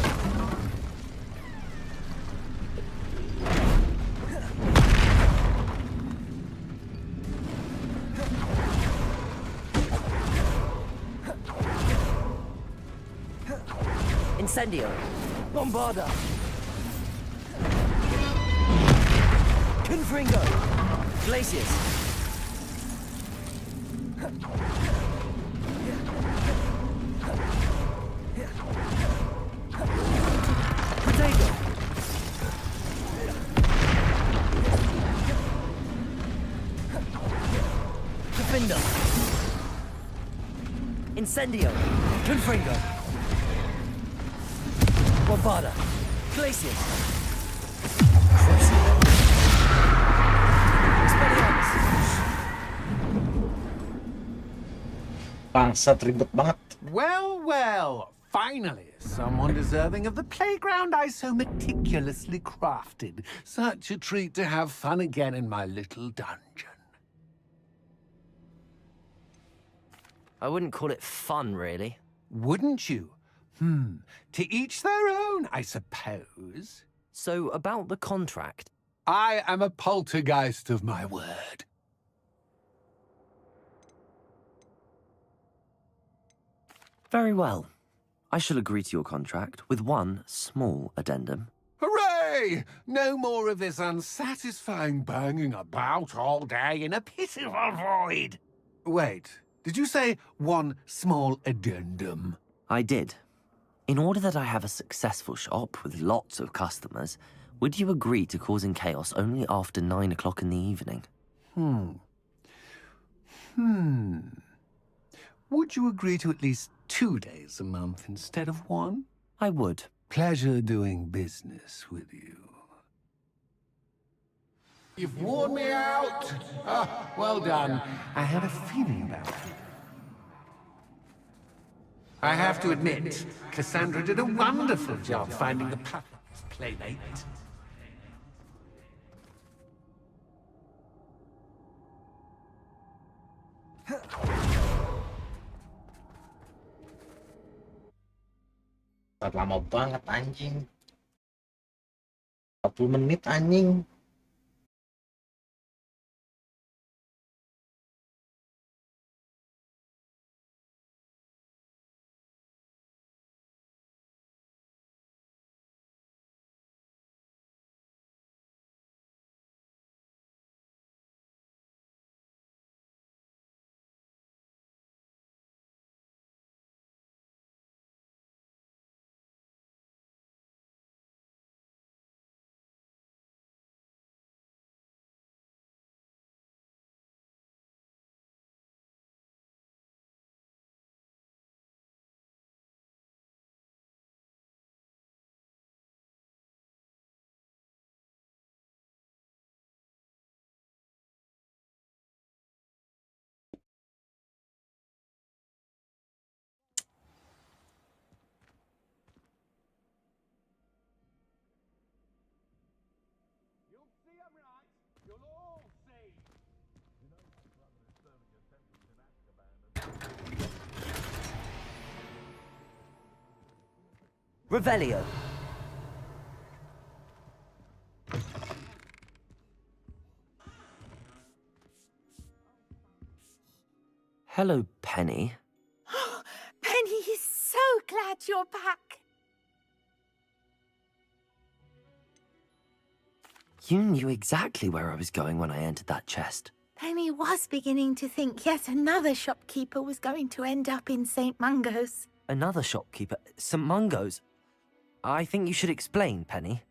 Incendio. Bombarda. Confringo. Glaciers. Potato. Defender. Incendio. Confringo. Bombarda. Glaciers. Expelliarmus. Bangsat, ribet banget. Well, well, finally, someone deserving of the playground I so meticulously crafted. Such a treat to have fun again in my little dungeon. I wouldn't call it fun, really. Wouldn't you? To each their own, I suppose. So, about the contract. I am a poltergeist of my word. Very well. I shall agree to your contract with one small addendum. Hooray! No more of this unsatisfying banging about all day in a pitiful void. Wait, did you say one small addendum? I did. In order that I have a successful shop with lots of customers, would you agree to causing chaos only after 9 o'clock in the evening? Would you agree to at least 2 days a month instead of 1? I would. Pleasure doing business with you. You've worn me out. Ah, well done. I had a feeling about it. I have to admit, Cassandra did a wonderful job finding the perfect playmate. Lama banget anjing. 40 menit anjing. Revelio. Hello, Penny. Penny is so glad you're back. You knew exactly where I was going when I entered that chest. Penny was beginning to think yet another shopkeeper was going to end up in St. Mungo's. Another shopkeeper? St. Mungo's? I think you should explain, Penny.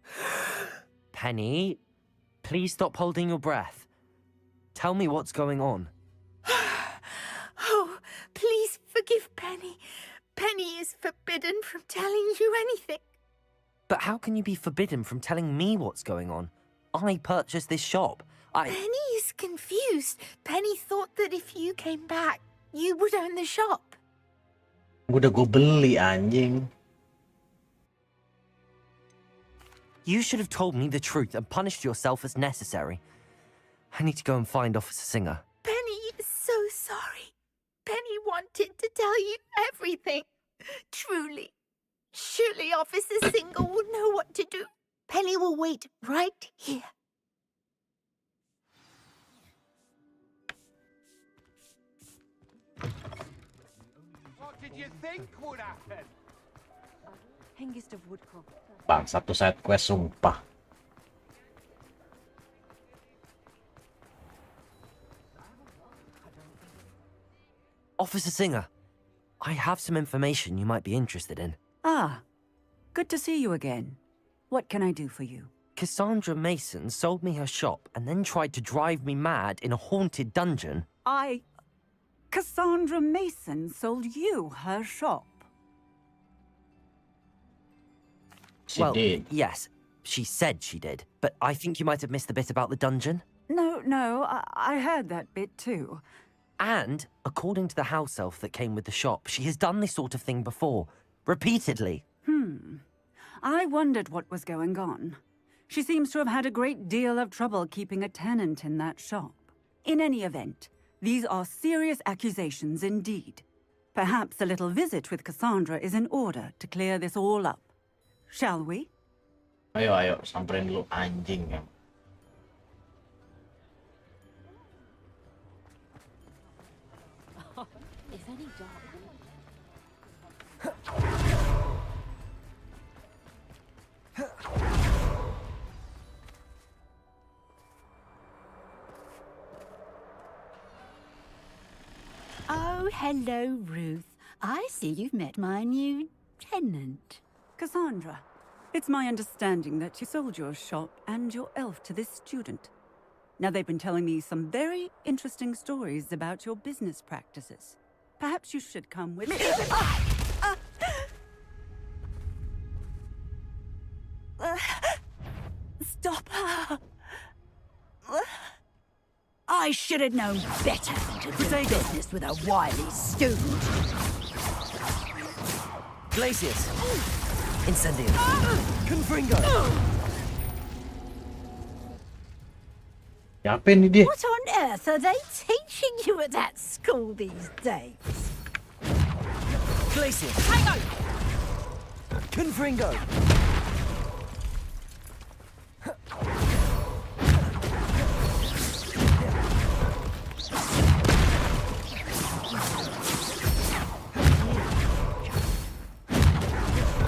Penny, please stop holding your breath. Tell me what's going on. Oh, please forgive Penny. Penny is forbidden from telling you anything. But how can you be forbidden from telling me what's going on? I purchased this shop. Penny is confused. Penny thought that if you came back, you would own the shop. Udah gue beli anjing. You should have told me the truth and punished yourself as necessary. I need to go and find Officer Singer. Penny is so sorry. Penny wanted to tell you everything. Truly. Surely Officer Singer will know what to do. Penny will wait right here. What did you think would happen? Bang, satu side quest sumpah. Officer Singer, I have some information you might be interested in. Ah, good to see you again. What can I do for you? Cassandra Mason sold me her shop and then tried to drive me mad in a haunted dungeon. Cassandra Mason sold you her shop? She did. Yes, she said she did, but I think you might have missed the bit about the dungeon. No, I heard that bit too. And, according to the house elf that came with the shop, she has done this sort of thing before. Repeatedly. I wondered what was going on. She seems to have had a great deal of trouble keeping a tenant in that shop. In any event, these are serious accusations indeed. Perhaps a little visit with Cassandra is in order to clear this all up. Shall we? Ayo, samperin dulu anjing ya. If any dog... Oh, hello, Ruth. I see you've met my new tenant. Cassandra, it's my understanding that you sold your shop and your elf to this student. Now, they've been telling me some very interesting stories about your business practices. Perhaps you should come with me. Stop her! I should have known better than to do business with a wily student. Glacius! Incendio! Confringo! Siapa ini dia? What on earth are they teaching you at that school these days? Glacius! Hang on! Confringo!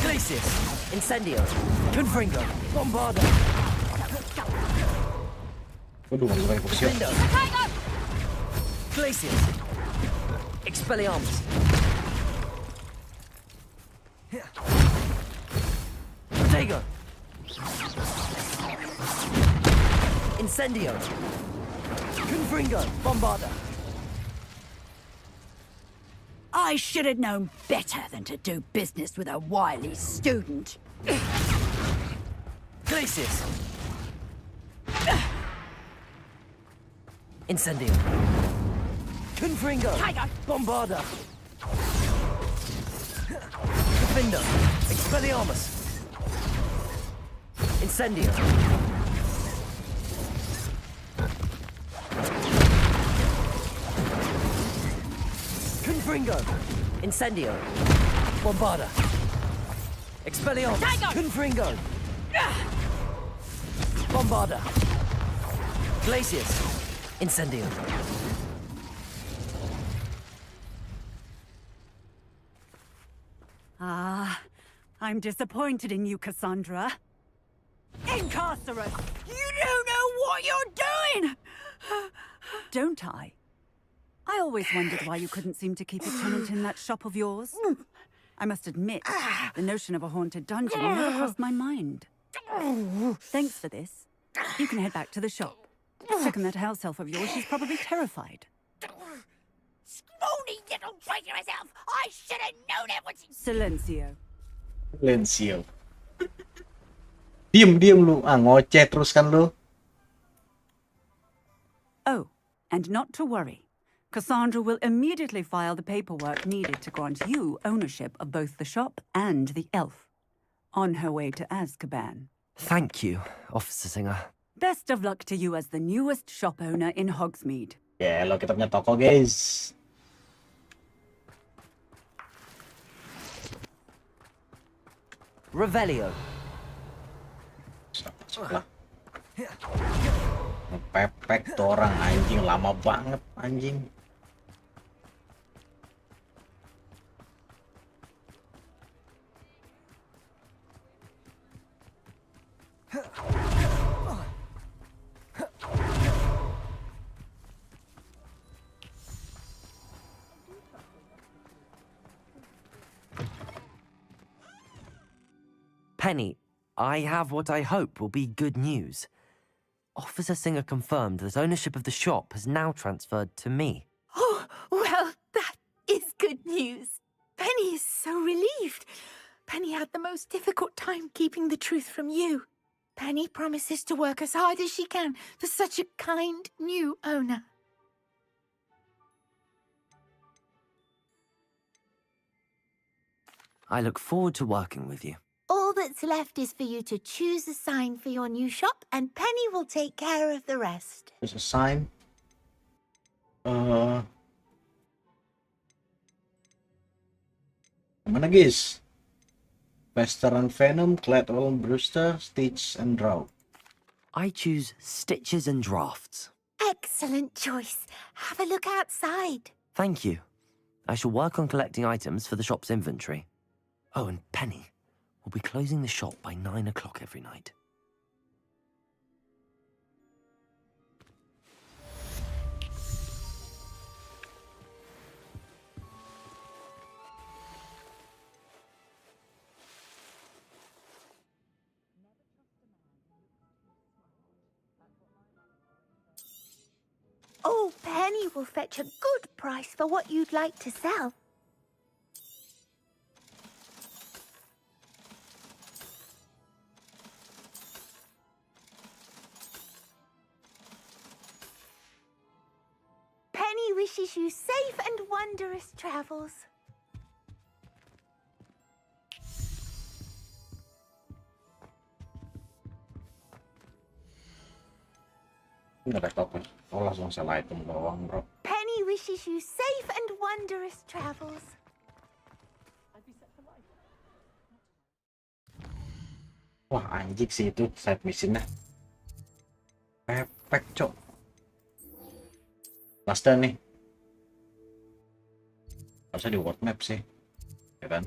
Glacius! Incendio! Confringo! Bombardo! Waduh, masih banyak opsi. Hang on! Glacius! Expelliarmus! Protego! Incendio! Confringo! Bombarda! I should have known better than to do business with a wily student. Glacius! Incendio! Confringo! Bombarda! Defender! Expelliarmus! Incendio! Confringo! Incendio! Bombarda! Expelliarmus! Confringo! Bombarda! Glacius! Incendio! I'm disappointed in you, Cassandra. Incarcerate! You don't know what you're doing! Don't I? I always wondered why you couldn't seem to keep a tenant in that shop of yours. I must admit, the notion of a haunted dungeon never crossed my mind. Thanks for this. You can head back to the shop. Check on that house elf of yours. She's probably terrified. Scrawny little traitor herself! I should have known it was... Silencio. Silencio. Diem lu. Ah, ngoceh terus kan lu. Oh, and not to worry. Cassandra will immediately file the paperwork needed to grant you ownership of both the shop and the elf. On her way to Azkaban. Thank you, Officer Singer. Best of luck to you as the newest shop owner in Hogsmeade. Ya, lo kita punya toko, guys. Revelio. Masuklah. Ngepepek tuh orang anjing, lama banget anjing. Penny, I have what I hope will be good news. Officer Singer confirmed that ownership of the shop has now transferred to me. Oh, well, that is good news. Penny is so relieved. Penny had the most difficult time keeping the truth from you. Penny promises to work as hard as she can for such a kind new owner. I look forward to working with you. All that's left is for you to choose a sign for your new shop, and Penny will take care of the rest. There's a sign. Mana guys? Veteran Venom, Cladwell Brewster, Stitch, and Draw. I choose Stitches and Drafts. Excellent choice. Have a look outside. Thank you. I shall work on collecting items for the shop's inventory. Oh, and Penny, we'll be closing the shop by 9 o'clock every night. Oh, Penny will fetch a good price for what you'd like to sell. Penny wishes you safe and wondrous travels. Nggak ada apa-apa. Oh, langsung salah item doang, bro. Penny wishes you safe and wondrous travels. Wah, anjing sih itu side mission-nya. Pepek, cok. Last turn nih. Harusnya di world map sih. Ya kan?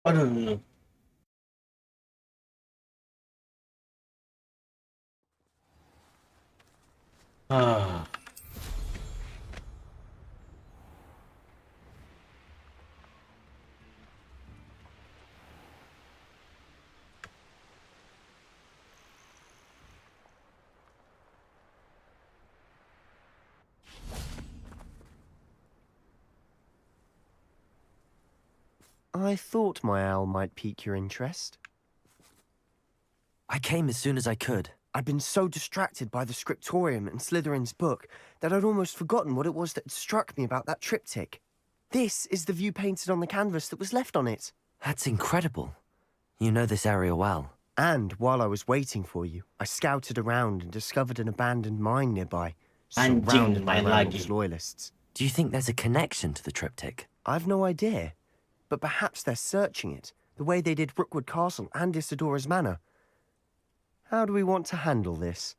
Aduh. Ah. I thought my owl might pique your interest. I came as soon as I could. I'd been so distracted by the scriptorium and Slytherin's book that I'd almost forgotten what it was that struck me about that triptych. This is the view painted on the canvas that was left on it. That's incredible. You know this area well. And while I was waiting for you, I scouted around and discovered an abandoned mine nearby, surrounded by Ranrock's loyalists. Do you think there's a connection to the triptych? I've no idea, but perhaps they're searching it, the way they did Rookwood Castle and Isidora's Manor. How do we want to handle this?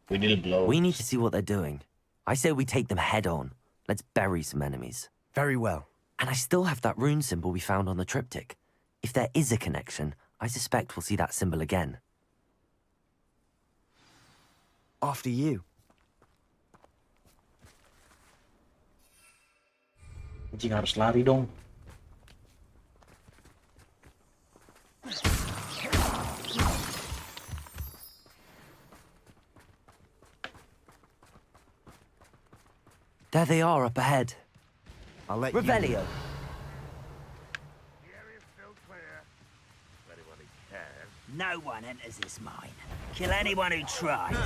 We need to see what they're doing. I say we take them head on. Let's bury some enemies. Very well. And I still have that rune symbol we found on the triptych. If there is a connection, I suspect we'll see that symbol again. After you. Anjing harus lari dong. There they are up ahead. I'll let Revelio. The area's still clear. If anybody cares. No one enters this mine. Kill anyone who tries.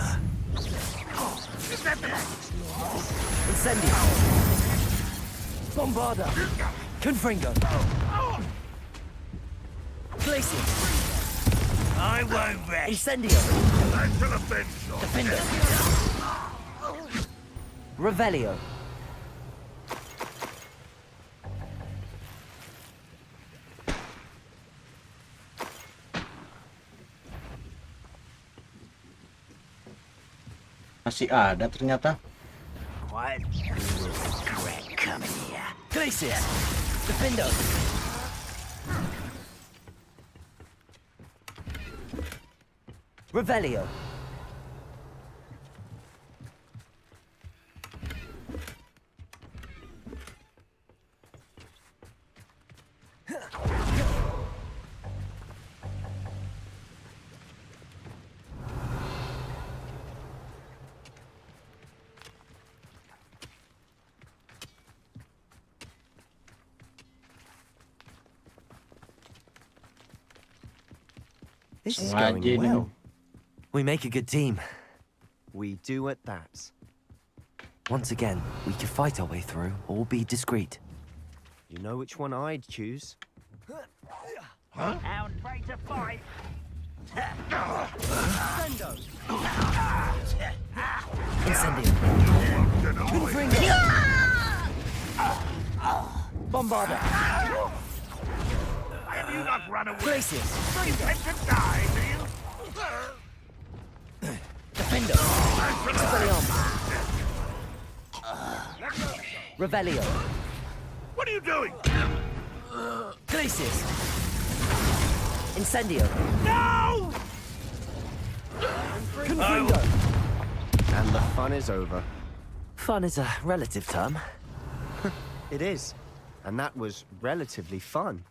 Incendio. Bombarda. Confringo. Glacius. I won't rest. Incendio. I should have been shot. Defender. Revelio. Masih ada ternyata. Quiet. Correct, come here. Glacius. Defender. Revelio. This is going well. We make a good team. We do at that. Once again, we can fight our way through or be discreet. You know which one I'd choose? Hound pray to fight. Incendio. Confringo. Bombarda. Have you not run away? Glacius. You intend to die, do you? Defender. Expelliarmus. Revelio. What are you doing? Glacius. Incendio. No! Confringo. And the fun is over. Fun is a relative term. It is. And that was relatively fun.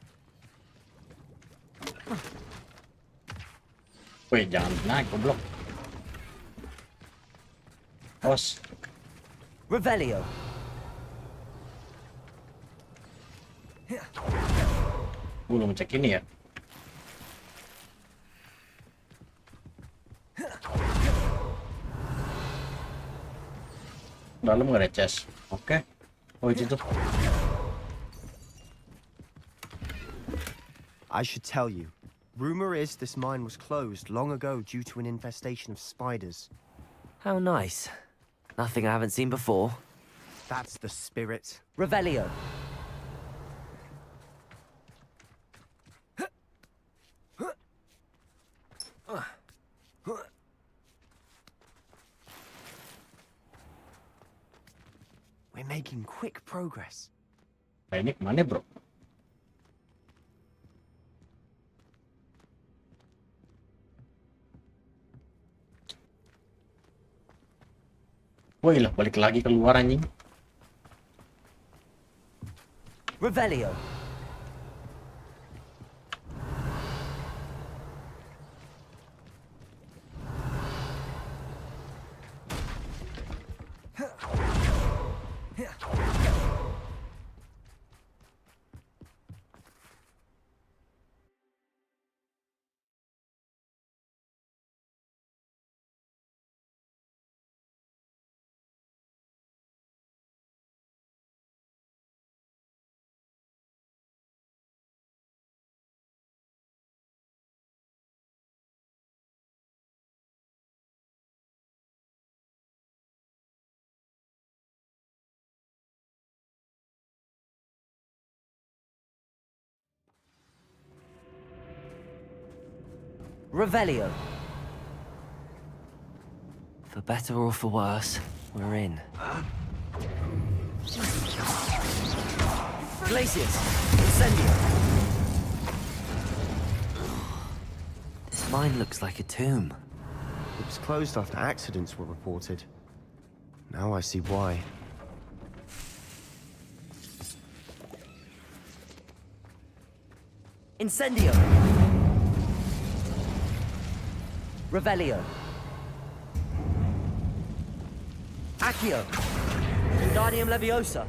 Weh, jangan naik, goblok. Bos. Revelio. Belum cek ini ya. Dalam nggak ada chest. Oke. Oh itu tuh. I should tell you. Rumor is this mine was closed long ago due to an infestation of spiders. How nice. Nothing I haven't seen before. That's the spirit. Revelio. We're making quick progress. Nah, ini kemana bro? Woi lah, balik lagi keluar anjing. Revelio. Revelio. For better or for worse, we're in. Glacius, Incendio. This mine looks like a tomb. It was closed after accidents were reported. Now I see why. Incendio. Revelio. Accio. Wingardium Leviosa.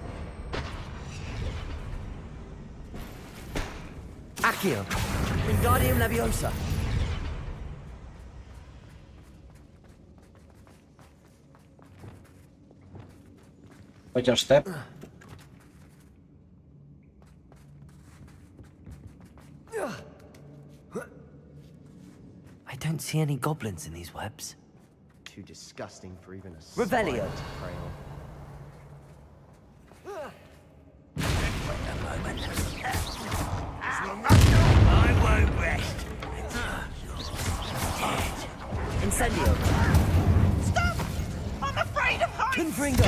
Accio. Wingardium Leviosa. Watch your step. I don't see any goblins in these webs. Too disgusting for even a Revelio. spider to prey on. I won't rest. Incendio. Stop! I'm afraid of heights! Confringo.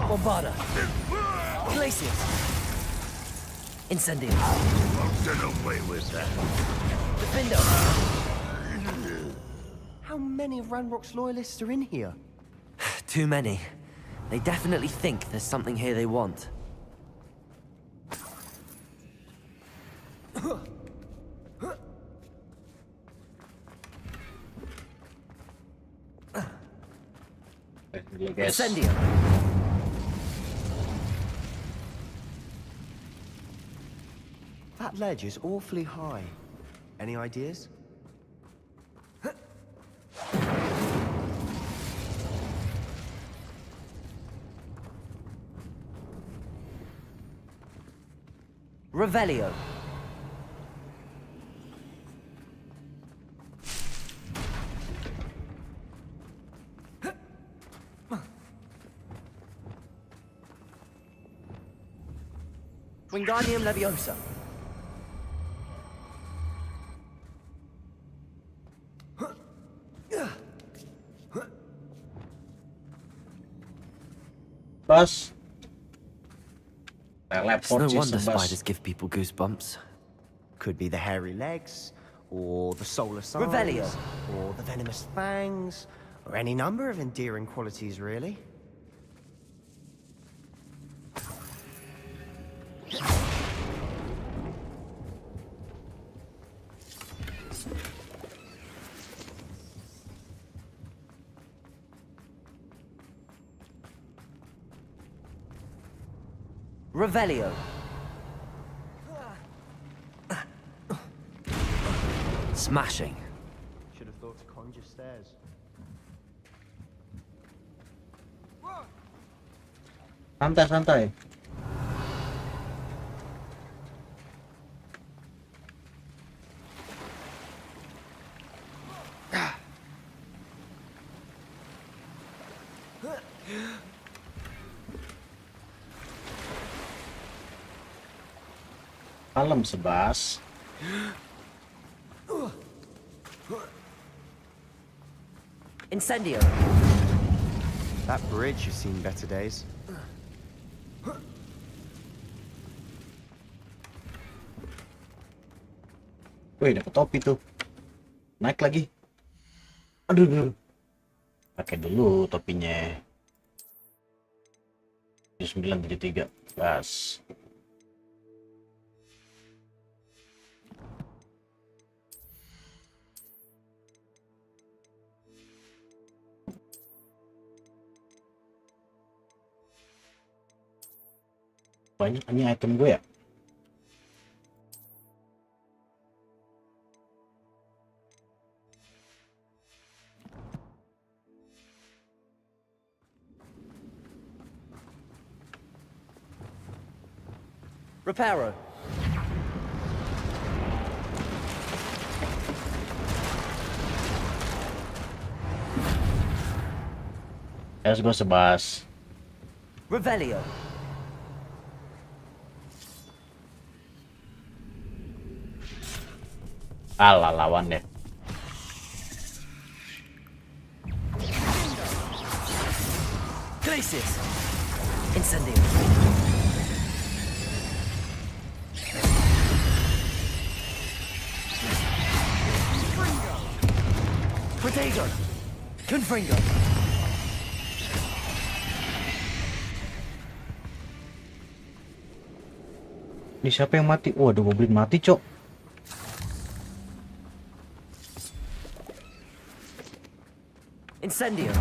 Bombarda. Glacius. Incendio. I'll get away with that. Defindo. How many of Ranrock's loyalists are in here? Too many. They definitely think there's something here they want. Incendio. That ledge is awfully high. Any ideas? Revelio. Wingardium Leviosa. Bus. It's no wonder spiders give people goosebumps. Could be the hairy legs, or the solar signs, Revelio. or the venomous fangs, or any number of endearing qualities, really. Revelio. Smashing. Should have thought to conjure stairs. Santai, santai. Malam sebas. Incendio. That bridge has seen better days. Wih, dapet topi tuh. Naik lagi. Aduh. Pakai dulu topinya. 973. Gas. Banyak ini item gue ya. Reparo. Let's go sebas. Revelio. Alah lawan deh. Glacius. Incendio. Protego. Confringo. Ini siapa yang mati? Waduh, Goblin mati, Cok. Incendio.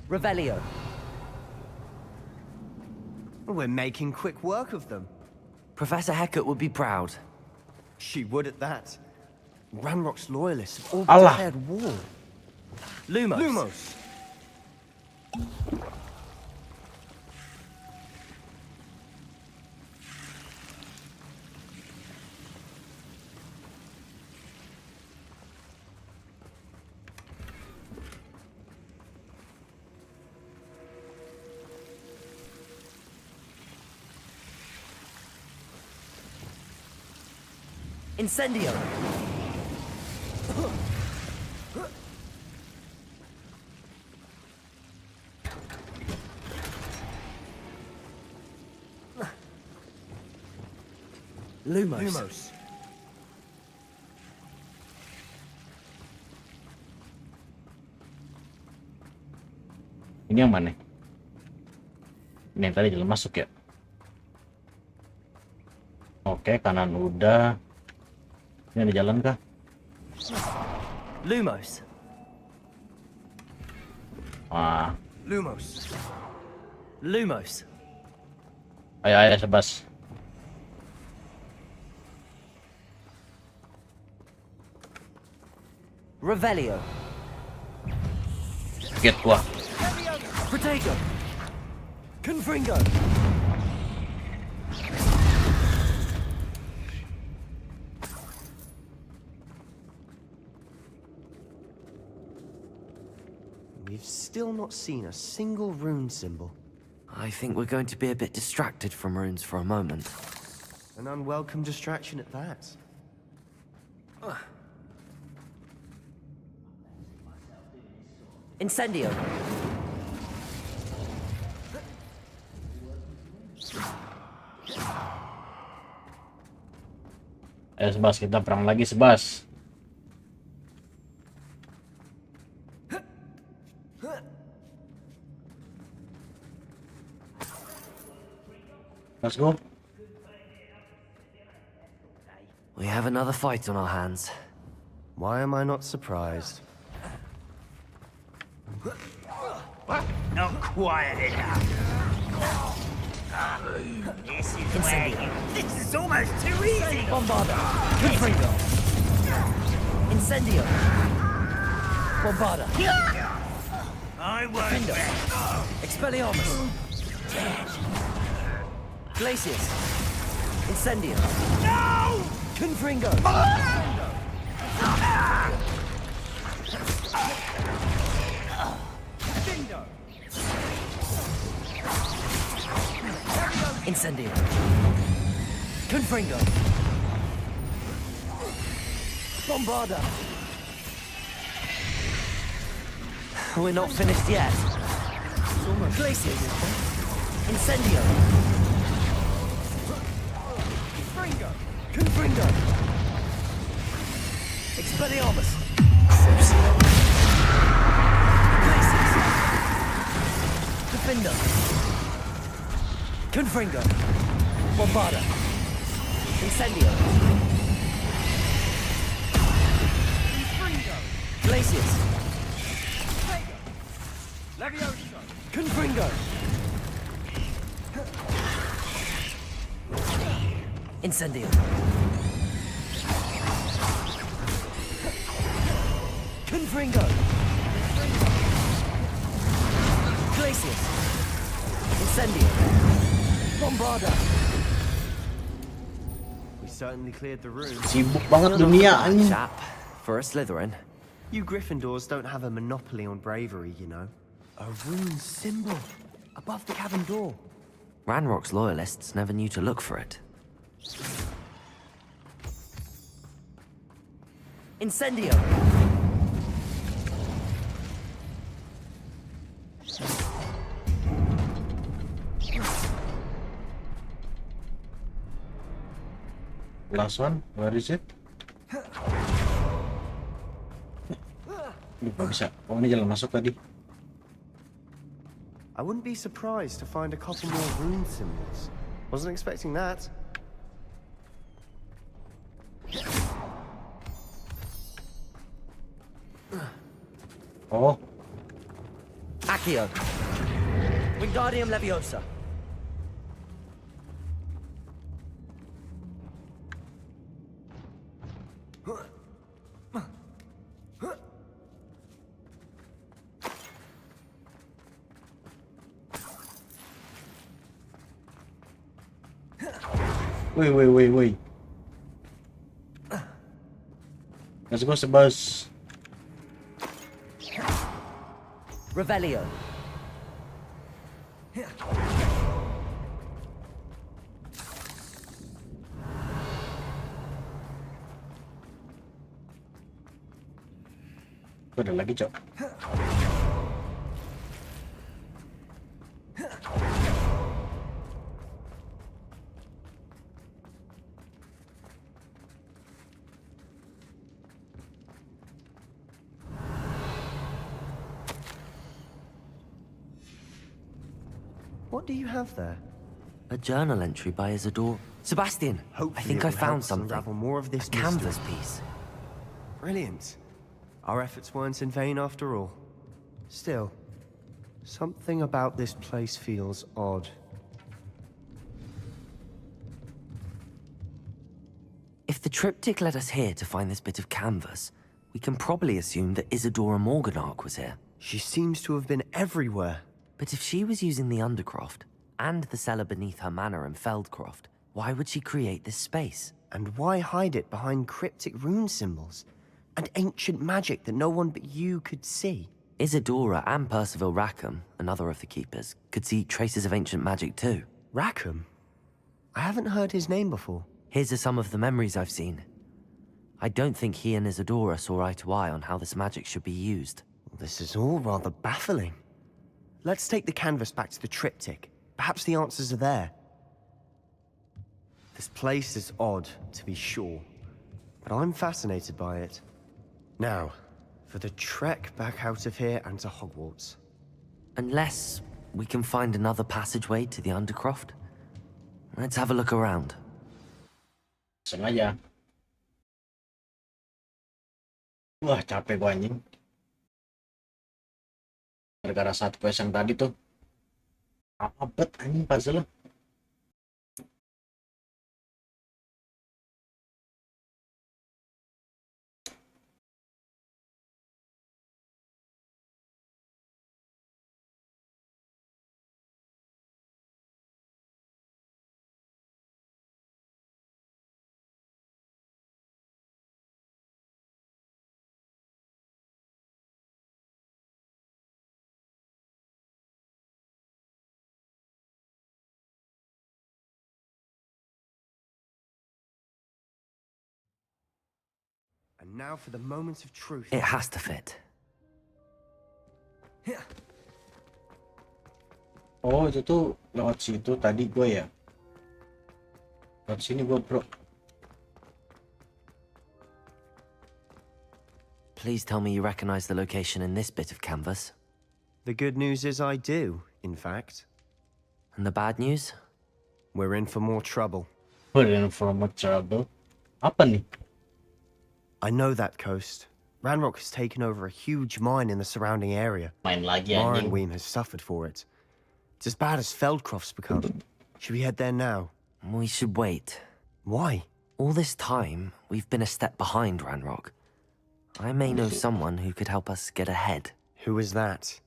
Revelio. We're making quick work of them. Professor Hecat would be proud. She would at that. Ranrock's loyalists have all Allah. declared war. Lumos. Lumos! Incendio. Lumos. Lumos. Ini yang mana? Ini yang tadi jalan masuk ya. Oke, kanan udah. Ini ada jalan kah? Lumos. Wah. Lumos. Lumos. Ayo, Sebas. Revelio. Get gua. Protego. Confringo. We've still not seen a single rune symbol. I think we're going to be a bit distracted from runes for a moment. An unwelcome distraction at that. Incendio. Ayo Sebas, kita perang lagi Sebas. Let's go. We have another fight on our hands. Why am I not surprised? Not quiet enough. This is where you... This is almost too easy! Bombarda. Confringo. Incendio. Bombarda. I won't rest. Expelliarmus. Glacius. Incendio. No! Confringo. Incendio. Confringo. Bombarda. We're not finished yet. Glacius. Incendio. Confringo. Expelliarmus. Glacius. Defender. Confringo. Bombarda. Incendio. Glacius. Levioso. Confringo. Incendio. Confringo. Glacius. Incendio. Bombarda. We certainly cleared the room. Sibuk banget dunia anjing. Chap, for a Slytherin. You Gryffindors don't have a monopoly on bravery, you know. A rune symbol above the cabin door. Ranrock's loyalists never knew to look for it. Incendio. Last one, where is it? Nggak bisa. Oh, ini jalan masuk tadi. I wouldn't be surprised to find a couple more rune symbols. Wasn't expecting that. Oh. Accio. Wingardium Leviosa. Wait. Let's go, Sebas. Revelio. Ada lagi, Cok. What do you have there? A journal entry by Isidore. Sebastian, I think I found something. Unravel more of this a canvas mystery. piece. Brilliant. Our efforts weren't in vain after all. Still, something about this place feels odd. If the triptych led us here to find this bit of canvas, we can probably assume that Isadora Morganark was here. She seems to have been everywhere. But if she was using the Undercroft, and the cellar beneath her manor in Feldcroft, why would she create this space? And why hide it behind cryptic rune symbols? And ancient magic that no one but you could see? Isadora and Percival Rackham, another of the keepers, could see traces of ancient magic too. Rackham? I haven't heard his name before. Here's are some of the memories I've seen. I don't think he and Isadora saw eye to eye on how this magic should be used. This is all rather baffling. Let's take the canvas back to the triptych. Perhaps the answers are there. This place is odd, to be sure, but I'm fascinated by it. Now, for the trek back out of here and to Hogwarts. Unless we can find another passageway to the Undercroft. Let's have a look around. Sengaja. Wah, capek gua anjing. Gara-gara satu quest yang tadi tuh. Abet anjing puzzle. And now for the moment of truth. It has to fit. Oh, itu tuh lewat situ tadi gue ya. Lewat sini gue, bro. Please tell me you recognize the location in this bit of canvas. The good news is I do, in fact. And the bad news? We're in for more trouble. We're in for more trouble. Apa nih? I know that coast. Ranrock has taken over a huge mine in the surrounding area. Main lagi anjing. Marnweem has suffered for it. It's as bad as Feldcroft's become. Should we head there now? We should wait. Why? All this time, we've been a step behind Ranrock. I may know someone who could help us get ahead. Who is that?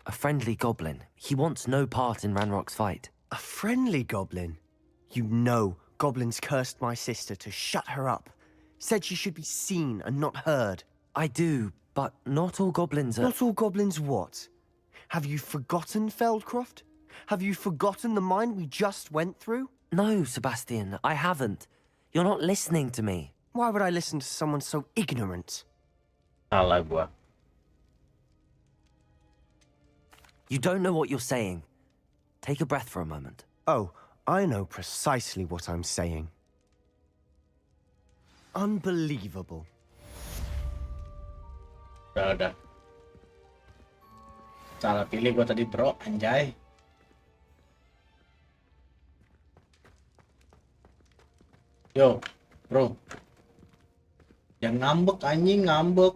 A friendly goblin. He wants no part in Ranrock's fight. A friendly goblin? You know goblins cursed my sister to shut her up. Said she should be seen and not heard. I do, but not all goblins are... Not all goblins what? Have you forgotten Feldcroft? Have you forgotten the mine we just went through? No, Sebastian, I haven't. You're not listening to me. Why would I listen to someone so ignorant? Salah gua. You don't know what you're saying. Take a breath for a moment. Oh, I know precisely what I'm saying. Unbelievable. Udah. Salah pilih gua tadi, bro. Anjay. Yo, bro. Jangan ngambek, anjing, ngambek.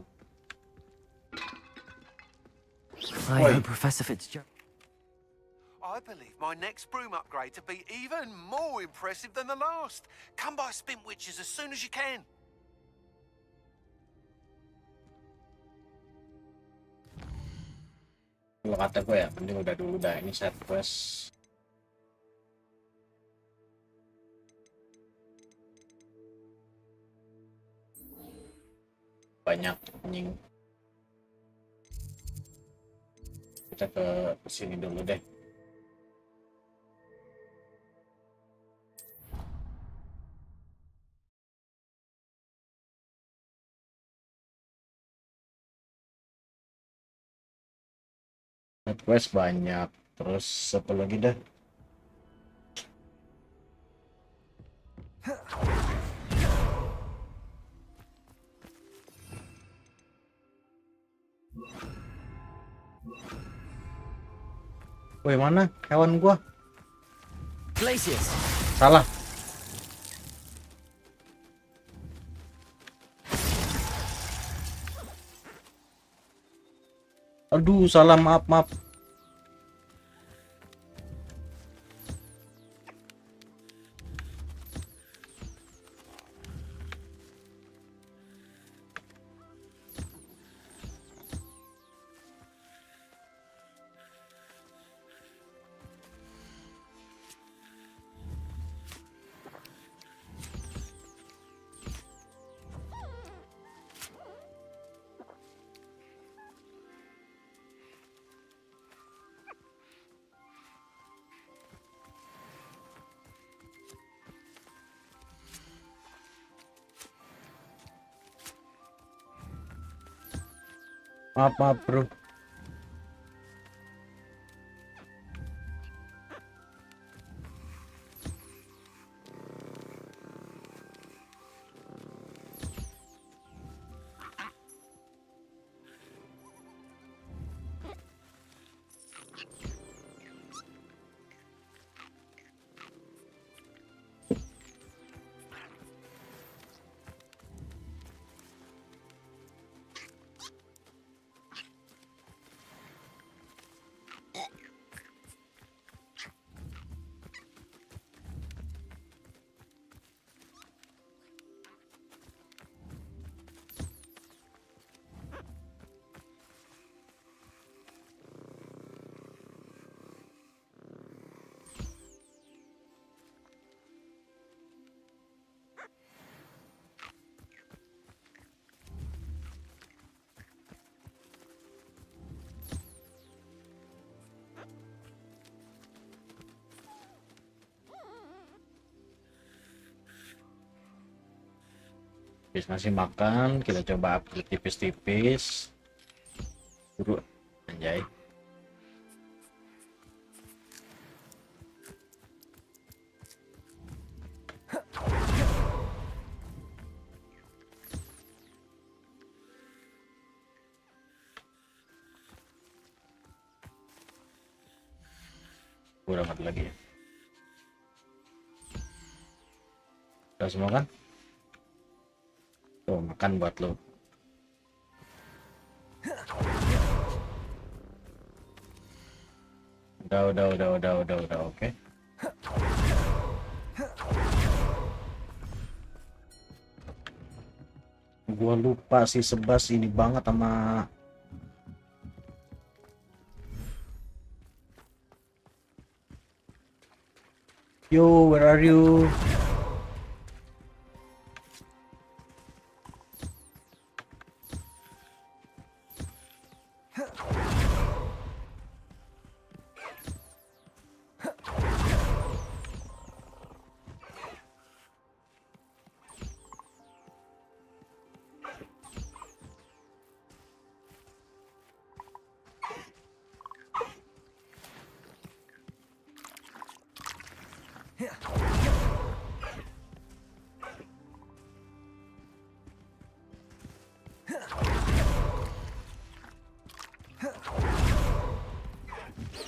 I hope Professor Fitzgerald... I believe my next broom upgrade to be even more impressive than the last. Come by Spin Witches as soon as you can. Kalau kata gue ya, mending udah dulu dah. Ini set quest. Banyak anjing. Kita ke sini dulu deh. Quest banyak. Terus apa lagi dah? Woi, mana hewan gua? Glaciers. Salah. Aduh, salah, maaf. Maaf, bro. Habis ngasih makan, kita coba upgrade tipis-tipis. Buru, anjay. Udah mati lagi ya. Udah semua kan? Tuh, makan buat lo. Udah, oke. Gua lupa si Sebas ini banget sama Yo, where are you?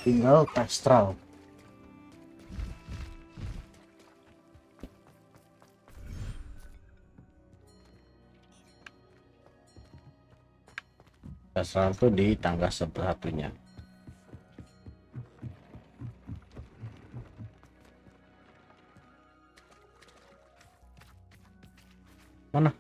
Tinggal tekstral. Tekstral tuh di tangga satu-satunya. Mana?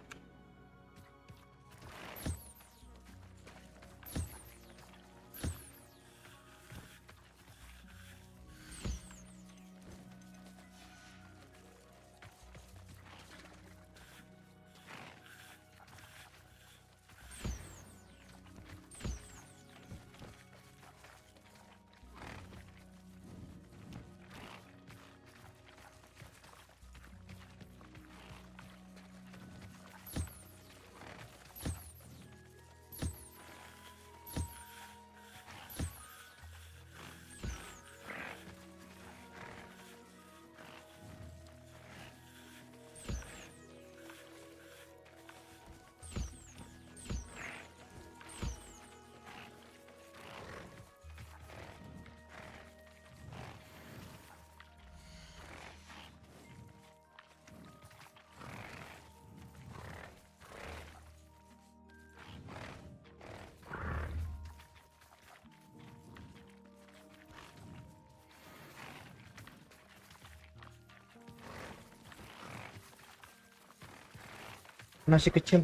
Masih kecil.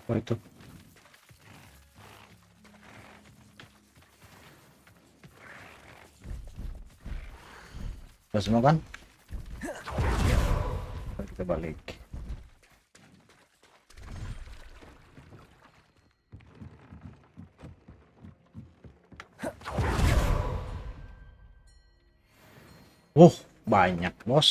Oh itu. Udah semua kan? Kita balik. Banyak bos.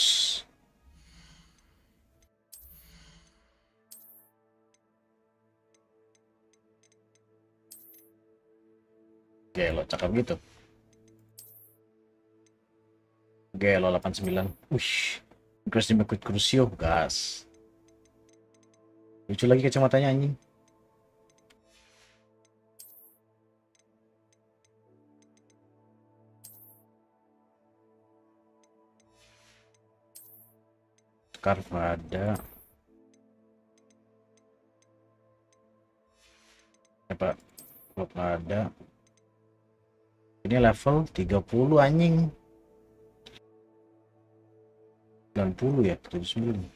Gelo cakep gitu. Gelo 89. Ush. Grass dimikut Crucio gas. Lucu lagi kacamatanya anjing. Scarf ada. Apa? Belum ada. Ini level 30 anjing. 90 ya, 79.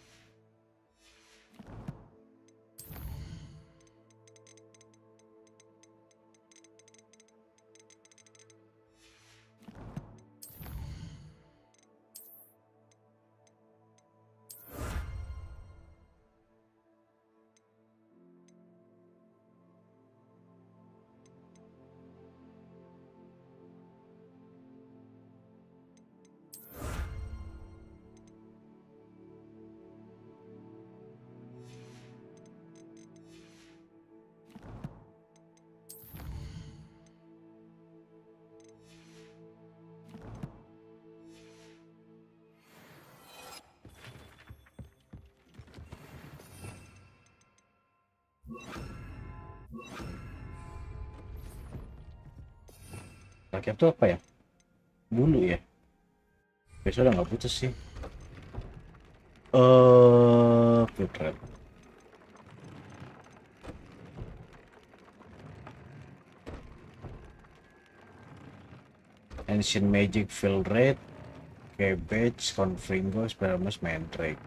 Rakyat tuh apa ya? Bulu ya? Besok udah nggak putus sih. Filtret. Ancient Magic Fill Rate, Cabbage, Confringo, Spermus, Mandrake.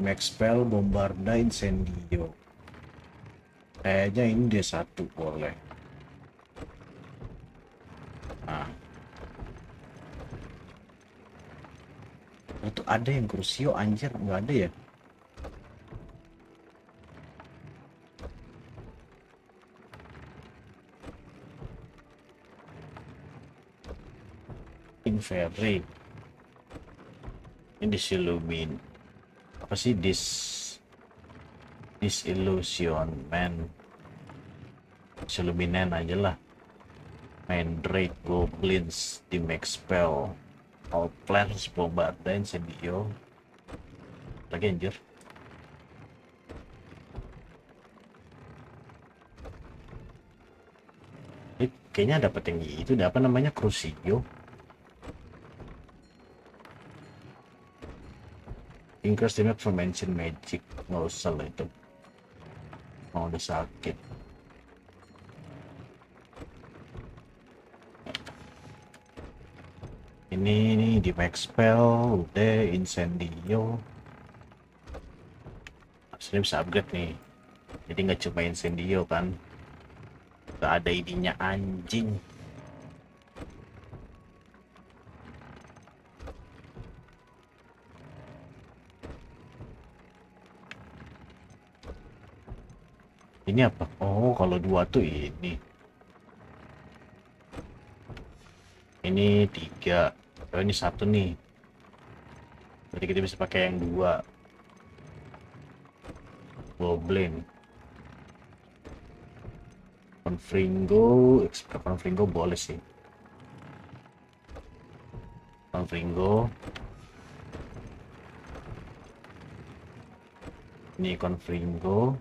Max Spell, Bombarda, Incendio. Kayaknya ini dia satu boleh. Nah. Itu ada yang Crucio anjir, nggak ada ya? Inferi. Ini disillumin. Apa sih disillusion man? Disilluminan aja lah. Mandrake, Goblins, di Max Spell, All Plants, Bombarda, Incendio. Lagi anjir. Ini kayaknya dapat yang itu, apa namanya, Crucio. Increase damage from ancient magic. Nggak usah lah itu. Mau udah sakit. Ini di max spell udah incendio. Aslinya bisa upgrade nih. Jadi nggak cuma incendio kan. Gak ada ininya anjing. Ini apa? Oh, kalau 2 tuh ini. Ini 3. Oh, ini 1 nih. Berarti kita bisa pakai yang 2. Goblin. Confringo boleh sih. Confringo. Ini Confringo.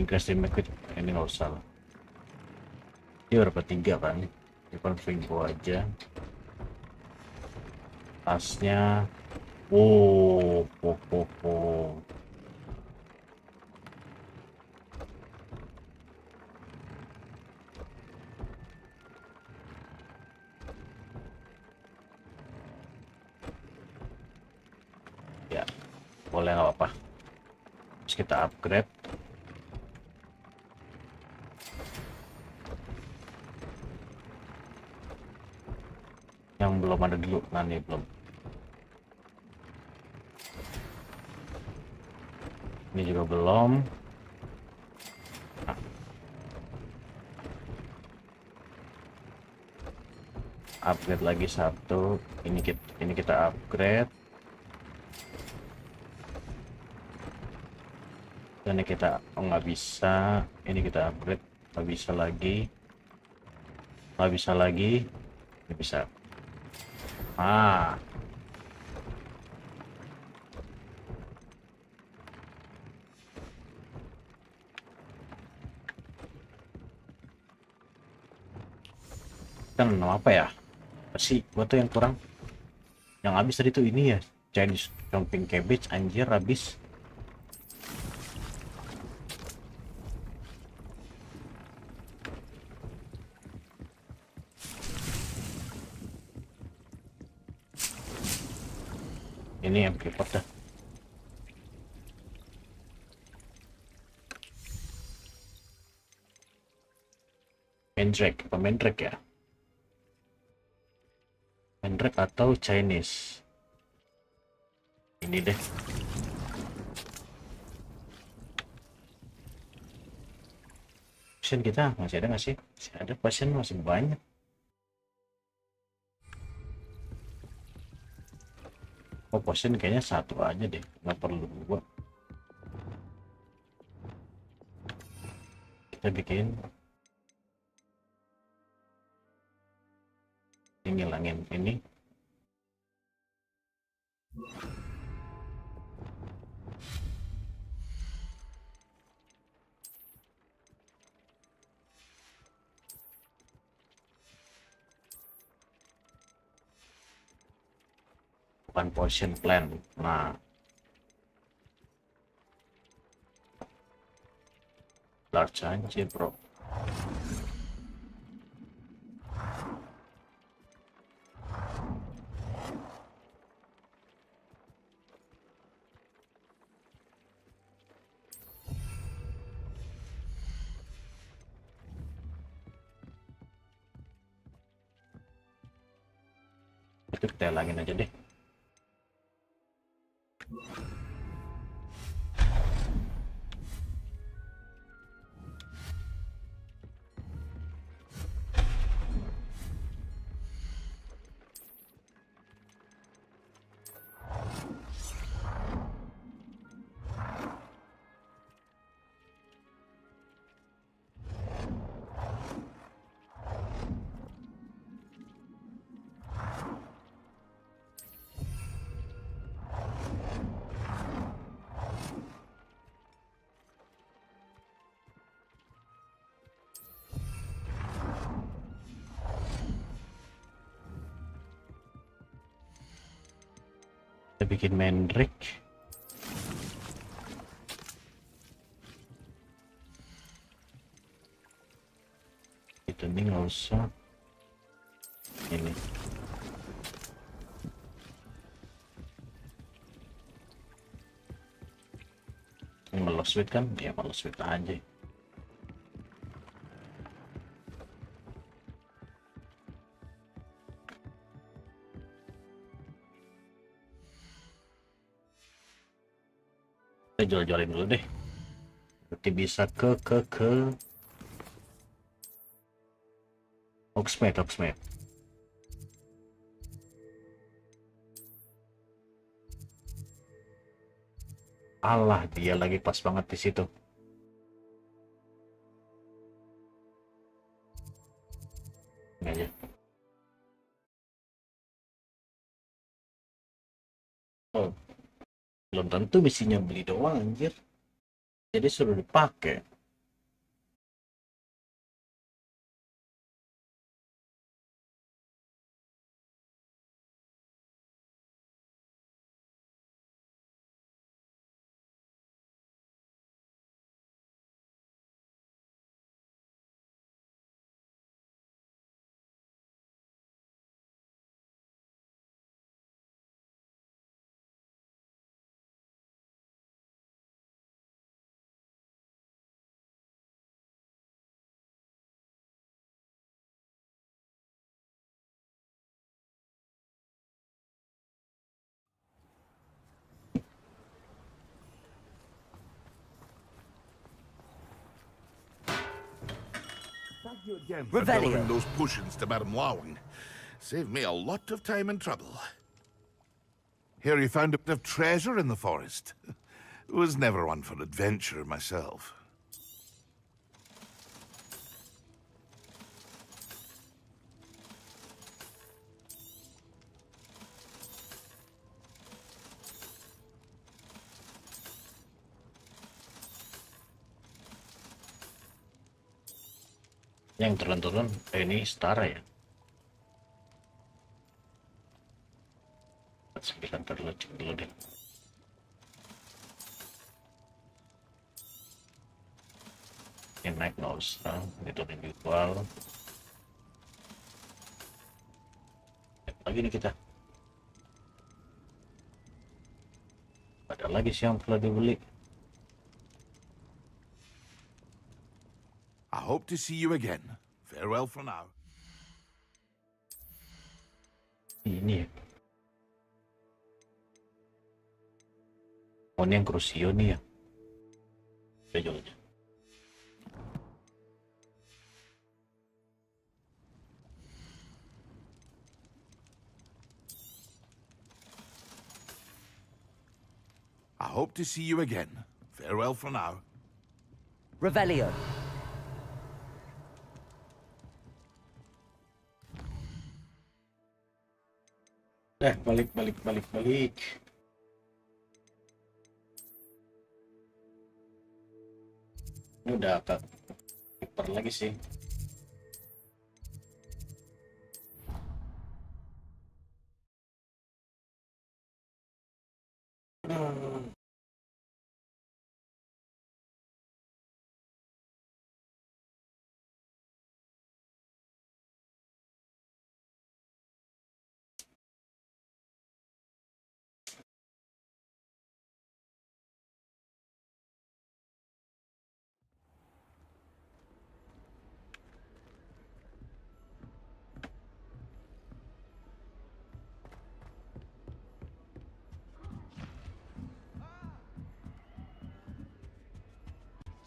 Increase damage, ini nggak usah lah. Ini berapa 3 kan? Ini Confringo aja. Tasnya. Oh. Ya, boleh, nggak apa-apa. Terus kita upgrade. Yang belum ada dulu, nah nih belum. Ini juga belum. Nah. Upgrade lagi 1. Ini kita upgrade. Dan ini kita nggak bisa. Ini kita upgrade, nggak bisa lagi. Nggak bisa lagi. Ini bisa. Ah. Kan apa ya? Apa sih? Gua tuh yang kurang. Yang habis tadi tuh ini ya. Chinese jumping cabbage, anjir habis. Ini yang prepot dah. Mandrake ya. Mandrake atau Chinese. Ini deh. Pasien kita masih ada nggak sih? Masih ada, pasien masih banyak. Oh, potion kayaknya 1 aja deh, nggak perlu 2. Kita bikin ini, ngilangin ini. Bukan potion plan. Nah, large anjir bro. Itu kita hilangin aja deh. bikin Mandrake. Itu nih nggak usah. Ini. Ini malah sweet kan? Ya malah sweet aja. Kita jual-jualin dulu deh. Berarti bisa ke Hogsmeade. Allah, dia lagi pas banget di situ. Ini aja. Oh, belum tentu misinya beli doang anjir. Jadi suruh dipakai. Thank you again for delivering those potions to Madame Lawing. Saved me a lot of time and trouble. Hear you found a bit of treasure in the forest. Was never one for adventure myself. Yang turun-turun ini setara ya. 9 terlalu dulu deh. Yang naik nggak usah, itu dijual. Lagi nih kita. Ada lagi sih yang perlu dibeli. I hope to see you again. Farewell for now. Ini ya. Oh, ini yang Crucio nih ya. Jual aja. I hope to see you again. Farewell for now. Revelio. Balik. Ini udah agak keeper lagi sih.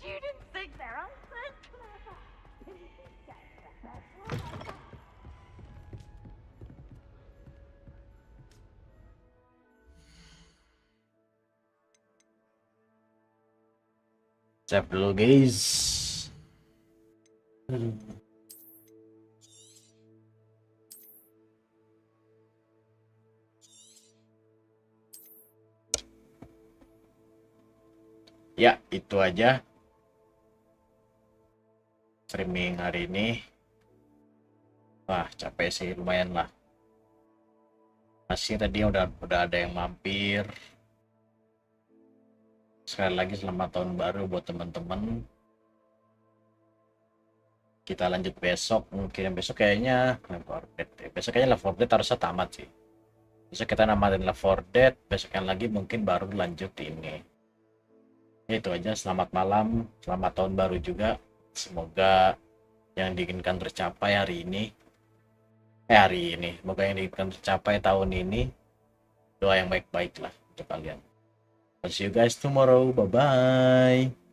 Students think their answers clever. Save dulu guys. Ya, itu aja streaming hari ini. Wah, capek sih lumayan lah. Masih tadi udah ada yang mampir. Sekali lagi selamat tahun baru buat teman-teman. Kita lanjut besok. Mungkin besok kayaknya Left 4 Dead. Besok kayaknya Left 4 Dead harusnya tamat sih. Besok kita namatin Left 4 Dead. Besok yang lagi mungkin baru lanjut ini. Ya, itu aja. Selamat malam. Selamat tahun baru juga. Semoga yang diinginkan tercapai hari ini. Semoga yang diinginkan tercapai tahun ini. Doa yang baik-baik lah untuk kalian. See you guys tomorrow. Bye-bye.